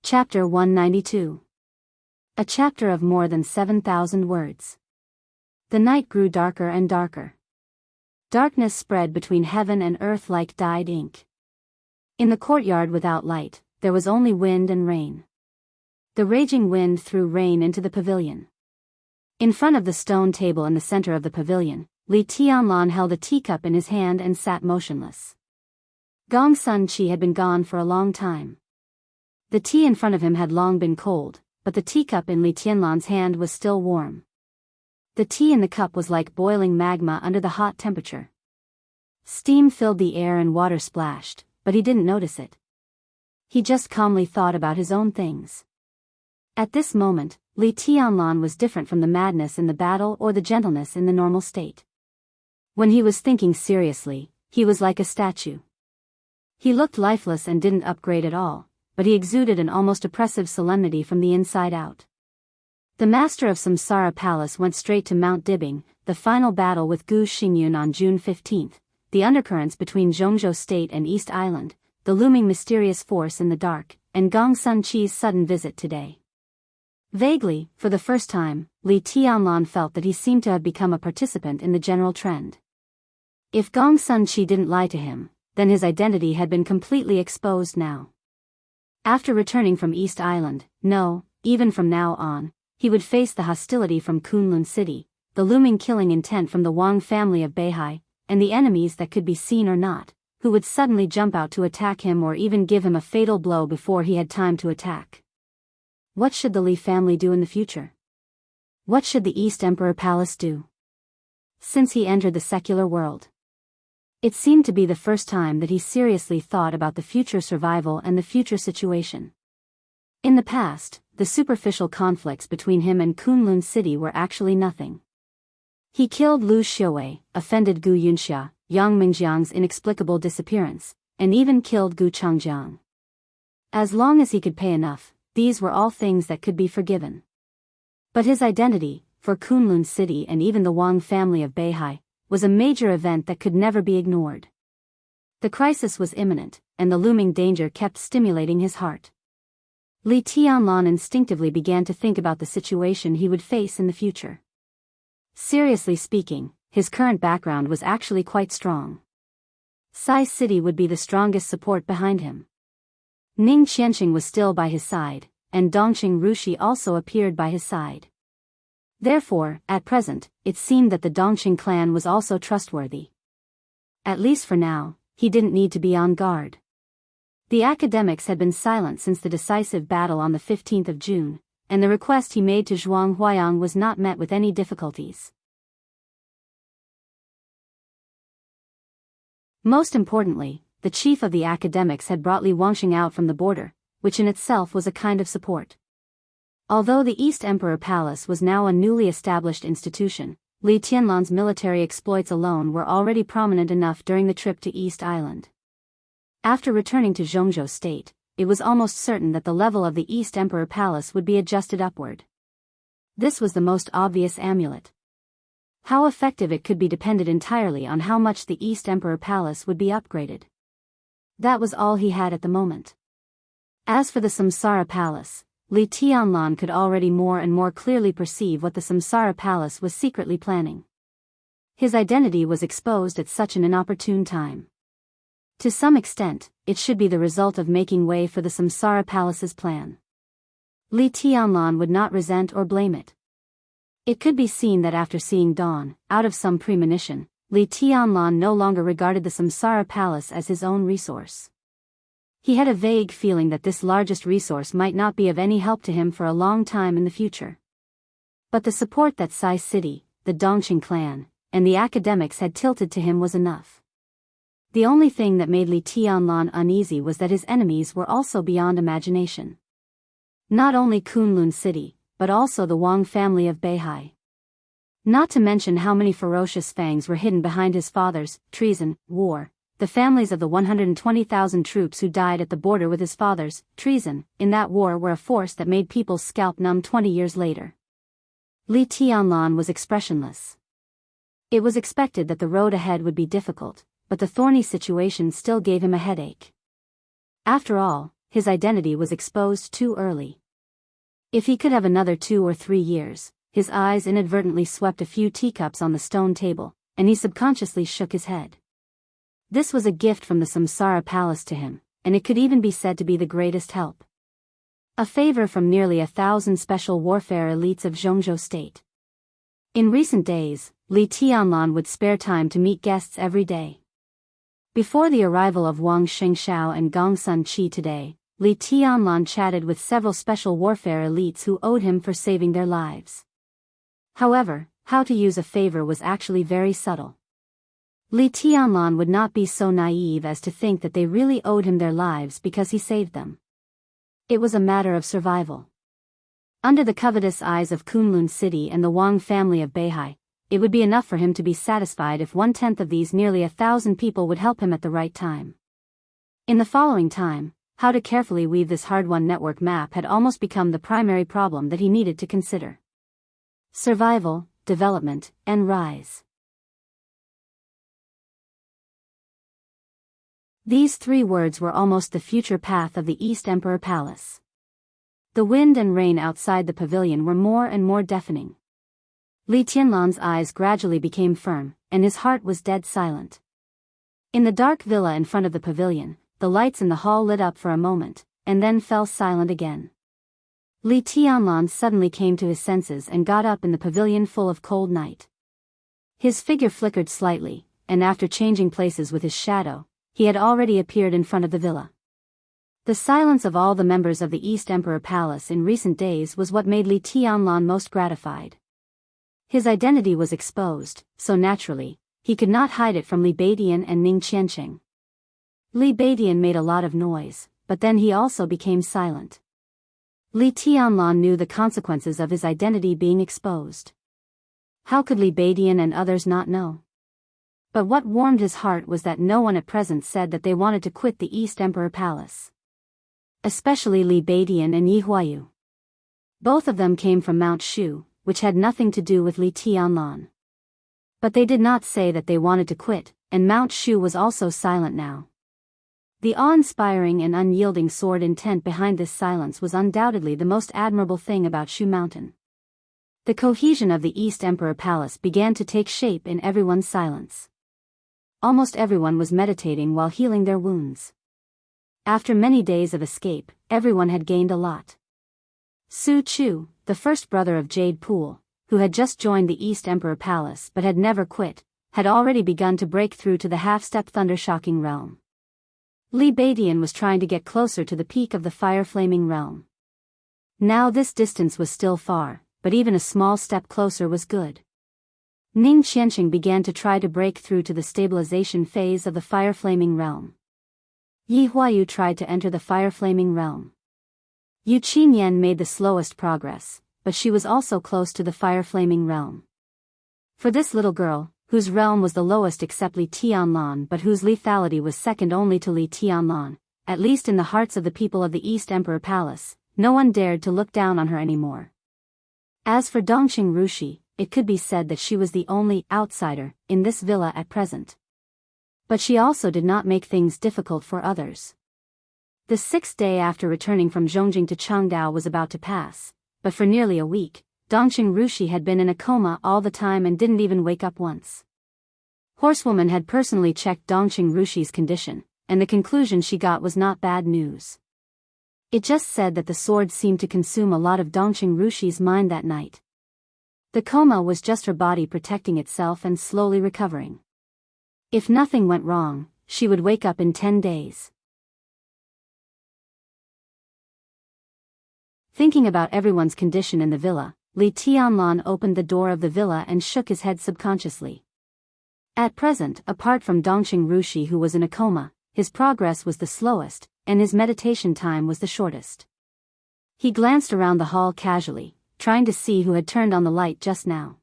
Chapter 192. A chapter of more than 7,000 words. The night grew darker and darker. Darkness spread between heaven and earth like dyed ink. In the courtyard without light, there was only wind and rain. The raging wind threw rain into the pavilion. In front of the stone table in the center of the pavilion, Li Tianlan held a teacup in his hand and sat motionless. Gong Sun Chi had been gone for a long time. The tea in front of him had long been cold, but the teacup in Li Tianlan's hand was still warm. The tea in the cup was like boiling magma under the hot temperature. Steam filled the air and water splashed, but he didn't notice it. He just calmly thought about his own things. At this moment, Li Tianlan was different from the madness in the battle or the gentleness in the normal state. When he was thinking seriously, he was like a statue. He looked lifeless and didn't upgrade at all, but he exuded an almost oppressive solemnity from the inside out. The master of Samsara Palace went straight to Mount Dibbing, the final battle with Gu Xingyun on June 15, the undercurrents between Zhongzhou State and East Island, the looming mysterious force in the dark, and Gong Sun Chi's sudden visit today. Vaguely, for the first time, Li Tianlan felt that he seemed to have become a participant in the general trend. If Gong Sun Chi didn't lie to him, then his identity had been completely exposed now. After returning from East Island, no, even from now on, he would face the hostility from Kunlun City, the looming killing intent from the Wang family of Beihai, and the enemies that could be seen or not, who would suddenly jump out to attack him or even give him a fatal blow before he had time to attack. What should the Li family do in the future? What should the East Emperor Palace do? Since he entered the secular world, it seemed to be the first time that he seriously thought about the future survival and the future situation. In the past, the superficial conflicts between him and Kunlun City were actually nothing. He killed Lu Xiuwei, offended Gu Yunxia, Yang Mingjiang's inexplicable disappearance, and even killed Gu Changjiang. As long as he could pay enough, these were all things that could be forgiven. But his identity, for Kunlun City and even the Wang family of Beihai, was a major event that could never be ignored. The crisis was imminent, and the looming danger kept stimulating his heart. Li Tianlan instinctively began to think about the situation he would face in the future. Seriously speaking, his current background was actually quite strong. Sai City would be the strongest support behind him. Ning Qianqing was still by his side, and Dongqing Rushi also appeared by his side. Therefore, at present, it seemed that the Dongqing clan was also trustworthy. At least for now, he didn't need to be on guard. The academics had been silent since the decisive battle on the 15th of June, and the request he made to Zhuang Huayang was not met with any difficulties. Most importantly, the chief of the academics had brought Li Wangxing out from the border, which in itself was a kind of support. Although the East Emperor Palace was now a newly established institution, Li Tianlan's military exploits alone were already prominent enough during the trip to East Island. After returning to Zhongzhou State, it was almost certain that the level of the East Emperor Palace would be adjusted upward. This was the most obvious amulet. How effective it could be depended entirely on how much the East Emperor Palace would be upgraded. That was all he had at the moment. As for the Samsara Palace, Li Tianlan could already more and more clearly perceive what the Samsara Palace was secretly planning. His identity was exposed at such an inopportune time. To some extent, it should be the result of making way for the Samsara Palace's plan. Li Tianlan would not resent or blame it. It could be seen that after seeing dawn, out of some premonition, Li Tianlan no longer regarded the Samsara Palace as his own resource. He had a vague feeling that this largest resource might not be of any help to him for a long time in the future. But the support that Sai City, the Dongqing clan, and the academics had tilted to him was enough. The only thing that made Li Tianlan uneasy was that his enemies were also beyond imagination. Not only Kunlun City, but also the Wang family of Beihai. Not to mention how many ferocious fangs were hidden behind his father's treason war, the families of the 120,000 troops who died at the border with his father's treason in that war were a force that made people's scalp numb 20 years later. Li Tianlan was expressionless. It was expected that the road ahead would be difficult, but the thorny situation still gave him a headache. After all, his identity was exposed too early. If he could have another 2 or 3 years, his eyes inadvertently swept a few teacups on the stone table, and he subconsciously shook his head. This was a gift from the Samsara Palace to him, and it could even be said to be the greatest help. A favor from nearly 1,000 special warfare elites of Zhongzhou State. In recent days, Li Tianlan would spare time to meet guests every day. Before the arrival of Wang Xingxiao and Gong Sun Qi today, Li Tianlan chatted with several special warfare elites who owed him for saving their lives. However, how to use a favor was actually very subtle. Li Tianlan would not be so naive as to think that they really owed him their lives because he saved them. It was a matter of survival. Under the covetous eyes of Kunlun City and the Wang family of Beihai, it would be enough for him to be satisfied if 1/10 of these nearly 1,000 people would help him at the right time. In the following time, how to carefully weave this hard-won network map had almost become the primary problem that he needed to consider. Survival, development, and rise. These 3 words were almost the future path of the East Emperor Palace. The wind and rain outside the pavilion were more and more deafening. Li Tianlan's eyes gradually became firm, and his heart was dead silent. In the dark villa in front of the pavilion, the lights in the hall lit up for a moment, and then fell silent again. Li Tianlan suddenly came to his senses and got up in the pavilion full of cold night. His figure flickered slightly, and after changing places with his shadow, he had already appeared in front of the villa. The silence of all the members of the East Emperor Palace in recent days was what made Li Tianlan most gratified. His identity was exposed, so naturally, he could not hide it from Li Beidian and Ning Qianqing. Li Beidian made a lot of noise, but then he also became silent. Li Tianlan knew the consequences of his identity being exposed. How could Li Beidian and others not know? But what warmed his heart was that no one at present said that they wanted to quit the East Emperor Palace. Especially Li Beidian and Yi Huayu. Both of them came from Mount Shu, which had nothing to do with Li Tianlan. But they did not say that they wanted to quit, and Mount Shu was also silent now. The awe-inspiring and unyielding sword intent behind this silence was undoubtedly the most admirable thing about Shu Mountain. The cohesion of the East Emperor Palace began to take shape in everyone's silence. Almost everyone was meditating while healing their wounds. After many days of escape, everyone had gained a lot. Su Chu, the first brother of Jade Pool, who had just joined the East Emperor Palace but had never quit, had already begun to break through to the half-step thunder-shocking realm. Li Beidian was trying to get closer to the peak of the fire-flaming realm. Now this distance was still far, but even a small step closer was good. Ning Qianqing began to try to break through to the stabilization phase of the fire-flaming realm. Yi Huayu tried to enter the fire-flaming realm. Yu Qinyan made the slowest progress, but she was also close to the fire-flaming realm. For this little girl, whose realm was the lowest except Li Tianlan but whose lethality was second only to Li Tianlan, at least in the hearts of the people of the East Emperor Palace, no one dared to look down on her anymore. As for Dongqing Rushi, it could be said that she was the only outsider in this villa at present. But she also did not make things difficult for others. The 6th day after returning from Zhongjing to Changdao was about to pass, but for nearly a week, Dongqing Rushi had been in a coma all the time and didn't even wake up once. Horsewoman had personally checked Dongqing Rushi's condition, and the conclusion she got was not bad news. It just said that the sword seemed to consume a lot of Dongqing Rushi's mind that night. The coma was just her body protecting itself and slowly recovering. If nothing went wrong, she would wake up in 10 days. Thinking about everyone's condition in the villa, Li Tianlan opened the door of the villa and shook his head subconsciously. At present, apart from Dongqing Rushi who was in a coma, his progress was the slowest, and his meditation time was the shortest. He glanced around the hall casually, trying to see who had turned on the light just now.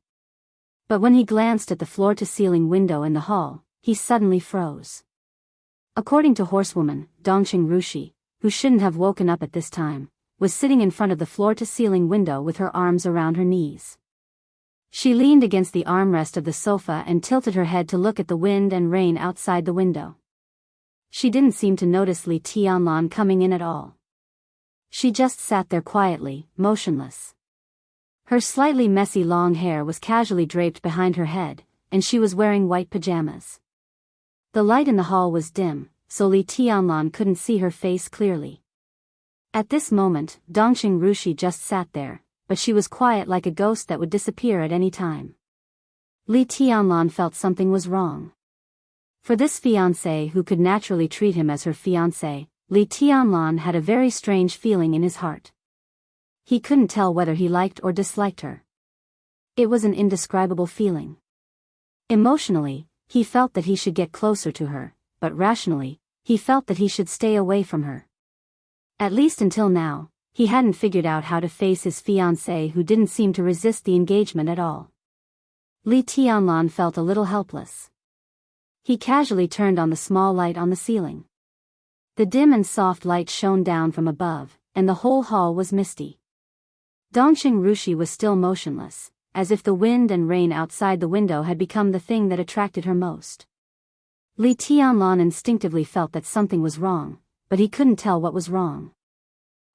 But when he glanced at the floor-to-ceiling window in the hall, he suddenly froze. According to horsewoman, Dongqing Rushi, who shouldn't have woken up at this time, was sitting in front of the floor-to-ceiling window with her arms around her knees. She leaned against the armrest of the sofa and tilted her head to look at the wind and rain outside the window. She didn't seem to notice Li Tianlan coming in at all. She just sat there quietly, motionless. Her slightly messy long hair was casually draped behind her head, and she was wearing white pajamas. The light in the hall was dim, so Li Tianlan couldn't see her face clearly. At this moment, Dongqing Rushi just sat there, but she was quiet like a ghost that would disappear at any time. Li Tianlan felt something was wrong. For this fiancé who could naturally treat him as her fiancé, Li Tianlan had a very strange feeling in his heart. He couldn't tell whether he liked or disliked her. It was an indescribable feeling. Emotionally, he felt that he should get closer to her, but rationally, he felt that he should stay away from her. At least until now, he hadn't figured out how to face his fiancée who didn't seem to resist the engagement at all. Li Tianlan felt a little helpless. He casually turned on the small light on the ceiling. The dim and soft light shone down from above, and the whole hall was misty. Dongqing Rushi was still motionless, as if the wind and rain outside the window had become the thing that attracted her most. Li Tianlan instinctively felt that something was wrong, but he couldn't tell what was wrong.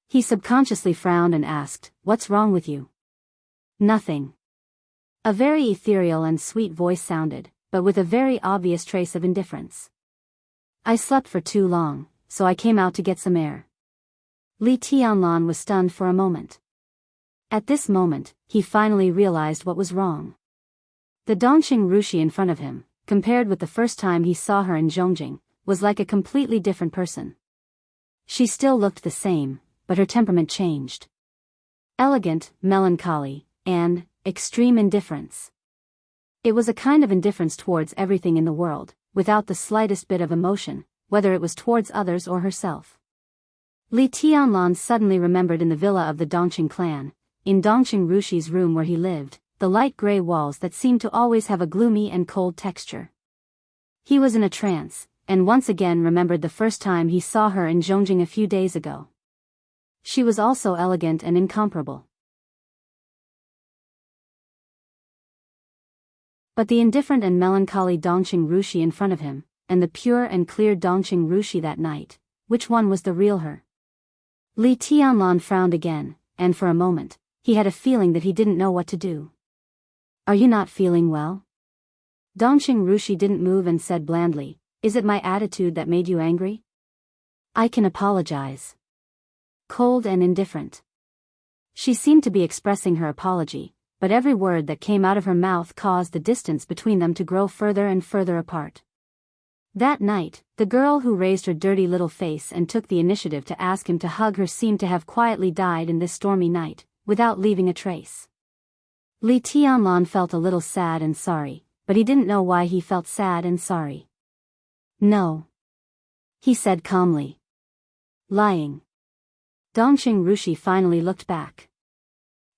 He subconsciously frowned and asked, "What's wrong with you?" "Nothing." A very ethereal and sweet voice sounded, but with a very obvious trace of indifference. "I slept for too long, so I came out to get some air." Li Tianlan was stunned for a moment. At this moment, he finally realized what was wrong. The Dongqing Rushi in front of him, compared with the first time he saw her in Zhongjing, was like a completely different person. She still looked the same, but her temperament changed. Elegant, melancholy, and extreme indifference. It was a kind of indifference towards everything in the world, without the slightest bit of emotion, whether it was towards others or herself. Li Tianlan suddenly remembered in the villa of the Dongqing clan, in Dongqing Rushi's room where he lived, the light gray walls that seemed to always have a gloomy and cold texture. He was in a trance, and once again remembered the first time he saw her in Zhongjing a few days ago. She was also elegant and incomparable. But the indifferent and melancholy Dongqing Rushi in front of him, and the pure and clear Dongqing Rushi that night, which one was the real her? Li Tianlan frowned again, and for a moment, he had a feeling that he didn't know what to do. "Are you not feeling well?" Dongqing Rushi didn't move and said blandly, "Is it my attitude that made you angry?" "I can apologize." Cold and indifferent. She seemed to be expressing her apology, but every word that came out of her mouth caused the distance between them to grow further and further apart. That night, the girl who raised her dirty little face and took the initiative to ask him to hug her seemed to have quietly died in this stormy night, without leaving a trace. Li Tianlan felt a little sad and sorry, but he didn't know why he felt sad and sorry. "No," he said calmly. "Lying." Dongqing Rushi finally looked back.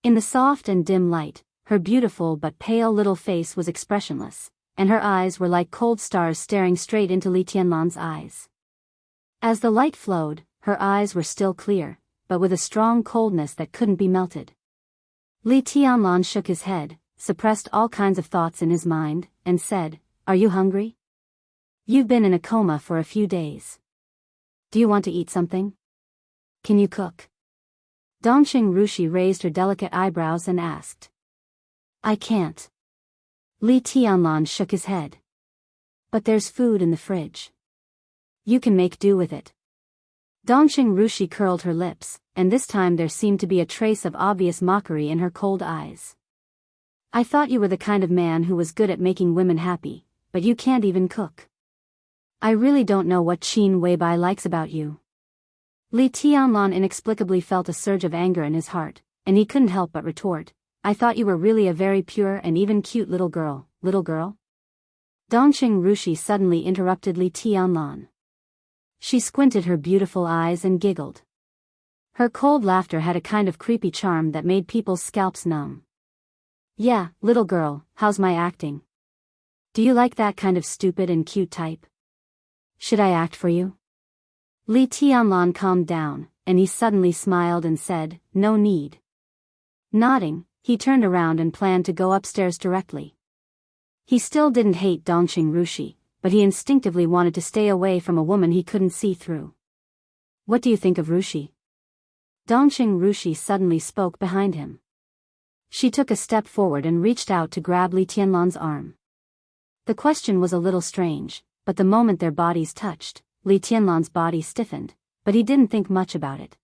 In the soft and dim light, her beautiful but pale little face was expressionless, and her eyes were like cold stars staring straight into Li Tianlan's eyes. As the light flowed, her eyes were still clear, but with a strong coldness that couldn't be melted. Li Tianlan shook his head, suppressed all kinds of thoughts in his mind, and said, "Are you hungry? You've been in a coma for a few days. Do you want to eat something? Can you cook?" Dongqing Rushi raised her delicate eyebrows and asked. "I can't." Li Tianlan shook his head. "But there's food in the fridge. You can make do with it." Dongqing Rushi curled her lips, and this time there seemed to be a trace of obvious mockery in her cold eyes. I thought you were the kind of man who was good at making women happy, but you can't even cook. I really don't know what Qin Weibai likes about you. Li Tianlan inexplicably felt a surge of anger in his heart, and he couldn't help but retort, I thought you were really a very pure and even cute little girl. Little girl? Dongqing Rushi suddenly interrupted Li Tianlan. She squinted her beautiful eyes and giggled. Her cold laughter had a kind of creepy charm that made people's scalps numb. Yeah, little girl, how's my acting? Do you like that kind of stupid and cute type? Should I act for you? Li Tianlan calmed down, and he suddenly smiled and said, no need. Nodding, he turned around and planned to go upstairs directly. He still didn't hate Dongqing Rushi, but he instinctively wanted to stay away from a woman he couldn't see through. What do you think of Rushi? Dongqing Rushi suddenly spoke behind him. She took a step forward and reached out to grab Li Tianlan's arm. The question was a little strange, but the moment their bodies touched, Li Tianlan's body stiffened, but he didn't think much about it.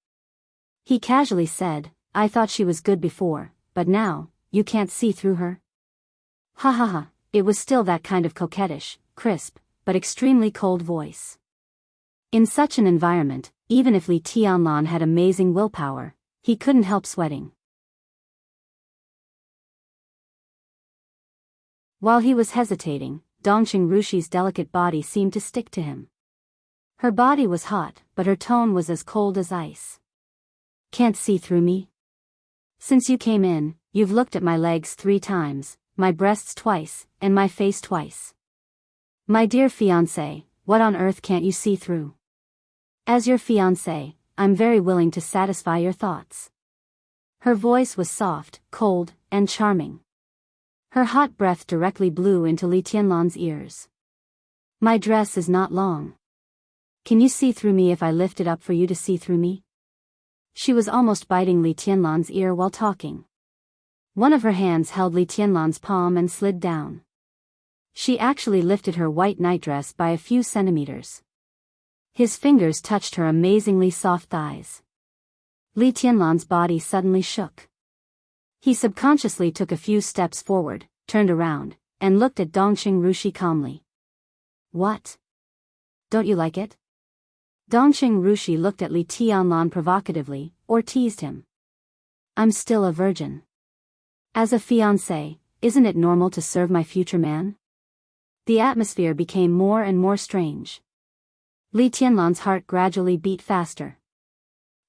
He casually said, I thought she was good before, but now, you can't see through her? Ha ha ha, it was still that kind of coquettish, crisp, but extremely cold voice. In such an environment, even if Li Tianlan had amazing willpower, he couldn't help sweating. While he was hesitating, Dongqing Rushi's delicate body seemed to stick to him. Her body was hot, but her tone was as cold as ice. Can't see through me? Since you came in, you've looked at my legs 3 times, my breasts twice, and my face twice. My dear fiancé, what on earth can't you see through? As your fiancé, I'm very willing to satisfy your thoughts. Her voice was soft, cold, and charming. Her hot breath directly blew into Li Tianlan's ears. My dress is not long. Can you see through me if I lift it up for you to see through me? She was almost biting Li Tianlan's ear while talking. One of her hands held Li Tianlan's palm and slid down. She actually lifted her white nightdress by a few centimeters. His fingers touched her amazingly soft thighs. Li Tianlan's body suddenly shook. He subconsciously took a few steps forward, turned around, and looked at Dongqing Rushi calmly. What? Don't you like it? Dongqing Rushi looked at Li Tianlan provocatively, or teased him. I'm still a virgin. As a fiancé, isn't it normal to serve my future man? The atmosphere became more and more strange. Li Tianlan's heart gradually beat faster.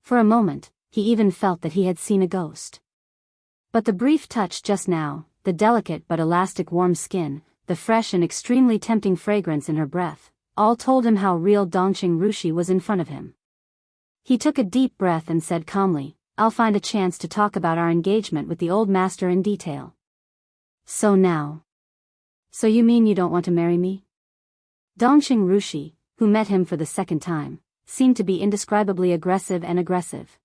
For a moment, he even felt that he had seen a ghost. But the brief touch just now, the delicate but elastic warm skin, the fresh and extremely tempting fragrance in her breath, all told him how real Dongqing Rushi was in front of him. He took a deep breath and said calmly, I'll find a chance to talk about our engagement with the old master in detail. So you mean you don't want to marry me? Dongqing Rushi, who met him for the second time, seemed to be indescribably aggressive.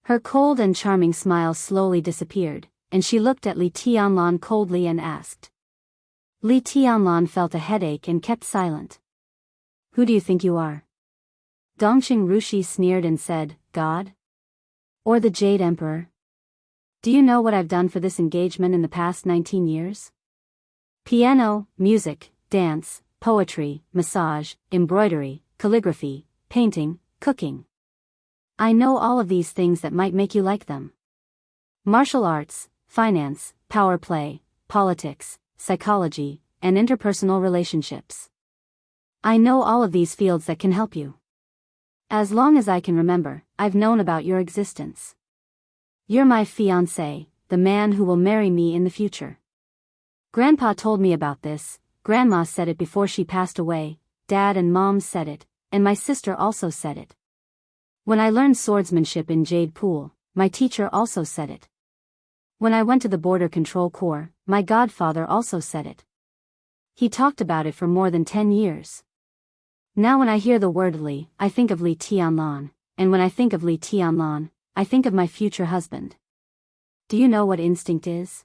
Her cold and charming smile slowly disappeared, and she looked at Li Tianlan coldly and asked. Li Tianlan felt a headache and kept silent. Who do you think you are? Dongqing Rushi sneered and said, God? Or the Jade Emperor? Do you know what I've done for this engagement in the past 19 years? Piano, music, dance, poetry, massage, embroidery, calligraphy, painting, cooking. I know all of these things that might make you like them. Martial arts, finance, power play, politics, psychology, and interpersonal relationships. I know all of these fields that can help you. As long as I can remember, I've known about your existence. You're my fiancé, the man who will marry me in the future. Grandpa told me about this, Grandma said it before she passed away, Dad and Mom said it, and my sister also said it. When I learned swordsmanship in Jade Pool, my teacher also said it. When I went to the Border Control Corps, my godfather also said it. He talked about it for more than 10 years. Now when I hear the word Li, I think of Li Tianlan, and when I think of Li Tianlan, I think of my future husband. Do you know what instinct is?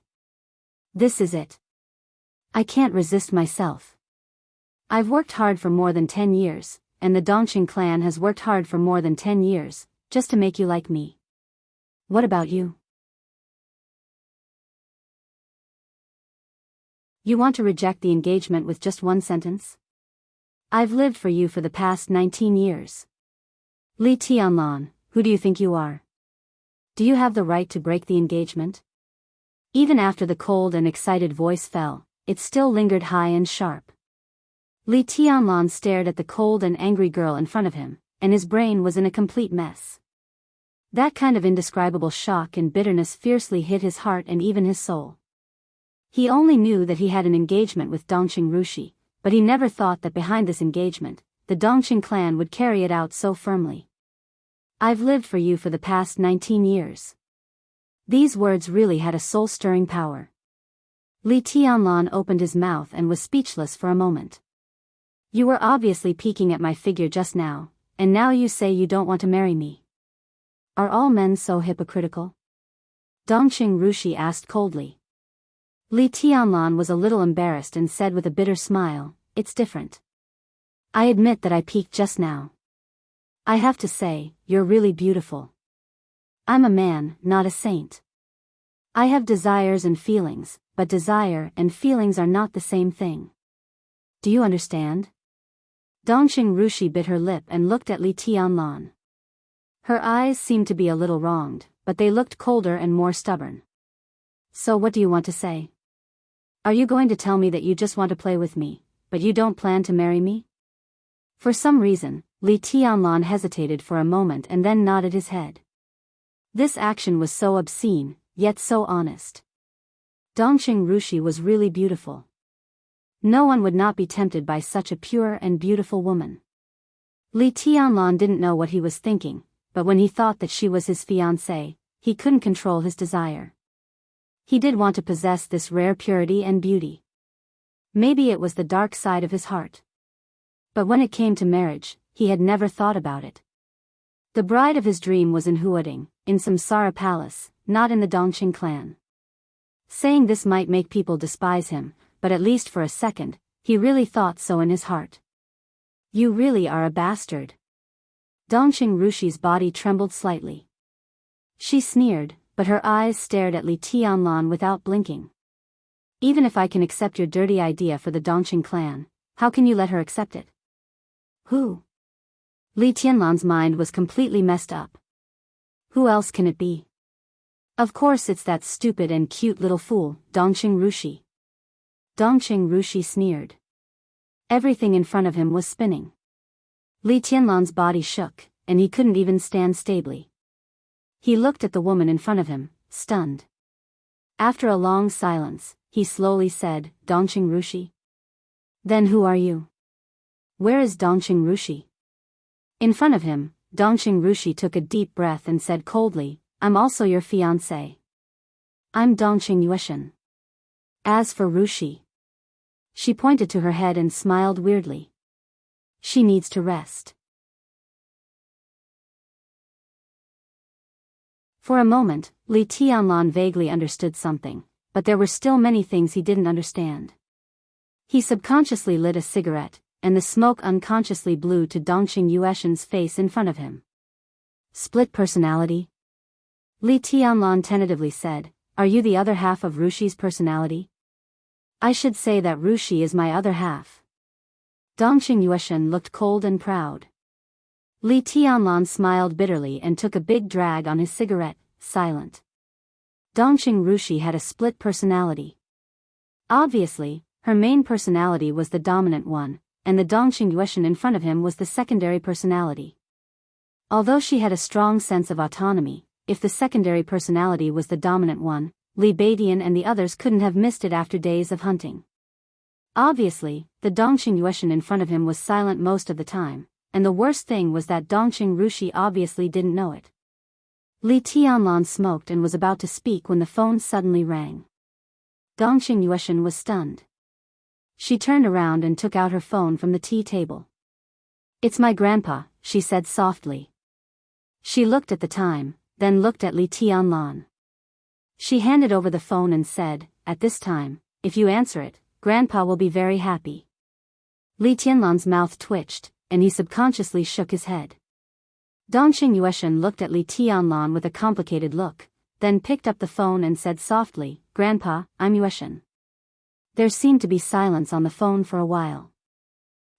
This is it. I can't resist myself. I've worked hard for more than 10 years, and the Dongqing clan has worked hard for more than 10 years, just to make you like me. What about you? You want to reject the engagement with just one sentence? I've lived for you for the past 19 years. Li Tianlan, who do you think you are? Do you have the right to break the engagement? Even after the cold and excited voice fell, it still lingered high and sharp. Li Tianlan stared at the cold and angry girl in front of him, and his brain was in a complete mess. That kind of indescribable shock and bitterness fiercely hit his heart and even his soul. He only knew that he had an engagement with Dongqing Rushi, but he never thought that behind this engagement, the Dongqing clan would carry it out so firmly. I've lived for you for the past 19 years. These words really had a soul-stirring power. Li Tianlan opened his mouth and was speechless for a moment. You were obviously peeking at my figure just now, and now you say you don't want to marry me. Are all men so hypocritical? Dongqing Rushi asked coldly. Li Tianlan was a little embarrassed and said with a bitter smile, it's different. I admit that I peeked just now. I have to say, you're really beautiful. I'm a man, not a saint. I have desires and feelings, but desire and feelings are not the same thing. Do you understand? Dongqing Rushi bit her lip and looked at Li Tianlan. Her eyes seemed to be a little wronged, but they looked colder and more stubborn. So what do you want to say? Are you going to tell me that you just want to play with me, but you don't plan to marry me? For some reason, Li Tianlan hesitated for a moment and then nodded his head. This action was so obscene, yet so honest. Dongqing Rushi was really beautiful. No one would not be tempted by such a pure and beautiful woman. Li Tianlan didn't know what he was thinking, but when he thought that she was his fiancée, he couldn't control his desire. He did want to possess this rare purity and beauty. Maybe it was the dark side of his heart. But when it came to marriage, he had never thought about it. The bride of his dream was in Huading, in Samsara Palace, not in the Dongqing clan. Saying this might make people despise him, but at least for a second, he really thought so in his heart. You really are a bastard. Dongqing Rushi's body trembled slightly. She sneered, but her eyes stared at Li Tianlan without blinking. Even if I can accept your dirty idea for the Dongqing clan, how can you let her accept it? Who? Li Tianlan's mind was completely messed up. Who else can it be? Of course it's that stupid and cute little fool, Dongqing Rushi. Dongqing Rushi sneered. Everything in front of him was spinning. Li Tianlan's body shook, and he couldn't even stand stably. He looked at the woman in front of him, stunned. After a long silence, he slowly said, Dongqing Rushi? Then who are you? Where is Dongqing Rushi? In front of him, Dongqing Rushi took a deep breath and said coldly, I'm also your fiancé. I'm Dongqing Yueshan. As for Rushi, she pointed to her head and smiled weirdly. She needs to rest. For a moment, Li Tianlan vaguely understood something, but there were still many things he didn't understand. He subconsciously lit a cigarette, and the smoke unconsciously blew to Dongqing Yueshan's face in front of him. Split personality? Li Tianlan tentatively said, are you the other half of Rushi's personality? I should say that Rushi is my other half. Dongqing Yueshan looked cold and proud. Li Tianlan smiled bitterly and took a big drag on his cigarette, silent. Dongqing Rushi had a split personality. Obviously, her main personality was the dominant one, and the Dongqing Yueshan in front of him was the secondary personality. Although she had a strong sense of autonomy, if the secondary personality was the dominant one, Li Beidian and the others couldn't have missed it after days of hunting. Obviously, the Dongqing Yueshan in front of him was silent most of the time, and the worst thing was that Dongqing Rushi obviously didn't know it. Li Tianlan smoked and was about to speak when the phone suddenly rang. Dongqing Yueshan was stunned. She turned around and took out her phone from the tea table. It's my grandpa, she said softly. She looked at the time, then looked at Li Tianlan. She handed over the phone and said, at this time, if you answer it, Grandpa will be very happy. Li Tianlan's mouth twitched, and he subconsciously shook his head. Dongqing Yueshan looked at Li Tianlan with a complicated look, then picked up the phone and said softly, Grandpa, I'm Yueshan. There seemed to be silence on the phone for a while.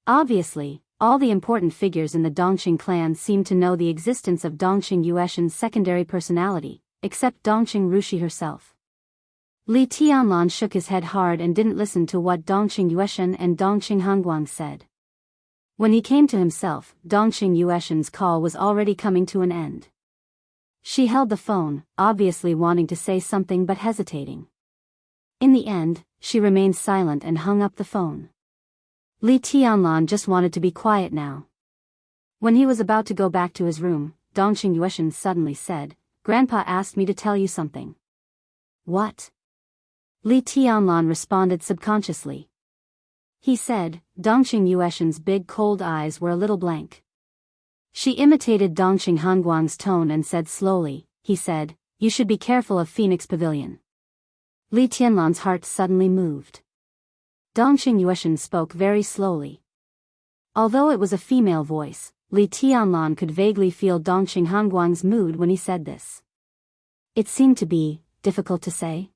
Obviously, all the important figures in the Dongqing clan seemed to know the existence of Dongqing Yueshan's secondary personality, except Dongqing Rushi herself. Li Tianlan shook his head hard and didn't listen to what Dongqing Yueshan and Dongqing Hongguang said. When he came to himself, Dongqing Yueshan's call was already coming to an end. She held the phone, obviously wanting to say something but hesitating. In the end, she remained silent and hung up the phone. Li Tianlan just wanted to be quiet now. When he was about to go back to his room, Dongqing Yueshan suddenly said, "Grandpa asked me to tell you something." "What?" Li Tianlan responded subconsciously. He said. Dongqing Yueshan's big cold eyes were a little blank. She imitated Dongqing Hongguang's tone and said slowly, he said, "You should be careful of Phoenix Pavilion." Li Tianlan's heart suddenly moved. Dongqing Yueshan spoke very slowly. Although it was a female voice, Li Tianlan could vaguely feel Dongqing Hongguang's mood when he said this. It seemed to be difficult to say.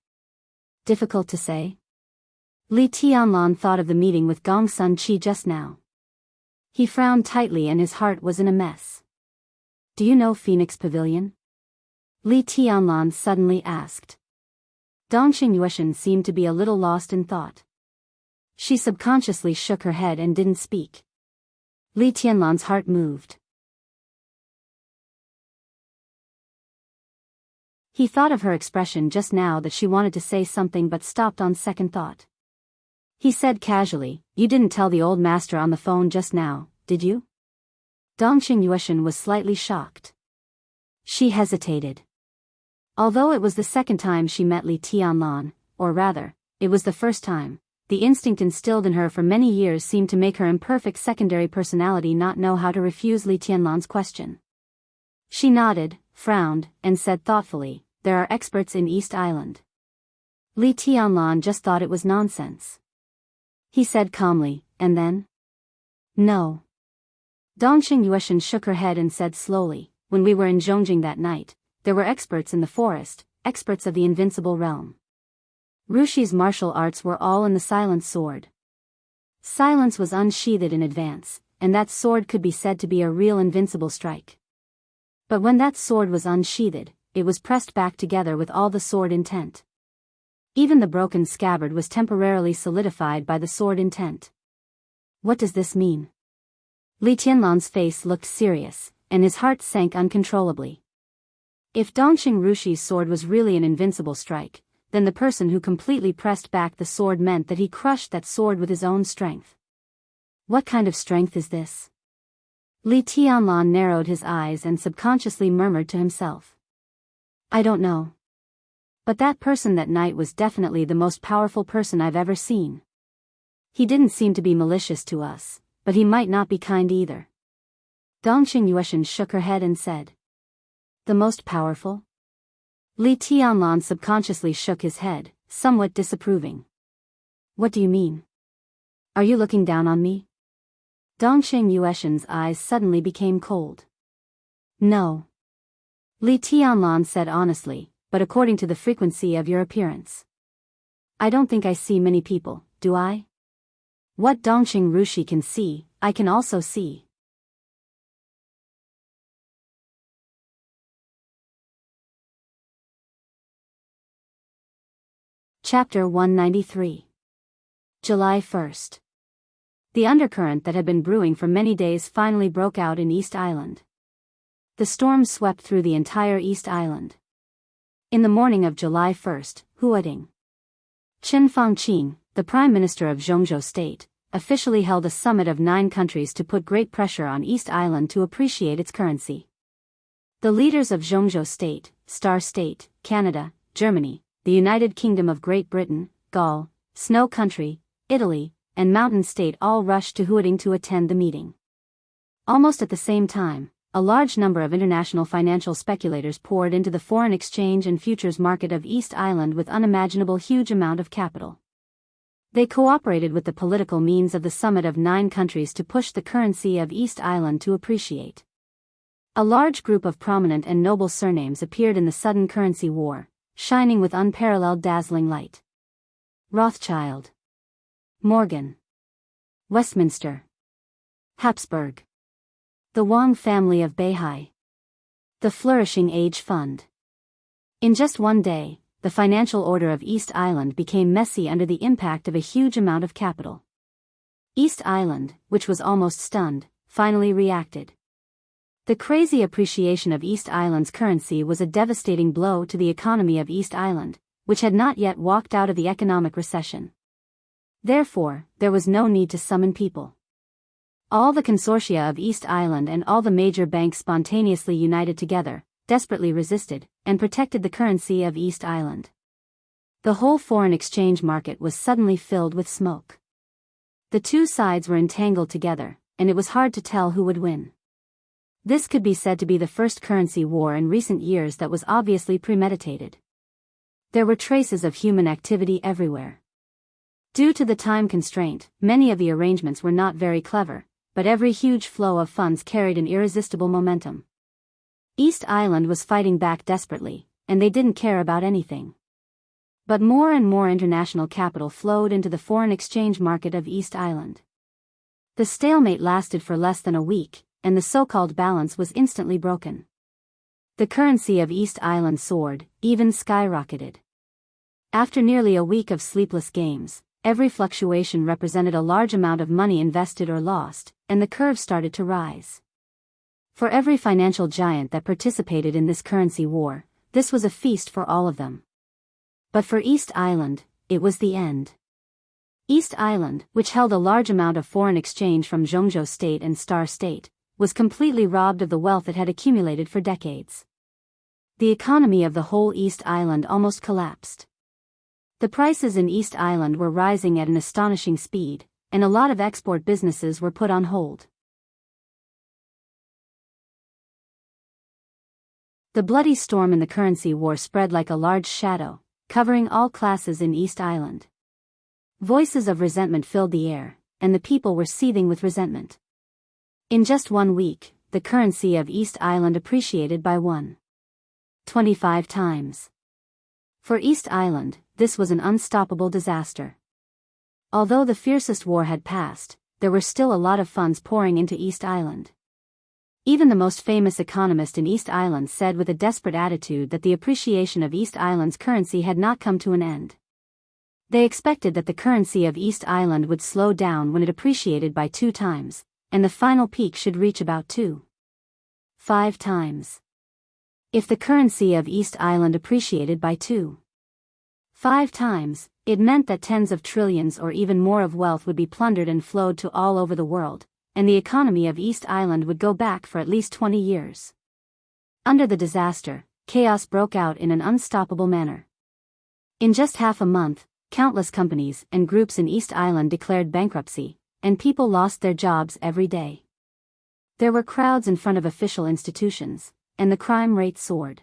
Difficult to say? Li Tianlan thought of the meeting with Gong Sun Qi just now. He frowned tightly and his heart was in a mess. "Do you know Phoenix Pavilion?" Li Tianlan suddenly asked. Dongqing Yueshan seemed to be a little lost in thought. She subconsciously shook her head and didn't speak. Li Tianlan's heart moved. He thought of her expression just now that she wanted to say something but stopped on second thought. He said casually, "You didn't tell the old master on the phone just now, did you?" Dongqing Yueshan was slightly shocked. She hesitated. Although it was the second time she met Li Tianlan, or rather, it was the first time, the instinct instilled in her for many years seemed to make her imperfect secondary personality not know how to refuse Li Tianlan's question. She nodded, frowned, and said thoughtfully, "There are experts in East Island." Li Tianlan just thought it was nonsense. He said calmly, "And then?" "No." Dongqing Yueshan shook her head and said slowly, "When we were in Zhongjing that night, there were experts in the forest, experts of the invincible realm. Rushi's martial arts were all in the silent sword. Silence was unsheathed in advance, and that sword could be said to be a real invincible strike. But when that sword was unsheathed, it was pressed back together with all the sword intent. Even the broken scabbard was temporarily solidified by the sword intent." "What does this mean?" Li Tianlan's face looked serious, and his heart sank uncontrollably. If Dongqing Rushi's sword was really an invincible strike, then the person who completely pressed back the sword meant that he crushed that sword with his own strength. What kind of strength is this? Li Tianlan narrowed his eyes and subconsciously murmured to himself. "I don't know. But that person that night was definitely the most powerful person I've ever seen. He didn't seem to be malicious to us, but he might not be kind either." Dongqing Yueshan shook her head and said, "The most powerful?" Li Tianlan subconsciously shook his head, somewhat disapproving. "What do you mean? Are you looking down on me?" Dongqing Yueshan's eyes suddenly became cold. "No." Li Tianlan said honestly, "But according to the frequency of your appearance, I don't think I see many people, do I? What Dongqing Rushi can see, I can also see." Chapter 193. July 1st. The undercurrent that had been brewing for many days finally broke out in East Island. The storm swept through the entire East Island. In the morning of July 1st, Huading, Qin Fangqing, the Prime Minister of Zhongzhou State, officially held a summit of 9 countries to put great pressure on East Island to appreciate its currency. The leaders of Zhongzhou State, Star State, Canada, Germany, the United Kingdom of Great Britain, Gaul, Snow Country, Italy, and Mountain State all rushed to Huading to attend the meeting. Almost at the same time, a large number of international financial speculators poured into the foreign exchange and futures market of East Island with unimaginable huge amount of capital. They cooperated with the political means of the summit of 9 countries to push the currency of East Island to appreciate. A large group of prominent and noble surnames appeared in the sudden currency war, shining with unparalleled dazzling light. Rothschild, Morgan, Westminster, Habsburg, the Wang family of Beihai, the Flourishing Age Fund. In just one day, the financial order of East Island became messy under the impact of a huge amount of capital. East Island, which was almost stunned, finally reacted. The crazy appreciation of East Island's currency was a devastating blow to the economy of East Island, which had not yet walked out of the economic recession. Therefore, there was no need to summon people. All the consortia of East Island and all the major banks spontaneously united together, desperately resisted, and protected the currency of East Island. The whole foreign exchange market was suddenly filled with smoke. The two sides were entangled together, and it was hard to tell who would win. This could be said to be the first currency war in recent years that was obviously premeditated. There were traces of human activity everywhere. Due to the time constraint, many of the arrangements were not very clever, but every huge flow of funds carried an irresistible momentum. East Island was fighting back desperately, and they didn't care about anything. But more and more international capital flowed into the foreign exchange market of East Island. The stalemate lasted for less than a week, and the so-called balance was instantly broken. The currency of East Island soared, even skyrocketed. After nearly a week of sleepless games, every fluctuation represented a large amount of money invested or lost, and the curve started to rise. For every financial giant that participated in this currency war, this was a feast for all of them. But for East Island, it was the end. East Island, which held a large amount of foreign exchange from Zhongzhou State and Star State, was completely robbed of the wealth it had accumulated for decades. The economy of the whole East Island almost collapsed. The prices in East Island were rising at an astonishing speed, and a lot of export businesses were put on hold. The bloody storm in the currency war spread like a large shadow, covering all classes in East Island. Voices of resentment filled the air, and the people were seething with resentment. In just 1 week, the currency of East Island appreciated by 1.25 times. For East Island, this was an unstoppable disaster. Although the fiercest war had passed, there were still a lot of funds pouring into East Island. Even the most famous economist in East Island said with a desperate attitude that the appreciation of East Island's currency had not come to an end. They expected that the currency of East Island would slow down when it appreciated by 2 times, and the final peak should reach about 2.5 times. If the currency of East Island appreciated by 2.5 times, it meant that tens of trillions or even more of wealth would be plundered and flowed to all over the world, and the economy of East Island would go back for at least 20 years. Under the disaster, chaos broke out in an unstoppable manner. In just half a month, countless companies and groups in East Island declared bankruptcy, and people lost their jobs every day. There were crowds in front of official institutions, and the crime rate soared.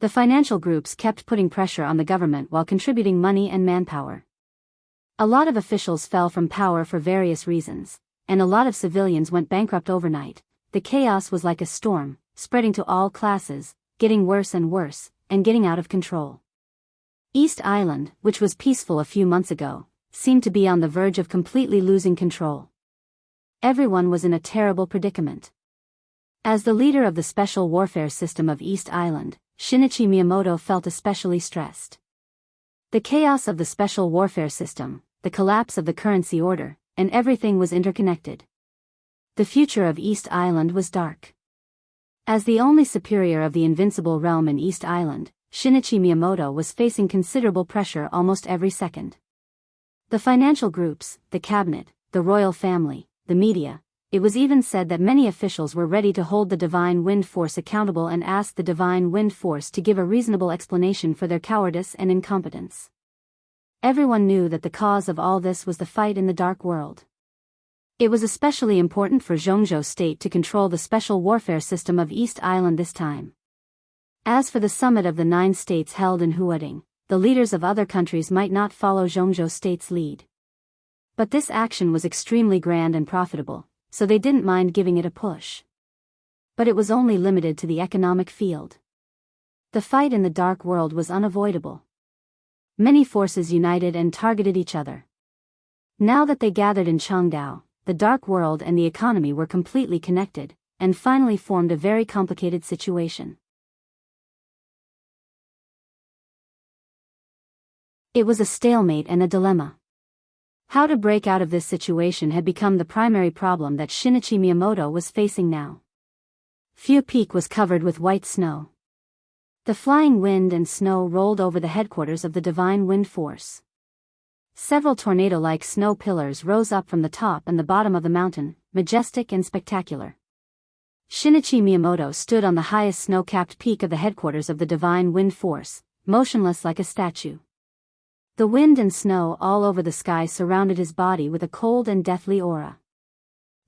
The financial groups kept putting pressure on the government while contributing money and manpower. A lot of officials fell from power for various reasons, and a lot of civilians went bankrupt overnight. The chaos was like a storm, spreading to all classes, getting worse and worse, and getting out of control. East Island, which was peaceful a few months ago, seemed to be on the verge of completely losing control. Everyone was in a terrible predicament. As the leader of the Special Warfare System of East Island, Shinichi Miyamoto felt especially stressed. The chaos of the Special Warfare System, the collapse of the currency order, and everything was interconnected. The future of East Island was dark. As the only superior of the invincible realm in East Island, Shinichi Miyamoto was facing considerable pressure almost every second. The financial groups, the cabinet, the royal family, the media, it was even said that many officials were ready to hold the Divine Wind Force accountable and ask the Divine Wind Force to give a reasonable explanation for their cowardice and incompetence. Everyone knew that the cause of all this was the fight in the Dark World. It was especially important for Zhongzhou State to control the special warfare system of East Island this time. As for the summit of the 9 states held in Heartwarming, the leaders of other countries might not follow Zhongzhou State's lead. But this action was extremely grand and profitable, so they didn't mind giving it a push. But it was only limited to the economic field. The fight in the Dark World was unavoidable. Many forces united and targeted each other. Now that they gathered in Changdao, the dark world and the economy were completely connected, and finally formed a very complicated situation. It was a stalemate and a dilemma. How to break out of this situation had become the primary problem that Shinichi Miyamoto was facing now. Fu Peak was covered with white snow. The flying wind and snow rolled over the headquarters of the Divine Wind Force. Several tornado-like snow pillars rose up from the top and the bottom of the mountain, majestic and spectacular. Shinichi Miyamoto stood on the highest snow-capped peak of the headquarters of the Divine Wind Force, motionless like a statue. The wind and snow all over the sky surrounded his body with a cold and deathly aura.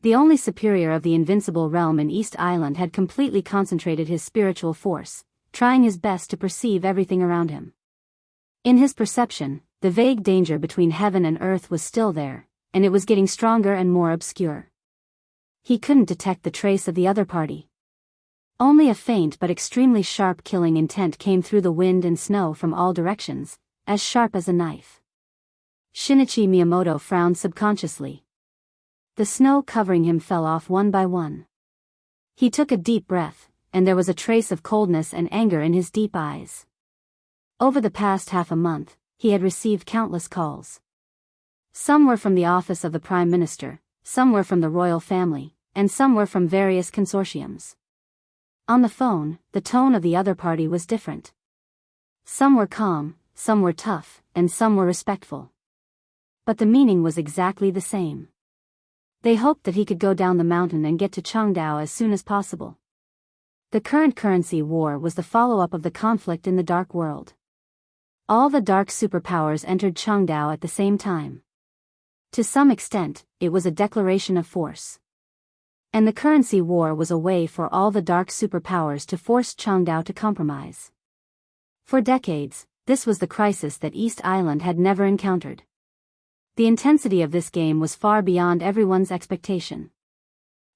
The only superior of the invincible realm in East Island had completely concentrated his spiritual force, trying his best to perceive everything around him. In his perception, the vague danger between heaven and earth was still there, and it was getting stronger and more obscure. He couldn't detect the trace of the other party. Only a faint but extremely sharp killing intent came through the wind and snow from all directions, as sharp as a knife. Shinichi Miyamoto frowned subconsciously. The snow covering him fell off one by one. He took a deep breath, and there was a trace of coldness and anger in his deep eyes. Over the past half a month, he had received countless calls. Some were from the office of the Prime Minister, some were from the royal family, and some were from various consortiums. On the phone, the tone of the other party was different. Some were calm, some were tough, and some were respectful. But the meaning was exactly the same. They hoped that he could go down the mountain and get to Changdao as soon as possible. The current currency war was the follow-up of the conflict in the Dark World. All the dark superpowers entered Changdao at the same time. To some extent, it was a declaration of force. And the currency war was a way for all the dark superpowers to force Changdao to compromise. For decades, this was the crisis that East Island had never encountered. The intensity of this game was far beyond everyone's expectation.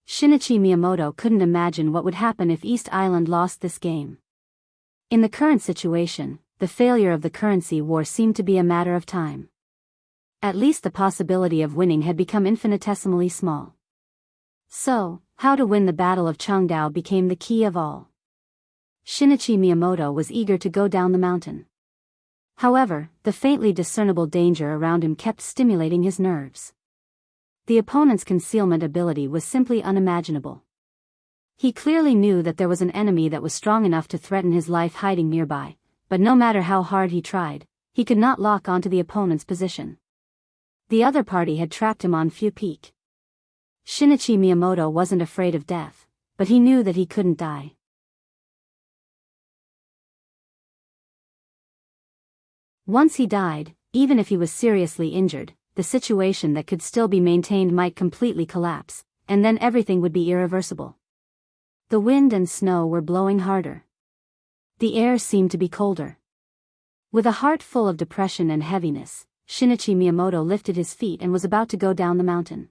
Shinichi Miyamoto couldn't imagine what would happen if East Island lost this game. In the current situation, the failure of the currency war seemed to be a matter of time. At least the possibility of winning had become infinitesimally small. So, how to win the Battle of Changdao became the key of all. Shinichi Miyamoto was eager to go down the mountain. However, the faintly discernible danger around him kept stimulating his nerves. The opponent's concealment ability was simply unimaginable. He clearly knew that there was an enemy that was strong enough to threaten his life hiding nearby, but no matter how hard he tried, he could not lock onto the opponent's position. The other party had trapped him on Fu Peak. Shinichi Miyamoto wasn't afraid of death, but he knew that he couldn't die. Once he died, even if he was seriously injured, the situation that could still be maintained might completely collapse, and then everything would be irreversible. The wind and snow were blowing harder. The air seemed to be colder. With a heart full of depression and heaviness, Shinichi Miyamoto lifted his feet and was about to go down the mountain.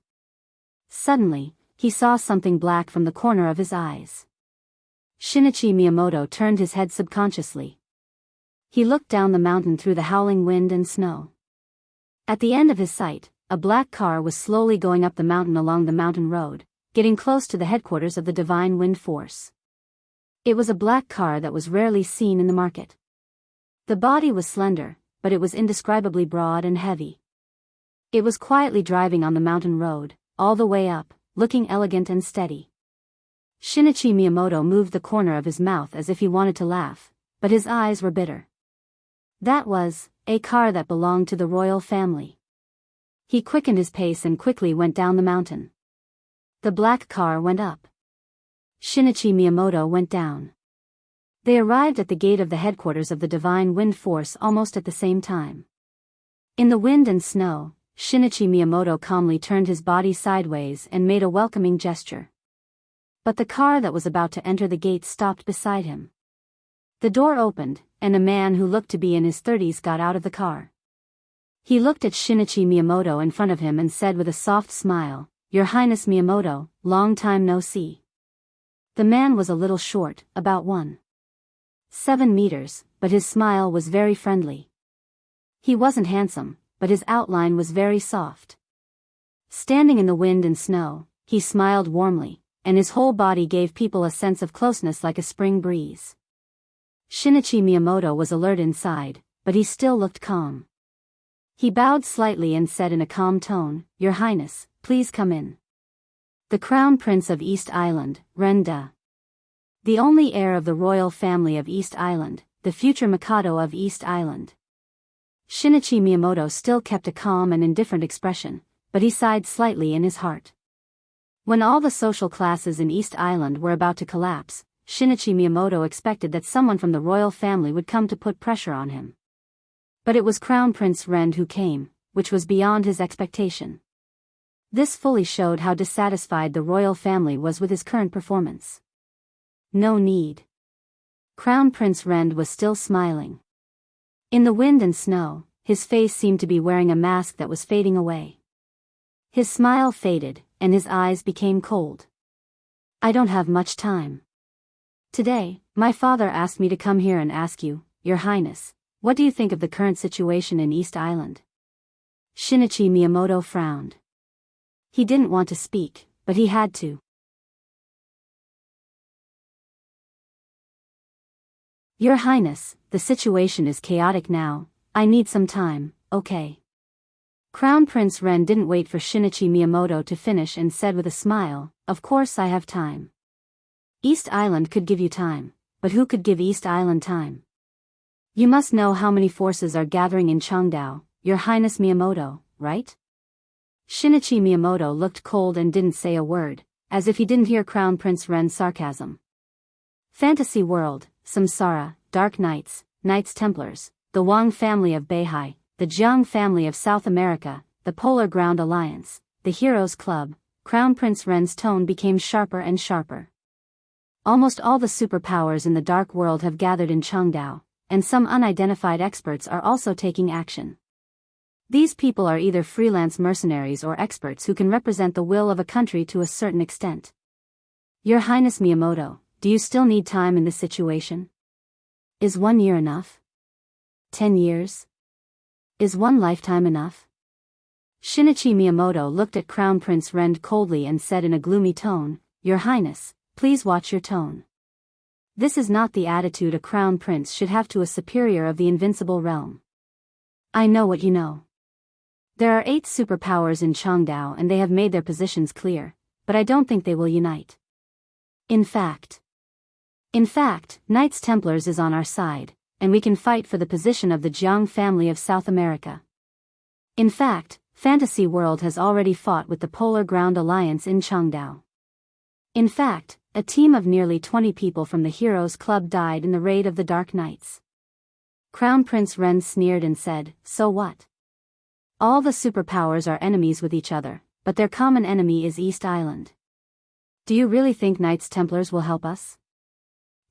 Suddenly, he saw something black from the corner of his eyes. Shinichi Miyamoto turned his head subconsciously. He looked down the mountain through the howling wind and snow. At the end of his sight, a black car was slowly going up the mountain along the mountain road, getting close to the headquarters of the Divine Wind Force. It was a black car that was rarely seen in the market. The body was slender, but it was indescribably broad and heavy. It was quietly driving on the mountain road, all the way up, looking elegant and steady. Shinichi Miyamoto moved the corner of his mouth as if he wanted to laugh, but his eyes were bitter. That was a car that belonged to the royal family. He quickened his pace and quickly went down the mountain. The black car went up. Shinichi Miyamoto went down. They arrived at the gate of the headquarters of the Divine Wind Force almost at the same time. In the wind and snow, Shinichi Miyamoto calmly turned his body sideways and made a welcoming gesture. But the car that was about to enter the gate stopped beside him. The door opened, and a man who looked to be in his 30s got out of the car. He looked at Shinichi Miyamoto in front of him and said with a soft smile, "Your Highness Miyamoto, long time no see." The man was a little short, about 1.7 meters, but his smile was very friendly. He wasn't handsome, but his outline was very soft. Standing in the wind and snow, he smiled warmly, and his whole body gave people a sense of closeness like a spring breeze. Shinichi Miyamoto was alert inside, but he still looked calm. He bowed slightly and said in a calm tone, "Your Highness, please come in." The Crown Prince of East Island, Renda. The only heir of the royal family of East Island, the future Mikado of East Island. Shinichi Miyamoto still kept a calm and indifferent expression, but he sighed slightly in his heart. When all the social classes in East Island were about to collapse, Shinichi Miyamoto expected that someone from the royal family would come to put pressure on him. But it was Crown Prince Rend who came, which was beyond his expectation. This fully showed how dissatisfied the royal family was with his current performance. No need. Crown Prince Rend was still smiling. In the wind and snow, his face seemed to be wearing a mask that was fading away. His smile faded, and his eyes became cold. "I don't have much time. Today, my father asked me to come here and ask you, Your Highness, what do you think of the current situation in East Island?" Shinichi Miyamoto frowned. He didn't want to speak, but he had to. "Your Highness, the situation is chaotic now. I need some time, okay?" Crown Prince Ren didn't wait for Shinichi Miyamoto to finish and said with a smile, "Of course I have time. East Island could give you time, but who could give East Island time? You must know how many forces are gathering in Changdao, Your Highness Miyamoto, right?" Shinichi Miyamoto looked cold and didn't say a word, as if he didn't hear Crown Prince Ren's sarcasm. Fantasy world, Samsara, Dark Knights, Knights Templars, the Wang family of Beihai, the Jiang family of South America, the Polar Ground Alliance, the Heroes Club. Crown Prince Ren's tone became sharper and sharper. Almost all the superpowers in the dark world have gathered in Changdao, and some unidentified experts are also taking action. These people are either freelance mercenaries or experts who can represent the will of a country to a certain extent. Your Highness Miyamoto, do you still need time in this situation? Is 1 year enough? 10 years? Is one lifetime enough? Shinichi Miyamoto looked at Crown Prince Rend coldly and said in a gloomy tone, "Your Highness, please watch your tone. This is not the attitude a crown prince should have to a superior of the invincible realm. I know what you know. There are 8 superpowers in Changdao and they have made their positions clear, but I don't think they will unite. In fact, Knights Templars is on our side, and we can fight for the position of the Jiang family of South America. In fact, Fantasy World has already fought with the Polar Ground Alliance in Changdao. In fact, a team of nearly 20 people from the Heroes Club died in the raid of the Dark Knights." Crown Prince Ren sneered and said, "So what? All the superpowers are enemies with each other, but their common enemy is East Island. Do you really think Knights Templars will help us?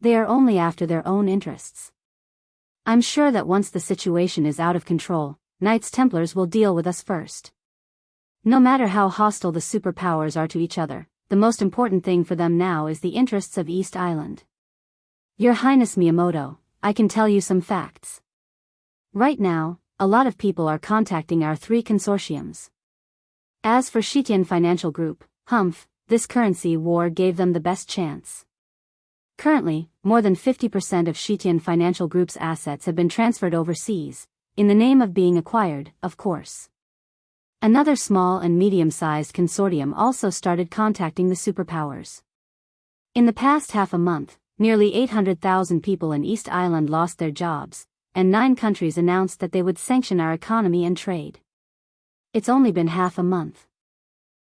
They are only after their own interests. I'm sure that once the situation is out of control, Knights Templars will deal with us first. No matter how hostile the superpowers are to each other, the most important thing for them now is the interests of East Island. Your Highness Miyamoto, I can tell you some facts. Right now, a lot of people are contacting our 3 consortiums. As for Shitian Financial Group, this currency war gave them the best chance. Currently, more than 50% of Shitian Financial Group's assets have been transferred overseas, in the name of being acquired, of course. Another small and medium-sized consortium also started contacting the superpowers. In the past half a month, nearly 800,000 people in East Island lost their jobs, and 9 countries announced that they would sanction our economy and trade. It's only been half a month.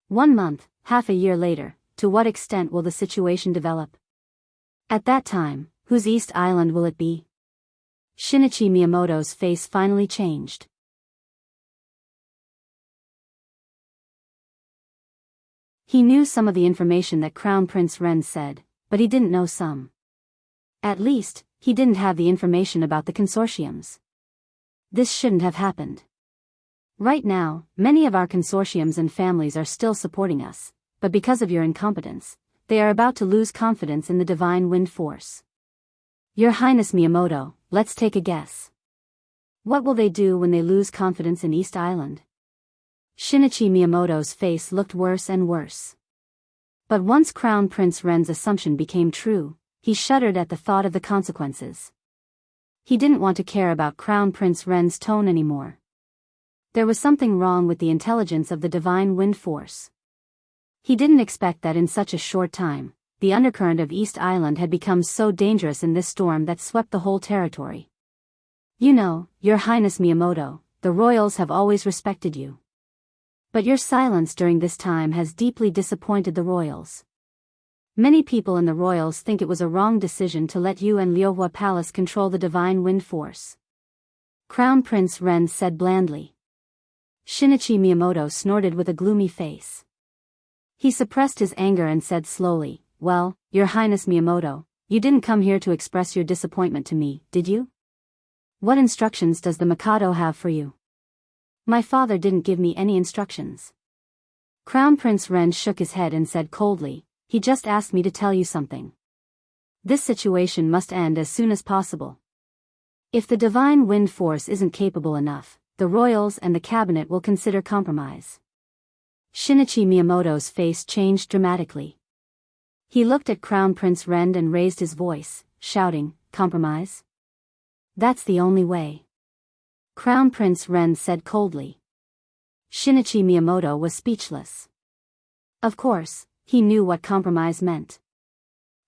1 month, half a year later, to what extent will the situation develop? At that time, whose East Island will it be? Shinichi Miyamoto's face finally changed. He knew some of the information that Crown Prince Ren said, but he didn't know some. At least, he didn't have the information about the consortiums. This shouldn't have happened. Right now, many of our consortiums and families are still supporting us, but because of your incompetence, they are about to lose confidence in the divine wind force. Your Highness Miyamoto, let's take a guess. What will they do when they lose confidence in East Island? Shinichi Miyamoto's face looked worse and worse. But once Crown Prince Ren's assumption became true, he shuddered at the thought of the consequences. He didn't want to care about Crown Prince Ren's tone anymore. There was something wrong with the intelligence of the divine wind force. He didn't expect that in such a short time, the undercurrent of East Island had become so dangerous in this storm that swept the whole territory. You know, Your Highness Miyamoto, the royals have always respected you. But your silence during this time has deeply disappointed the royals. Many people in the royals think it was a wrong decision to let you and Liohua Palace control the divine wind force. Crown Prince Ren said blandly. Shinichi Miyamoto snorted with a gloomy face. He suppressed his anger and said slowly, "Well, Your Highness Miyamoto, you didn't come here to express your disappointment to me, did you? What instructions does the Mikado have for you?" "My father didn't give me any instructions." Crown Prince Ren shook his head and said coldly, "He just asked me to tell you something. This situation must end as soon as possible. If the divine wind force isn't capable enough, the royals and the cabinet will consider compromise." Shinichi Miyamoto's face changed dramatically. He looked at Crown Prince Ren and raised his voice, shouting, "Compromise? That's the only way." Crown Prince Ren said coldly. Shinichi Miyamoto was speechless. Of course, he knew what compromise meant.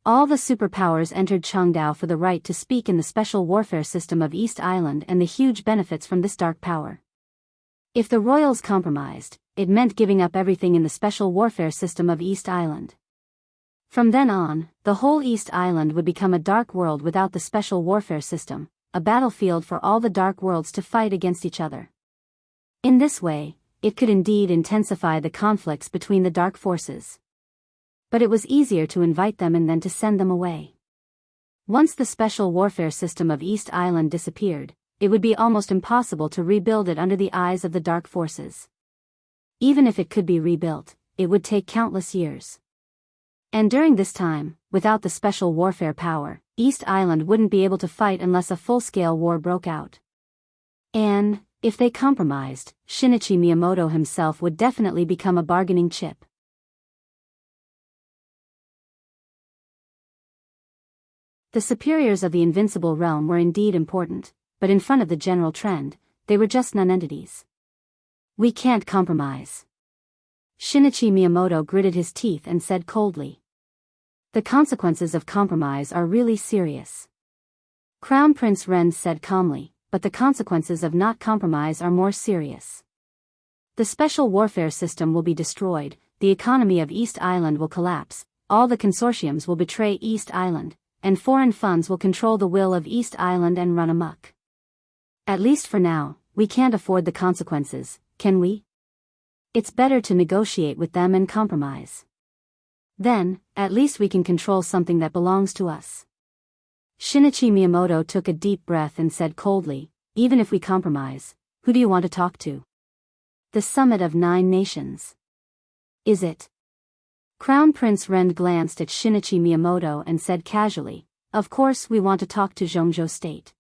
All the superpowers entered Chengdao for the right to speak in the special warfare system of East Island and the huge benefits from this dark power. If the royals compromised, it meant giving up everything in the special warfare system of East Island. From then on, the whole East Island would become a dark world without the special warfare system, a battlefield for all the dark worlds to fight against each other. In this way, it could indeed intensify the conflicts between the dark forces. But it was easier to invite them and then to send them away. Once the special warfare system of East Island disappeared, it would be almost impossible to rebuild it under the eyes of the dark forces. Even if it could be rebuilt, it would take countless years. And during this time, without the special warfare power, East Island wouldn't be able to fight unless a full-scale war broke out. And, if they compromised, Shinichi Miyamoto himself would definitely become a bargaining chip. The superiors of the invincible realm were indeed important, but in front of the general trend, they were just non-entities. "We can't compromise." Shinichi Miyamoto gritted his teeth and said coldly. "The consequences of compromise are really serious." Crown Prince Ren said calmly, "But the consequences of not compromise are more serious. The special warfare system will be destroyed, the economy of East Island will collapse, all the consortiums will betray East Island, and foreign funds will control the will of East Island and run amok. At least for now, we can't afford the consequences, can we? It's better to negotiate with them and compromise. Then, at least we can control something that belongs to us." Shinichi Miyamoto took a deep breath and said coldly, "Even if we compromise, who do you want to talk to?" "The Summit of 9 Nations." "Is it?" Crown Prince Ren glanced at Shinichi Miyamoto and said casually, "Of course we want to talk to Zhongzhou State."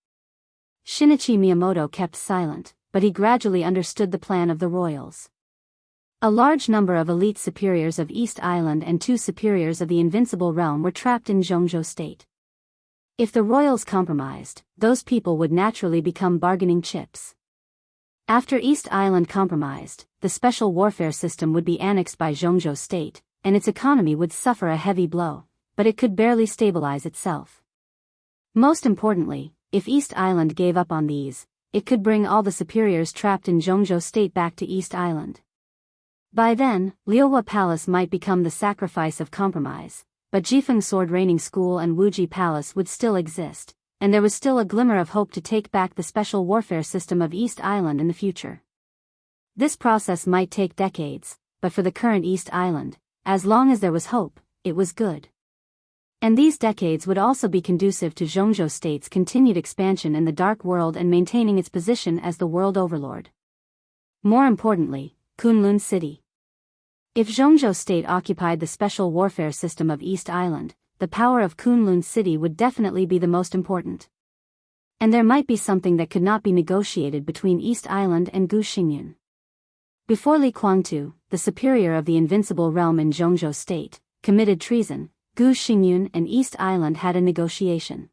Shinichi Miyamoto kept silent, but he gradually understood the plan of the royals. A large number of elite superiors of East Island and 2 superiors of the Invincible Realm were trapped in Zhongzhou State. If the royals compromised, those people would naturally become bargaining chips. After East Island compromised, the special warfare system would be annexed by Zhongzhou State, and its economy would suffer a heavy blow, but it could barely stabilize itself. Most importantly, if East Island gave up on these, it could bring all the superiors trapped in Zhongzhou State back to East Island. By then, Liohua Palace might become the sacrifice of compromise, but Jifeng Sword Raining School and Wuji Palace would still exist, and there was still a glimmer of hope to take back the special warfare system of East Island in the future. This process might take decades, but for the current East Island, as long as there was hope, it was good. And these decades would also be conducive to Zhongzhou State's continued expansion in the dark world and maintaining its position as the world overlord. More importantly, Kunlun City. If Zhongzhou State occupied the special warfare system of East Island, the power of Kunlun City would definitely be the most important. And there might be something that could not be negotiated between East Island and Gu Xingyun. Before Li Kuangtu, the superior of the invincible realm in Zhongzhou state, committed treason, Gu Xingyun and East Island had a negotiation.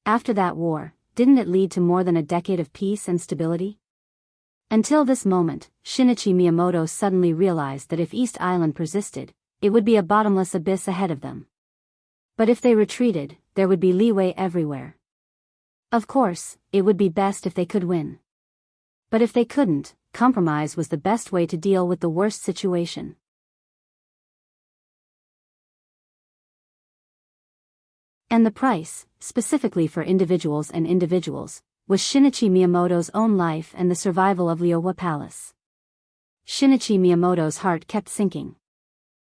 After that war, didn't it lead to more than a decade of peace and stability? Until this moment, Shinichi Miyamoto suddenly realized that if East Island persisted, it would be a bottomless abyss ahead of them. But if they retreated, there would be leeway everywhere. Of course, it would be best if they could win. But if they couldn't, compromise was the best way to deal with the worst situation. And the price, specifically for individuals, was Shinichi Miyamoto's own life and the survival of Liohua Palace. Shinichi Miyamoto's heart kept sinking.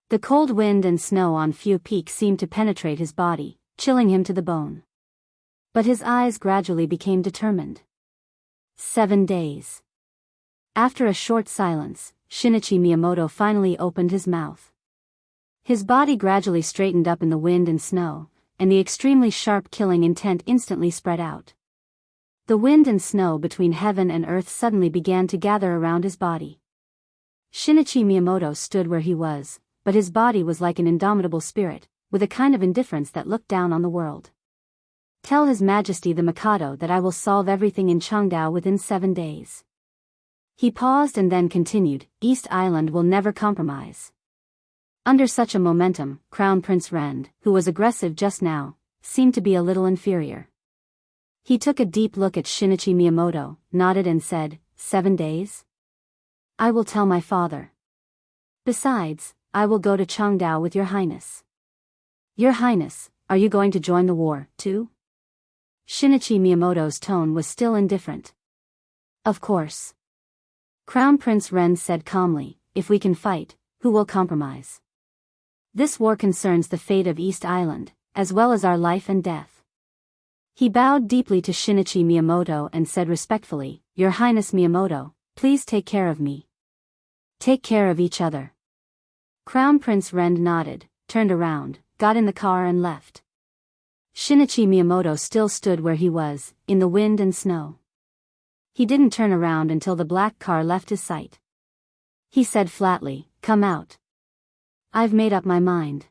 The cold wind and snow on Fu Peak seemed to penetrate his body, chilling him to the bone. But his eyes gradually became determined. 7 days. After a short silence, Shinichi Miyamoto finally opened his mouth. His body gradually straightened up in the wind and snow, and the extremely sharp killing intent instantly spread out. The wind and snow between heaven and earth suddenly began to gather around his body. Shinichi Miyamoto stood where he was, but his body was like an indomitable spirit, with a kind of indifference that looked down on the world. Tell His Majesty the Mikado that I will solve everything in Chengdao within 7 days. He paused and then continued, East Island will never compromise. Under such a momentum, Crown Prince Rend, who was aggressive just now, seemed to be a little inferior. He took a deep look at Shinichi Miyamoto, nodded and said, 7 days? I will tell my father. Besides, I will go to Chengdao with Your Highness. Your Highness, are you going to join the war, too? Shinichi Miyamoto's tone was still indifferent. Of course. Crown Prince Rend said calmly, if we can fight, who will compromise? This war concerns the fate of East Island, as well as our life and death. He bowed deeply to Shinichi Miyamoto and said respectfully, Your Highness Miyamoto, please take care of me. Take care of each other. Crown Prince Rend nodded, turned around, got in the car and left. Shinichi Miyamoto still stood where he was, in the wind and snow. He didn't turn around until the black car left his sight. He said flatly, Come out. I've made up my mind.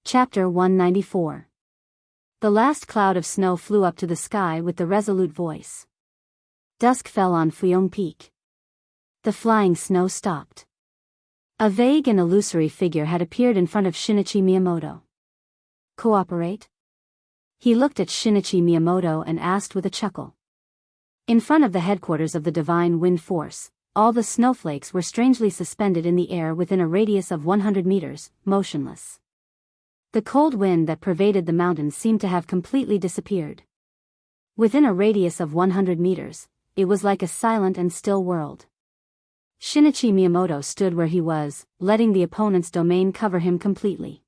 Chapter 194. The last cloud of snow flew up to the sky with the resolute voice. Dusk fell on Fuyong Peak. The flying snow stopped. A vague and illusory figure had appeared in front of Shinichi Miyamoto. Cooperate? He looked at Shinichi Miyamoto and asked with a chuckle. In front of the headquarters of the Divine Wind Force, all the snowflakes were strangely suspended in the air within a radius of 100 meters, motionless. The cold wind that pervaded the mountains seemed to have completely disappeared. Within a radius of 100 meters, it was like a silent and still world. Shinichi Miyamoto stood where he was, letting the opponent's domain cover him completely.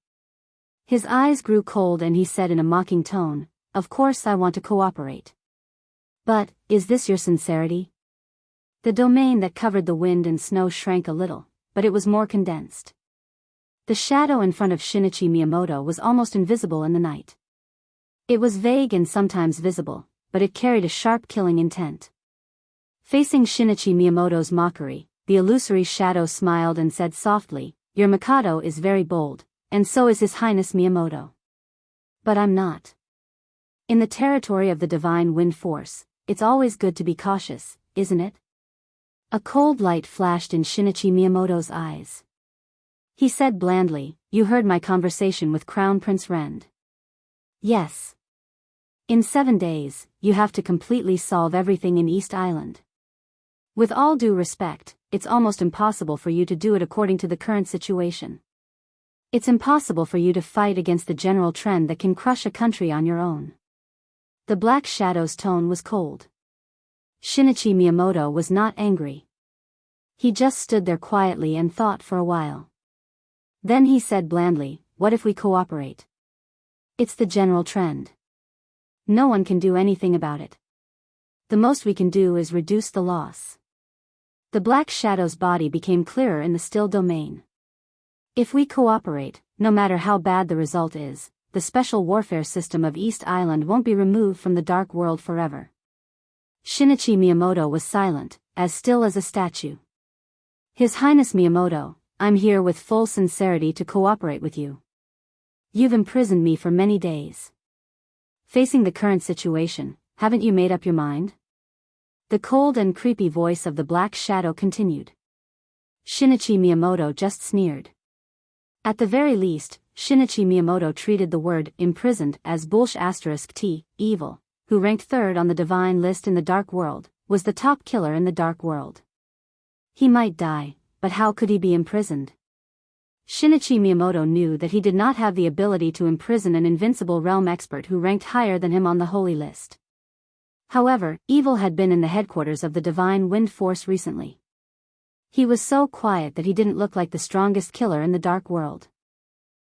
His eyes grew cold and he said in a mocking tone, Of course I want to cooperate. But, is this your sincerity? The domain that covered the wind and snow shrank a little, but it was more condensed. The shadow in front of Shinichi Miyamoto was almost invisible in the night. It was vague and sometimes visible, but it carried a sharp killing intent. Facing Shinichi Miyamoto's mockery, the illusory shadow smiled and said softly, Your Mikado is very bold, and so is His Highness Miyamoto. But I'm not. In the territory of the Divine Wind Force, it's always good to be cautious, isn't it? A cold light flashed in Shinichi Miyamoto's eyes. He said blandly, You heard my conversation with Crown Prince Rend. Yes. In 7 days, you have to completely solve everything in East Island. With all due respect, it's almost impossible for you to do it according to the current situation. It's impossible for you to fight against the general trend that can crush a country on your own. The Black Shadow's tone was cold. Shinichi Miyamoto was not angry. He just stood there quietly and thought for a while. Then he said blandly, What if we cooperate? It's the general trend. No one can do anything about it. The most we can do is reduce the loss. The Black Shadow's body became clearer in the still domain. If we cooperate, no matter how bad the result is, the special warfare system of East Island won't be removed from the dark world forever. Shinichi Miyamoto was silent, as still as a statue. His Highness Miyamoto, I'm here with full sincerity to cooperate with you. You've imprisoned me for many days. Facing the current situation, haven't you made up your mind? The cold and creepy voice of the Black Shadow continued. Shinichi Miyamoto just sneered. At the very least, Shinichi Miyamoto treated the word imprisoned as *T, evil, who ranked third on the divine list in the dark world, was the top killer in the dark world. He might die, but how could he be imprisoned? Shinichi Miyamoto knew that he did not have the ability to imprison an invincible realm expert who ranked higher than him on the holy list. However, evil had been in the headquarters of the Divine Wind Force recently. He was so quiet that he didn't look like the strongest killer in the dark world.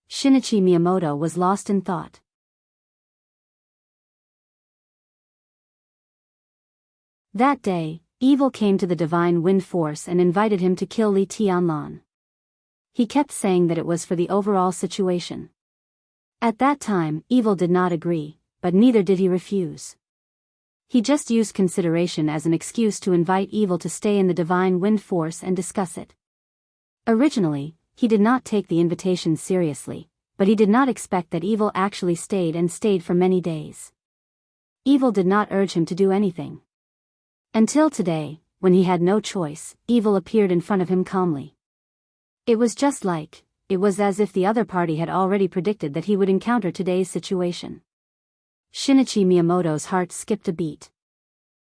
Shinichi Miyamoto was lost in thought. That day, Evil came to the Divine Wind Force and invited him to kill Li Tianlan. He kept saying that it was for the overall situation. At that time, Evil did not agree, but neither did he refuse. He just used consideration as an excuse to invite Evil to stay in the Divine Wind Force and discuss it. Originally, he did not take the invitation seriously, but he did not expect that Evil actually stayed for many days. Evil did not urge him to do anything. Until today, when he had no choice, Evil appeared in front of him calmly. It was as if the other party had already predicted that he would encounter today's situation. Shinichi Miyamoto's heart skipped a beat.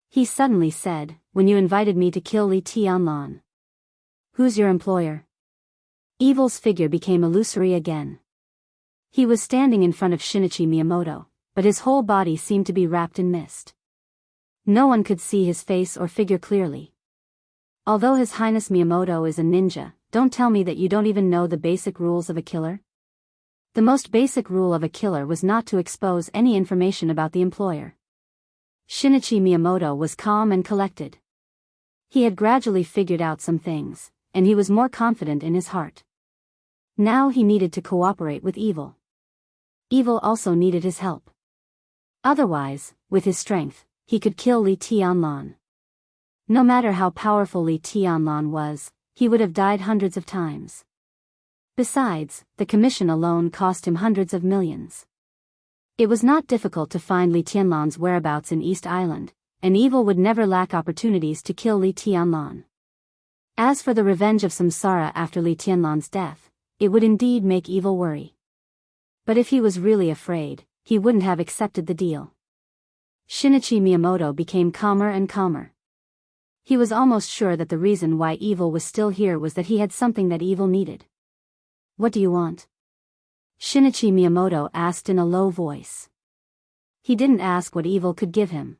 He suddenly said, "When you invited me to kill Li Tianlan. Who's your employer?" Evil's figure became illusory again. He was standing in front of Shinichi Miyamoto, but his whole body seemed to be wrapped in mist. No one could see his face or figure clearly. Although His Highness Miyamoto is a ninja, don't tell me that you don't even know the basic rules of a killer? The most basic rule of a killer was not to expose any information about the employer. Shinichi Miyamoto was calm and collected. He had gradually figured out some things, and he was more confident in his heart. Now he needed to cooperate with Evil. Evil also needed his help. Otherwise, with his strength, he could kill Li Tianlan. No matter how powerful Li Tianlan was, he would have died hundreds of times. Besides, the commission alone cost him hundreds of millions. It was not difficult to find Li Tianlan's whereabouts in East Island, and Evil would never lack opportunities to kill Li Tianlan. As for the revenge of Samsara after Li Tianlan's death, it would indeed make Evil worry. But if he was really afraid, he wouldn't have accepted the deal. Shinichi Miyamoto became calmer and calmer. He was almost sure that the reason why Evil was still here was that he had something that Evil needed. "What do you want?" Shinichi Miyamoto asked in a low voice. He didn't ask what Evil could give him.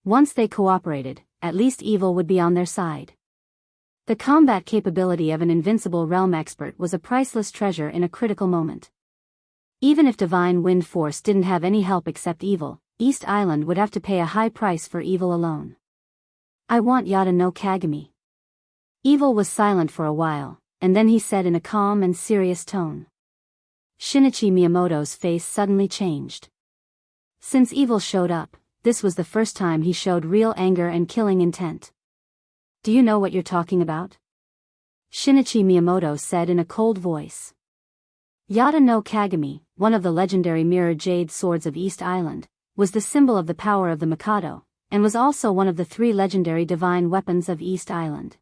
Once they cooperated, at least Evil would be on their side. The combat capability of an invincible realm expert was a priceless treasure in a critical moment. Even if Divine Wind Force didn't have any help except Evil, East Island would have to pay a high price for Evil alone. "I want Yata no Kagami." Evil was silent for a while, and then he said in a calm and serious tone. Shinichi Miyamoto's face suddenly changed. Since Evil showed up, this was the first time he showed real anger and killing intent. "Do you know what you're talking about?" Shinichi Miyamoto said in a cold voice. Yata no Kagami, one of the legendary mirror jade swords of East Island, was the symbol of the power of the Mikado, and was also one of the 3 legendary divine weapons of East Island.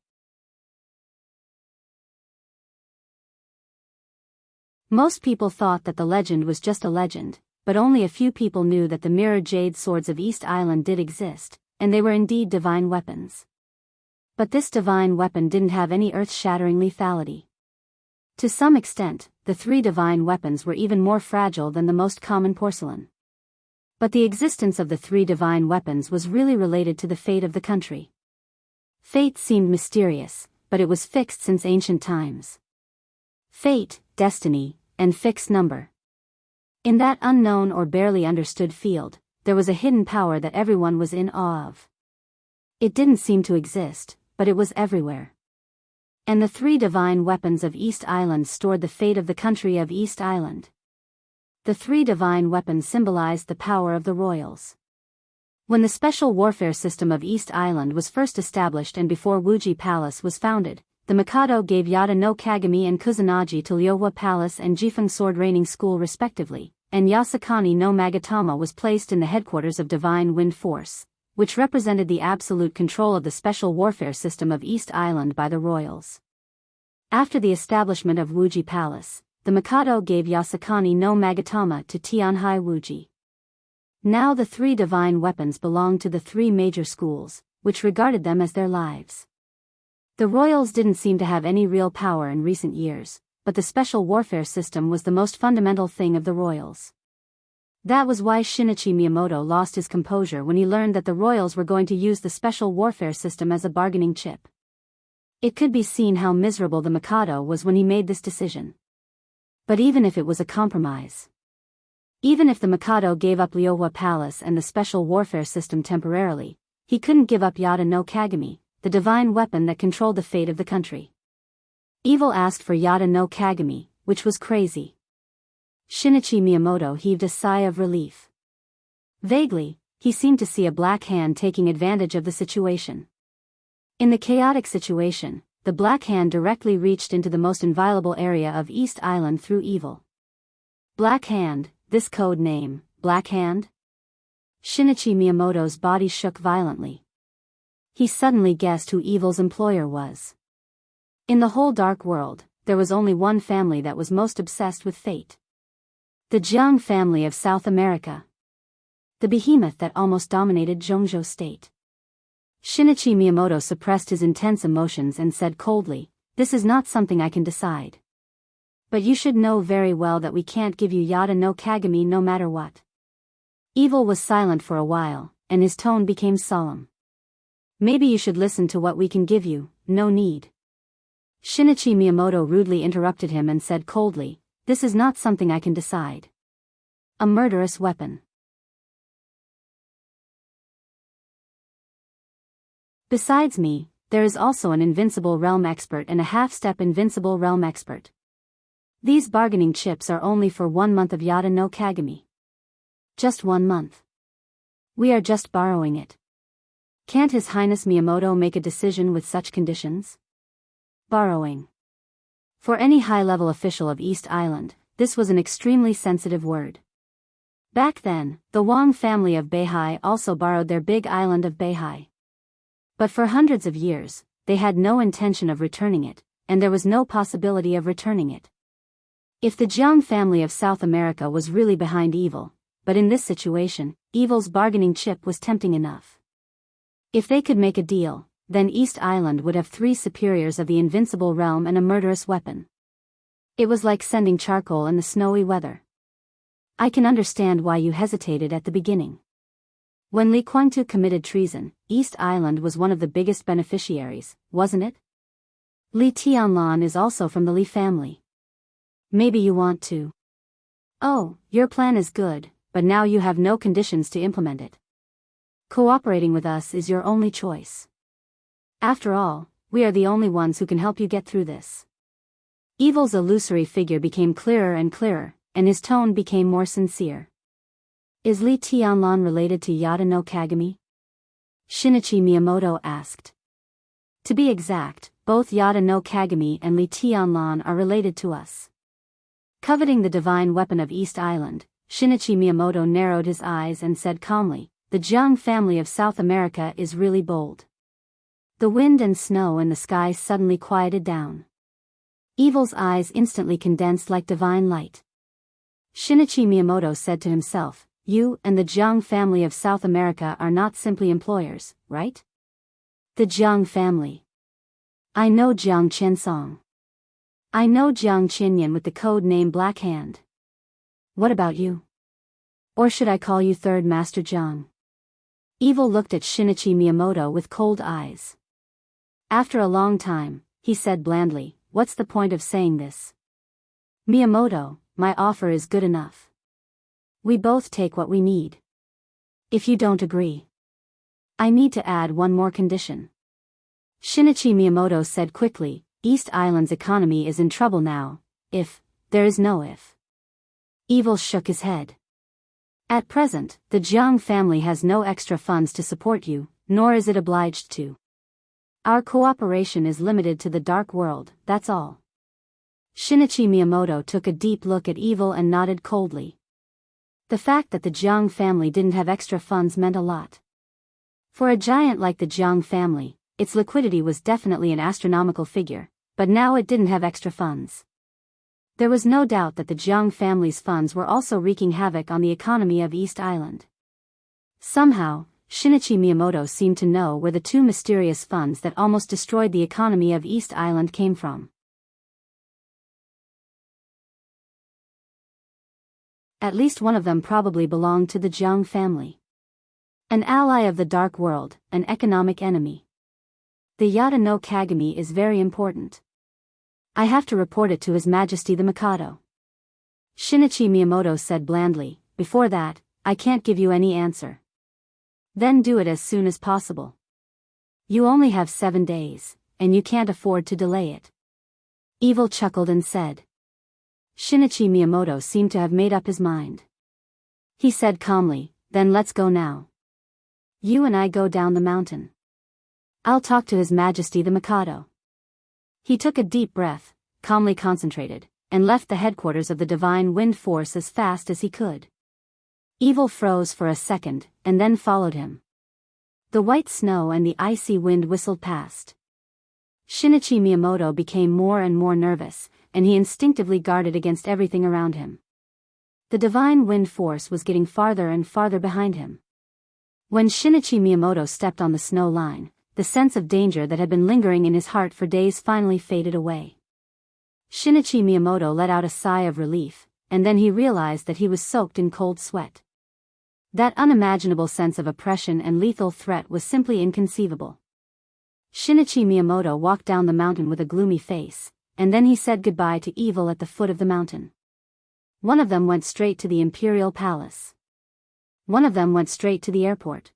Most people thought that the legend was just a legend, but only a few people knew that the mirror jade swords of East Island did exist, and they were indeed divine weapons. But this divine weapon didn't have any earth-shattering lethality. To some extent, the 3 divine weapons were even more fragile than the most common porcelain. But the existence of the 3 divine weapons was really related to the fate of the country. Fate seemed mysterious, but it was fixed since ancient times. Fate, destiny, and fixed number. In that unknown or barely understood field, there was a hidden power that everyone was in awe of. It didn't seem to exist, but it was everywhere. And the 3 divine weapons of East Island stored the fate of the country of East Island. The three divine weapons symbolized the power of the royals. When the special warfare system of East Island was first established and before Wuji Palace was founded, the Mikado gave Yada no Kagami and Kusanagi to Ryohwa Palace and Jifeng Sword Training School respectively, and Yasukani no Magatama was placed in the headquarters of Divine Wind Force, which represented the absolute control of the special warfare system of East Island by the royals. After the establishment of Wuji Palace, the Mikado gave Yasukani no Magatama to Tianhai Wuji. Now the three divine weapons belonged to the three major schools, which regarded them as their lives. The royals didn't seem to have any real power in recent years, but the special warfare system was the most fundamental thing of the royals. That was why Shinichi Miyamoto lost his composure when he learned that the royals were going to use the special warfare system as a bargaining chip. It could be seen how miserable the Mikado was when he made this decision. But even if it was a compromise, even if the Mikado gave up Ryohwa Palace and the special warfare system temporarily, he couldn't give up Yada no Kagami, the divine weapon that controlled the fate of the country. Evil asked for Yada no Kagami, which was crazy. Shinichi Miyamoto heaved a sigh of relief. Vaguely, he seemed to see a black hand taking advantage of the situation. In the chaotic situation, the Black Hand directly reached into the most inviolable area of East Island through evil. Black Hand, this code name, Black Hand? Shinichi Miyamoto's body shook violently. He suddenly guessed who evil's employer was. In the whole dark world, there was only one family that was most obsessed with fate. The Jiang family of South America. The behemoth that almost dominated Zhongzhou state. Shinichi Miyamoto suppressed his intense emotions and said coldly, "This is not something I can decide. But you should know very well that we can't give you Yada no Kagami no matter what." Evil was silent for a while, and his tone became solemn. "Maybe you should listen to what we can give you, no need." Shinichi Miyamoto rudely interrupted him and said coldly, "This is not something I can decide. A murderous weapon. Besides me, there is also an invincible realm expert and a half-step invincible realm expert. These bargaining chips are only for 1 month of Yada no Kagami. Just 1 month. We are just borrowing it. Can't His Highness Miyamoto make a decision with such conditions? Borrowing. For any high-level official of East Island, this was an extremely sensitive word. Back then, the Wang family of Beihai also borrowed their big island of Beihai. But for hundreds of years, they had no intention of returning it, and there was no possibility of returning it. If the Jiang family of South America was really behind evil, but in this situation, evil's bargaining chip was tempting enough. If they could make a deal, then East Island would have 3 superiors of the invincible realm and a murderous weapon. It was like sending charcoal in the snowy weather. I can understand why you hesitated at the beginning. When Li Guangtu committed treason, East Island was one of the biggest beneficiaries, wasn't it? Li Tianlan is also from the Li family. Maybe you want to. Oh, your plan is good, but now you have no conditions to implement it. Cooperating with us is your only choice. After all, we are the only ones who can help you get through this. Evil's illusory figure became clearer and clearer, and his tone became more sincere. Is Li Tianlan related to Yada no Kagami? Shinichi Miyamoto asked. To be exact, both Yada no Kagami and Li Tianlan are related to us. Coveting the divine weapon of East Island, Shinichi Miyamoto narrowed his eyes and said calmly, "The Jiang family of South America is really bold." The wind and snow in the sky suddenly quieted down. Evil's eyes instantly condensed like divine light. Shinichi Miyamoto said to himself, "You and the Jiang family of South America are not simply employers, right?" The Jiang family. I know Jiang Qinsong. I know Jiang Qinyan with the code name Black Hand. What about you? Or should I call you Third Master Jiang? Evil looked at Shinichi Miyamoto with cold eyes. After a long time, he said blandly, "What's the point of saying this? Miyamoto, my offer is good enough. We both take what we need. If you don't agree, I need to add one more condition." Shinichi Miyamoto said quickly, "East Island's economy is in trouble now, if, there is no if. Evil shook his head. At present, the Jiang family has no extra funds to support you, nor is it obliged to. Our cooperation is limited to the dark world, that's all. Shinichi Miyamoto took a deep look at Evil and nodded coldly. The fact that the Jiang family didn't have extra funds meant a lot. For a giant like the Jiang family, its liquidity was definitely an astronomical figure, but now it didn't have extra funds. There was no doubt that the Jiang family's funds were also wreaking havoc on the economy of East Island. Somehow, Shinichi Miyamoto seemed to know where the two mysterious funds that almost destroyed the economy of East Island came from. At least one of them probably belonged to the Jiang family. An ally of the dark world, an economic enemy. The Yata no Kagami is very important. I have to report it to His Majesty the Mikado. Shinichi Miyamoto said blandly, before that, I can't give you any answer. Then do it as soon as possible. You only have 7 days, and you can't afford to delay it. Evil chuckled and said. Shinichi Miyamoto seemed to have made up his mind. He said calmly, then let's go now. You and I go down the mountain. I'll talk to His Majesty the Mikado. He took a deep breath, calmly concentrated, and left the headquarters of the Divine Wind Force as fast as he could. Evil froze for a second, and then followed him. The white snow and the icy wind whistled past. Shinichi Miyamoto became more and more nervous, and he instinctively guarded against everything around him. The Divine Wind Force was getting farther and farther behind him. When Shinichi Miyamoto stepped on the snow line, the sense of danger that had been lingering in his heart for days finally faded away. Shinichi Miyamoto let out a sigh of relief, and then he realized that he was soaked in cold sweat. That unimaginable sense of oppression and lethal threat was simply inconceivable. Shinichi Miyamoto walked down the mountain with a gloomy face, and then he said goodbye to Evil at the foot of the mountain. One of them went straight to the Imperial Palace. One of them went straight to the airport.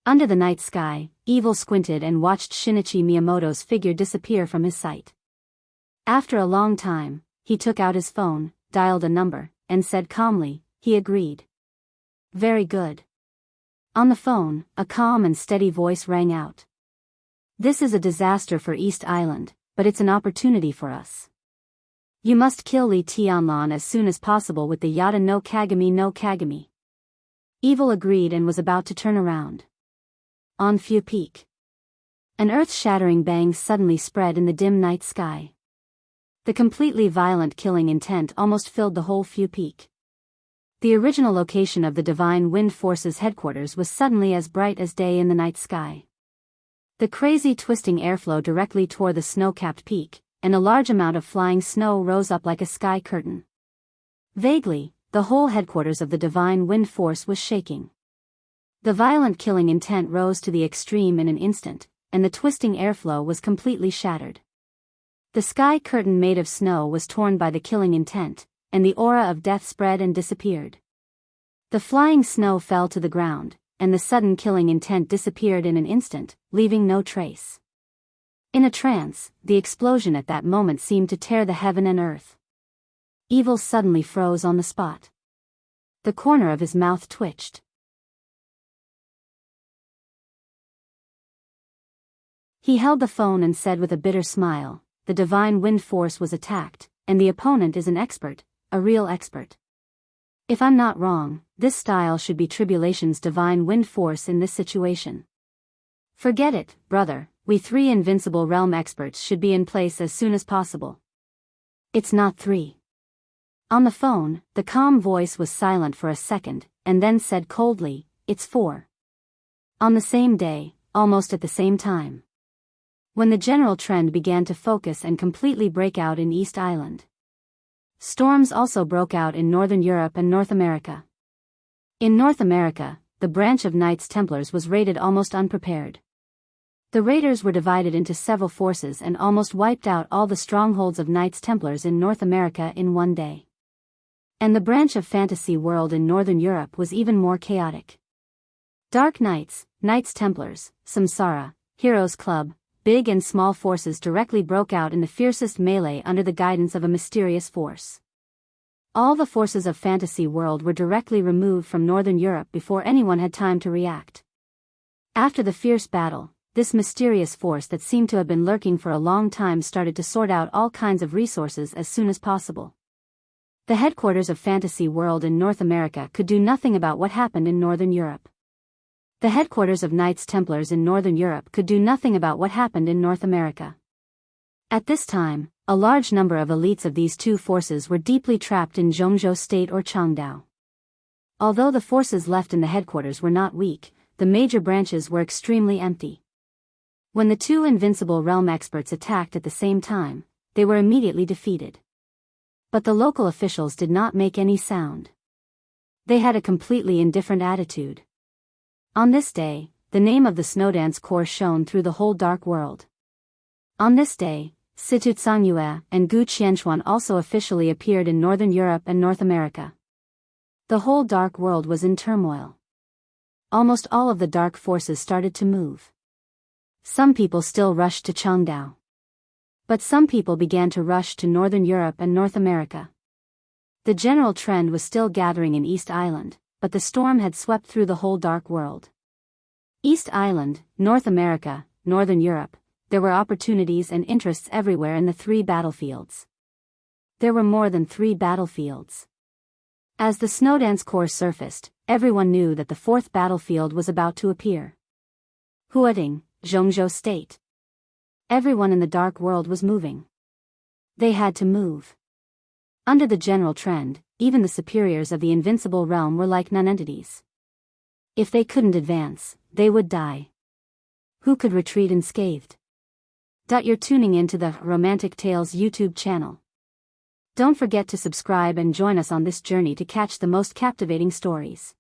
Under the night sky, Evil squinted and watched Shinichi Miyamoto's figure disappear from his sight. After a long time, he took out his phone, dialed a number, and said calmly, he agreed. Very good. On the phone, a calm and steady voice rang out. This is a disaster for East Island, but it's an opportunity for us. You must kill Li Tianlan as soon as possible with the Yata no Kagami. Evil agreed and was about to turn around. On Fu Peak. An earth-shattering bang suddenly spread in the dim night sky. The completely violent killing intent almost filled the whole Fu Peak. The original location of the Divine Wind Force's headquarters was suddenly as bright as day in the night sky. The crazy twisting airflow directly tore the snow-capped peak, and a large amount of flying snow rose up like a sky curtain. Vaguely, the whole headquarters of the Divine Wind Force was shaking. The violent killing intent rose to the extreme in an instant, and the twisting airflow was completely shattered. The sky curtain made of snow was torn by the killing intent, and the aura of death spread and disappeared. The flying snow fell to the ground, and the sudden killing intent disappeared in an instant, leaving no trace. In a trance, the explosion at that moment seemed to tear the heaven and earth. Evil suddenly froze on the spot. The corner of his mouth twitched. He held the phone and said with a bitter smile, the Divine Wind Force was attacked, and the opponent is an expert, a real expert. If I'm not wrong, this style should be Tribulation's Divine Wind Force in this situation. Forget it, brother, we 3 invincible realm experts should be in place as soon as possible. It's not 3. On the phone, the calm voice was silent for a second, and then said coldly, it's 4. On the same day, almost at the same time. When the general trend began to focus and completely break out in East Island. Storms also broke out in Northern Europe and North America. In North America, the branch of Knights Templars was raided almost unprepared. The raiders were divided into several forces and almost wiped out all the strongholds of Knights Templars in North America in one day. And the branch of Fantasy World in Northern Europe was even more chaotic. Dark Knights, Knights Templars, Samsara, Heroes Club, big and small forces directly broke out in the fiercest melee under the guidance of a mysterious force. All the forces of fantasy world were directly removed from Northern Europe before anyone had time to react. After the fierce battle, this mysterious force that seemed to have been lurking for a long time started to sort out all kinds of resources as soon as possible. The headquarters of fantasy world in North America could do nothing about what happened in Northern Europe. The headquarters of Knights Templars in Northern Europe could do nothing about what happened in North America. At this time, a large number of elites of these two forces were deeply trapped in Zhongzhou State or Changdao. Although the forces left in the headquarters were not weak, the major branches were extremely empty. When the two invincible realm experts attacked at the same time, they were immediately defeated. But the local officials did not make any sound. They had a completely indifferent attitude. On this day, the name of the Snowdance Corps shone through the whole dark world. On this day, Situ Tsangyue and Gu Qianchuan also officially appeared in Northern Europe and North America. The whole dark world was in turmoil. Almost all of the dark forces started to move. Some people still rushed to Changdao. But some people began to rush to Northern Europe and North America. The general trend was still gathering in East Island, but the storm had swept through the whole dark world. East Island, North America, Northern Europe, there were opportunities and interests everywhere in the three battlefields. There were more than 3 battlefields. As the Snowdance Corps surfaced, everyone knew that the 4th battlefield was about to appear. Huading, Zhongzhou State. Everyone in the dark world was moving. They had to move. Under the general trend, even the superiors of the invincible realm were like nonentities. If they couldn't advance, they would die. Who could retreat unscathed? You're tuning into the Romantic Tales YouTube channel. Don't forget to subscribe and join us on this journey to catch the most captivating stories.